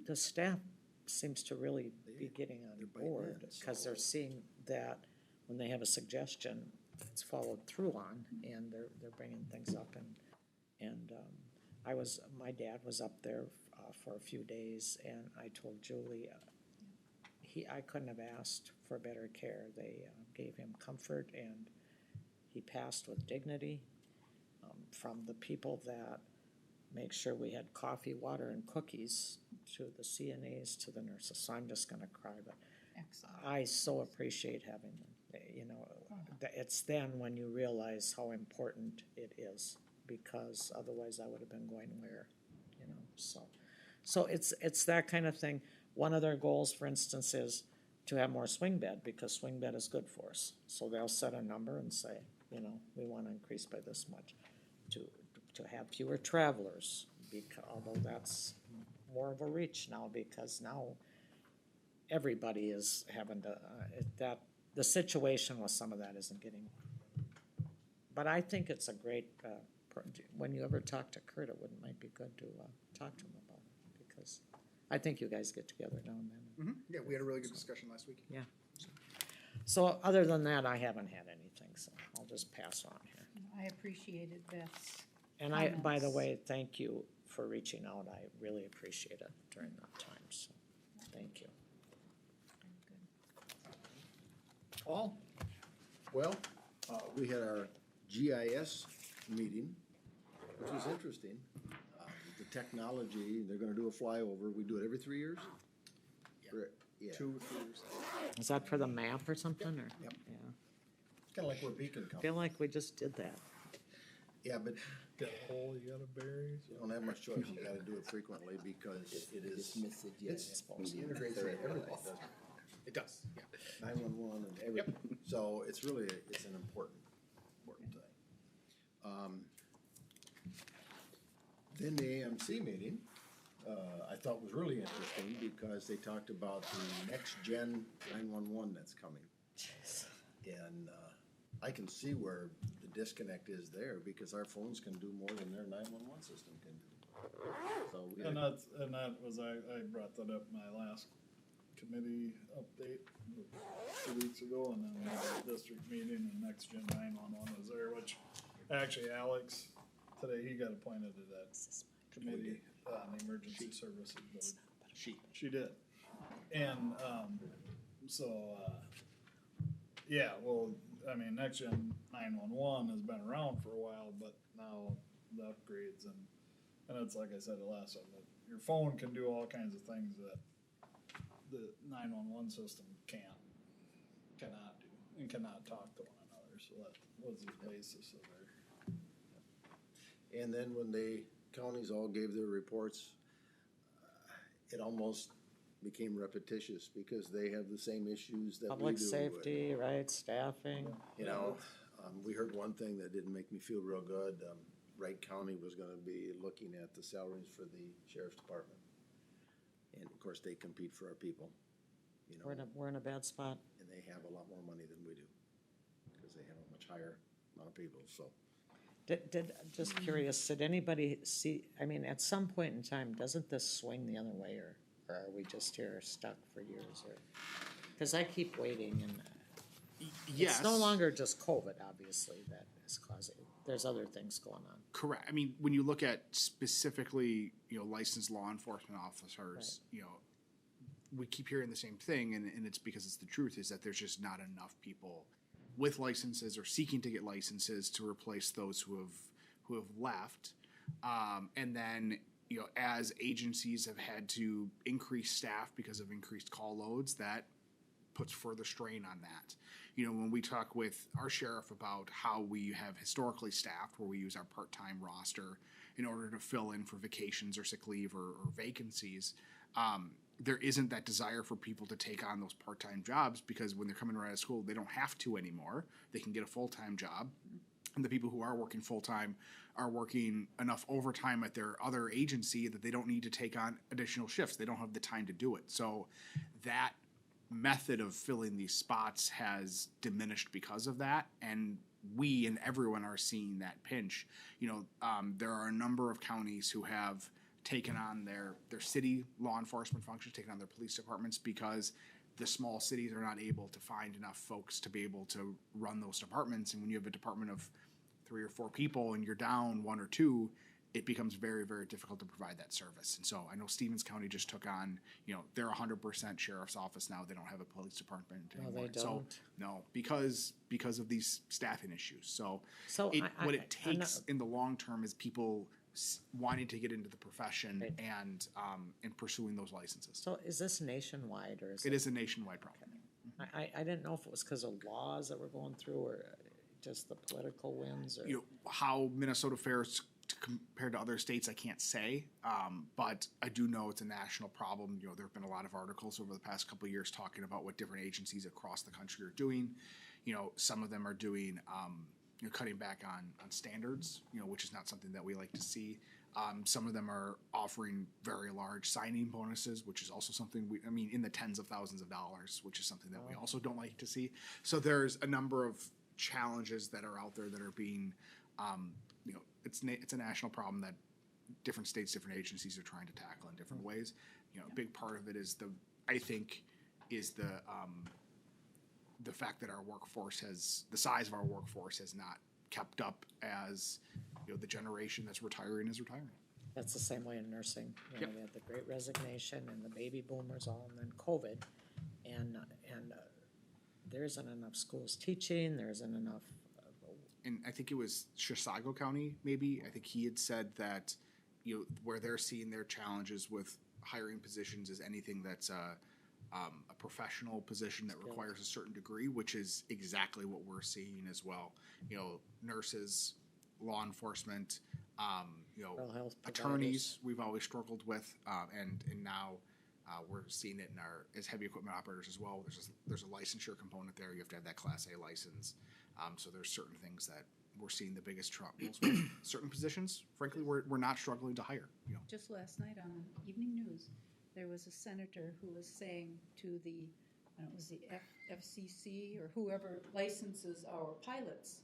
the staff seems to really be getting on biting board in, because so- they're seeing that when they have a suggestion, it's followed through on, and they're bringing things up, and my dad was up there for a few days, and I told Julie, I couldn't have asked for better care. They gave him comfort, and he passed with dignity, from the people that make sure we had coffee, water, and cookies, to the CNAs, to the nurses. So I'm just gonna cry, but Excellent. I so appreciate having them. It's then when you realize how important it is, because otherwise I would have been going where, so it's that kind of thing. One of their goals, for instance, is to have more swing bed, because swing bed is good for us. So they'll set a number and say, we wanna increase by this much, to have fewer travelers, although that's more of a reach now, because now everybody is having to, the situation with some of that isn't getting. But I think it's a great, when you ever talk to Kurt, might be good to talk to him about it, because I think you guys get together now and then. Yeah, we had a really good discussion last week. Yeah. So other than that, I haven't had anything, so I'll just pass on here. I appreciated Beth's And by the comments. way, thank you for reaching out. I really appreciate it during that time, so thank you. Paul? Well, we had our GIS meeting, which was interesting. The technology, they're gonna do a flyover. We do it every 3 years? Yeah. 2 or 3 years. Is that for the map or something, or? Yep. Yeah. It's kinda like where Beacon I comes. feel like we just did that. Yeah, but That hole you gotta bury. you don't have much choice. You gotta do it frequently because it is, it's integrates with everything, doesn't it? It does, yeah. 911 and everything. So it's really, it's an important thing. Then the AMC meeting, I thought was really interesting because they talked about the next gen 911 that's coming. And I can see where the disconnect is there, because our phones can do more than their 911 system can do. So we And that was, I brought that up in my last committee update 2 weeks ago, and then the district meeting, and next gen 911 was there, which actually Alex, today he got appointed to that committee on the emergency services board. She did. And, yeah, well, I mean, next gen 911 has been around for a while, but now the upgrades and it's like I said the last time, that your phone can do all kinds of things that the 911 system cannot do, and cannot talk to one another, so that was the basis of their. And then when the counties all gave their reports, it almost became repetitious because they have the same issues that we do. Public safety, right, staffing. We heard one thing that didn't make me feel real good. Wright County was gonna be looking at the salaries for the sheriff's department. And of course, they compete for our people, you know, We're in a bad spot. and they have a lot more money than we do. Cause they have a much higher amount of people, so. Just curious, did anybody see, I mean, at some point in time, doesn't this swing the other way, or are we just here stuck for years, or? Cause I keep waiting, and Yes. it's no longer just COVID, obviously, that is causing, there's other things going on. Correct. I mean, when you look at specifically, licensed law enforcement officers, we keep hearing the same thing, and it's because it's the truth, is that there's just not enough people with licenses or seeking to get licenses to replace those who have left. And then, as agencies have had to increase staff because of increased call loads, that puts further strain on that. When we talk with our sheriff about how we have historically staffed, where we use our part-time roster in order to fill in for vacations or sick leave or vacancies, there isn't that desire for people to take on those part-time jobs, because when they're coming right out of school, they don't have to anymore. They can get a full-time job. And the people who are working full-time are working enough overtime at their other agency that they don't need to take on additional shifts. They don't have the time to do it. So that method of filling these spots has diminished because of that, and we and everyone are seeing that pinch. There are a number of counties who have taken on their city law enforcement functions, taken on their police departments, because the small cities are not able to find enough folks to be able to run those departments. And when you have a department of 3 or 4 people and you're down 1 or 2, it becomes very, very difficult to provide that service. And so I know Stevens County just took on, they're 100% sheriff's office now. They don't have a police department anymore. No, they don't. So, no, because of these staffing issues. So what it takes I'm not, in the long term is people wanting to get into the profession and pursuing those licenses. so is this nationwide, or is It is a nationwide problem. I didn't know if it was because of laws that we're going through, or just the political winds, or. How Minnesota fares compared to other states, I can't say, but I do know it's a national problem. There have been a lot of articles over the past couple of years talking about what different agencies across the country are doing. Some of them are doing, cutting back on standards, which is not something that we like to see. Some of them are offering very large signing bonuses, which is also something in the tens of thousands of dollars, which is something that we also don't like to see. So there's a number of challenges that are out there that are being, it's a national problem that different states, different agencies are trying to tackle in different ways. A big part of it is the fact that the size of our workforce has not kept up as, the generation that's retiring is retiring. That's the same way in nursing. Yep. We had the Great Resignation and the baby boomers all, and then COVID, and there isn't enough schools teaching. There isn't enough. And I think it was Chisago County, maybe. I think he had said that, where they're seeing their challenges with hiring positions is anything that's a professional position that requires a certain degree, which is exactly what we're seeing as well. Nurses, law enforcement, health attorneys, we've always struggled with, and now we're seeing it as heavy equipment operators as well. There's a licensure component there. You have to have that Class A license. So there's certain things that we're seeing the biggest troubles with. Certain positions, frankly, we're not struggling to hire. Just last night on Evening News, there was a senator who was saying to the, it was the FCC or whoever licenses our pilots.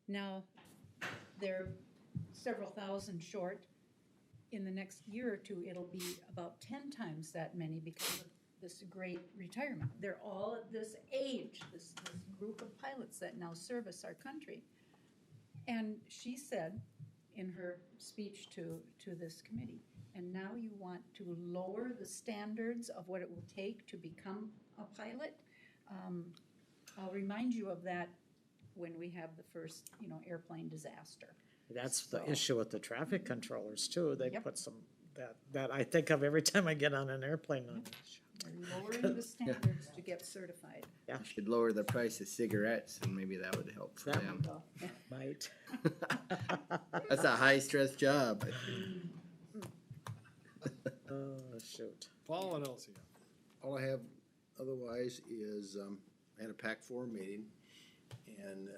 Now, they're several thousand short. In the next year or two, it'll be about 10 times that many because of this great retirement. They're all at this age, this group of pilots that now service our country. And she said in her speech to this committee, and now you want to lower the standards of what it will take to become a pilot? I'll remind you of that when we have the first, airplane disaster. That's the issue with the traffic controllers too. They put some that I think of every time I get on an airplane. They're lowering the standards to get certified. Yeah. You should lower the price of cigarettes, and maybe that would help for them. Might. That's a high-stress job. Oh, shoot. Paul, what else you got? All I have otherwise is, I had a PAC 4 meeting, and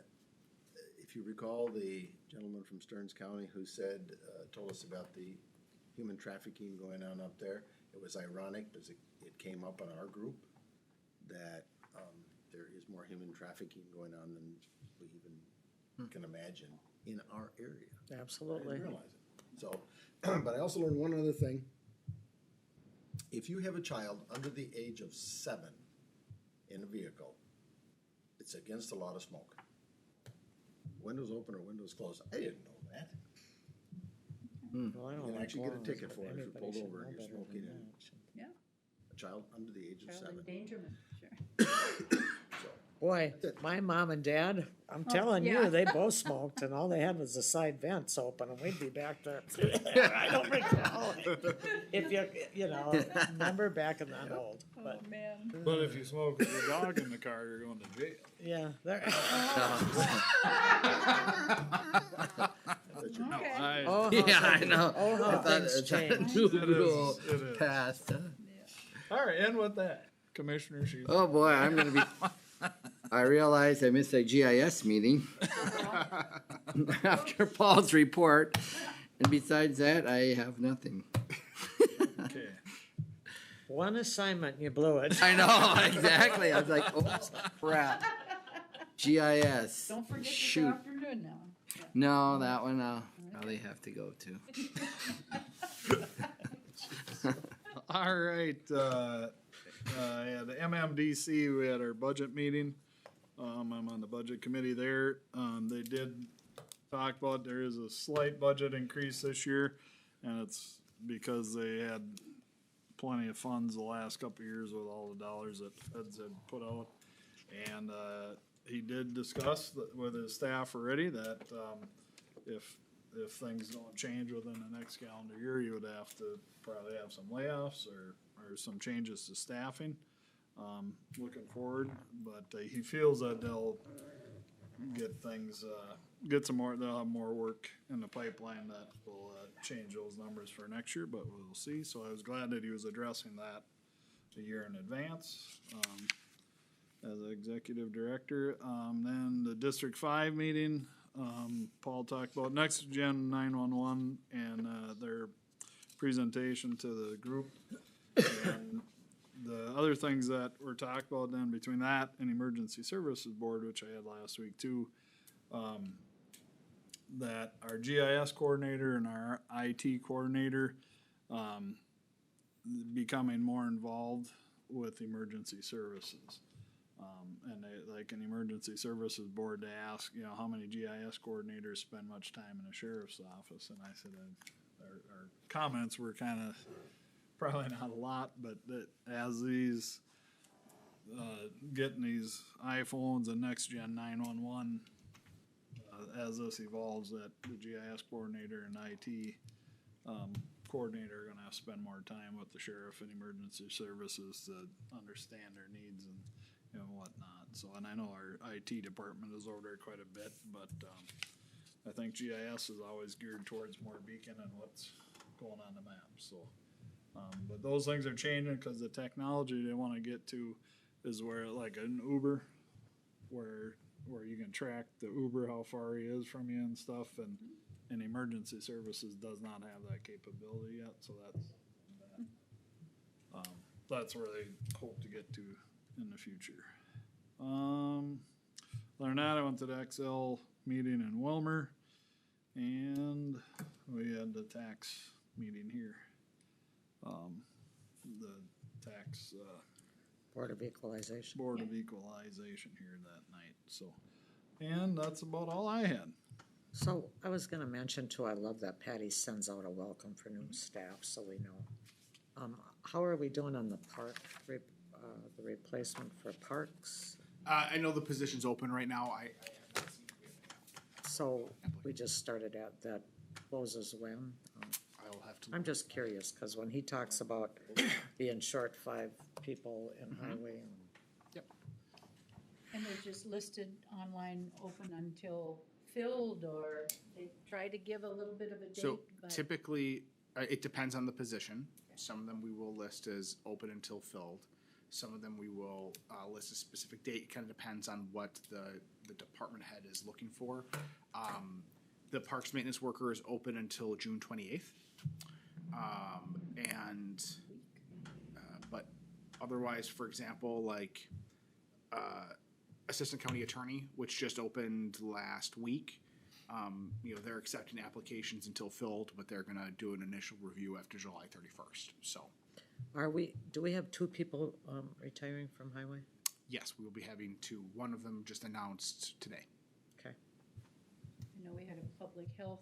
if you recall, the gentleman from Stearns County who said, told us about the human trafficking going on up there, it was ironic because it came up in our group that there is more human trafficking going on than we even can imagine in our area. I Absolutely. didn't realize it. So, but I also learned one other thing. If you have a child under the age of 7 in a vehicle, it's against the law to smoke. Windows open or windows closed. I didn't know that. Well, I don't You can like actually get a laws, ticket but for it if you're everybody pulled should over and know you're better than smoking in that. Yeah, a child under the age of child 7. endangerment, sure. Boy, That's it. my mom and dad, I'm Oh, telling yeah. you, they both smoked and all they had was the side vents open and we'd be back there. I don't recall. If you know, remember back in that old, but Oh, man. But if you smoke with your dog in the car, you're going to jail. yeah, there. Okay. Oh, Yeah, how I things- know. Oh, I how thought things it's a change. new It is, rule it is. passed. All right, and with that, Commissioner Sheba. Oh, boy, I'm gonna be, I realized I missed a GIS meeting after Paul's report, and besides that, I have nothing. Okay. One assignment, and you blew it. I know, exactly, I was like, oh, crap. GIS, Don't forget this shoot. afternoon now. Yeah. No, that one I'll probably have to go to. All right, yeah, the MMDC, we had our budget meeting. I'm on the budget committee there. They did talk about there is a slight budget increase this year, and it's because they had plenty of funds the last couple of years with all the dollars that feds had put out. And, he did discuss with his staff already that, if things don't change within the next calendar year, you would have to probably have some layoffs or some changes to staffing. Looking forward, but he feels that they'll get things, they'll have more work in the pipeline that will change those numbers for next year, but we'll see. So I was glad that he was addressing that a year in advance. As executive director. Then the District 5 meeting, Paul talked about Next Gen 911 and their presentation to the group. And the other things that were talked about then between that and Emergency Services Board, which I had last week too, that our GIS coordinator and our IT coordinator becoming more involved with emergency services. And they, like an emergency services board, they ask, you know, how many GIS coordinators spend much time in a sheriff's office? And I said, our comments were kind of, probably not a lot, but that as these, getting these iPhones and next gen 911, as this evolves, that the GIS coordinator and IT, coordinator are gonna have to spend more time with the sheriff and emergency services to understand their needs and whatnot. So, and I know our IT department is over there quite a bit, but I think GIS is always geared towards more beacon and what's going on the map. So, but those things are changing because the technology they want to get to is where, like an Uber, where you can track the Uber how far he is from you and stuff, and emergency services does not have that capability yet. So that's where they hope to get to in the future. Other than that, I went to the XL meeting in Wilmer, and we had the tax meeting here. The tax Board of Equalization. Board of Equalization here that night. So, and that's about all I had. So I was gonna mention too, I love that Patty sends out a welcome for new staff, so we know. How are we doing on the park, the replacement for parks? I know the position's open right now. I haven't seen it. So we just started at, that closes when? I'll have to. I'm just curious, cause when he talks about being short 5 people in highway and. And they're just listed online, open until filled, or they try to give a little bit of a date, So but. typically, it depends on the position. Some of them we will list as open until filled. Some of them we will list a specific date. It kind of depends on what the department head is looking for. The parks maintenance worker is open until June 28th. But otherwise, for example, like assistant county attorney, which just opened last week, they're accepting applications until filled, but they're gonna do an initial review after July 31st. So, do we have 2 people retiring from highway? yes, we will be having 2. One of them just announced today. Okay. I know we had a public health,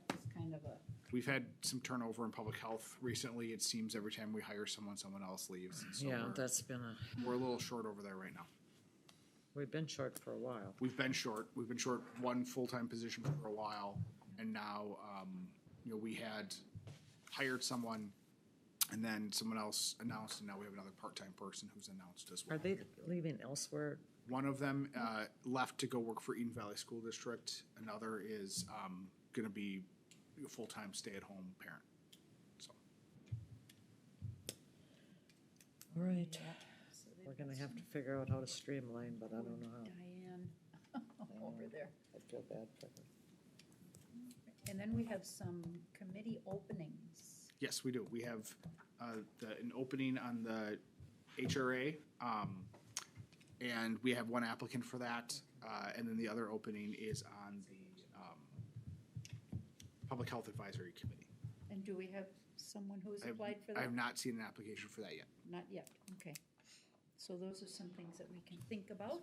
that was kind of a, We've had some turnover in public health recently. It seems every time we hire someone else leaves. And so Yeah, that's been we're a little short over there right now. we've been short for a while. We've been short one full-time position for a while, and now, we had hired someone, and then someone else announced, and now we have another part-time person who's announced as well. Are they leaving elsewhere? One of them left to go work for Eden Valley School District. Another is going to be a full-time stay-at-home parent. So, All right. so they've We're gonna got have to figure out how to streamline, but I don't know how. Diane over there. I feel bad for her. And then we have some committee openings. yes, we do. We have an opening on the HRA, and we have one applicant for that. And then the other opening is on the Public Health Advisory Committee. And do we have someone who has I have- applied for I that? have not seen an application for that yet. Not yet, okay. So those are some things that we can think about.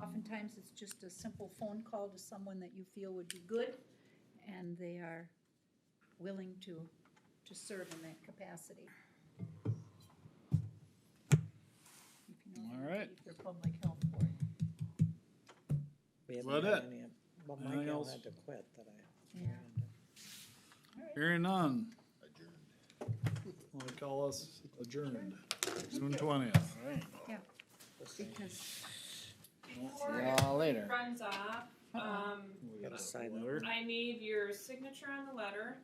Oftentimes, it's just a simple phone call to someone that you feel would be good, and they are willing to serve in that capacity. If you know All right. if they're public health board. We Is haven't that had it? any, well, my Anything gal else? had to quit that Yeah. Hearing none, Adjourned. I'll call us adjourned, June 20th. Yeah, because See y'all later. Runs off, we gotta sign it. I need your signature on the letter,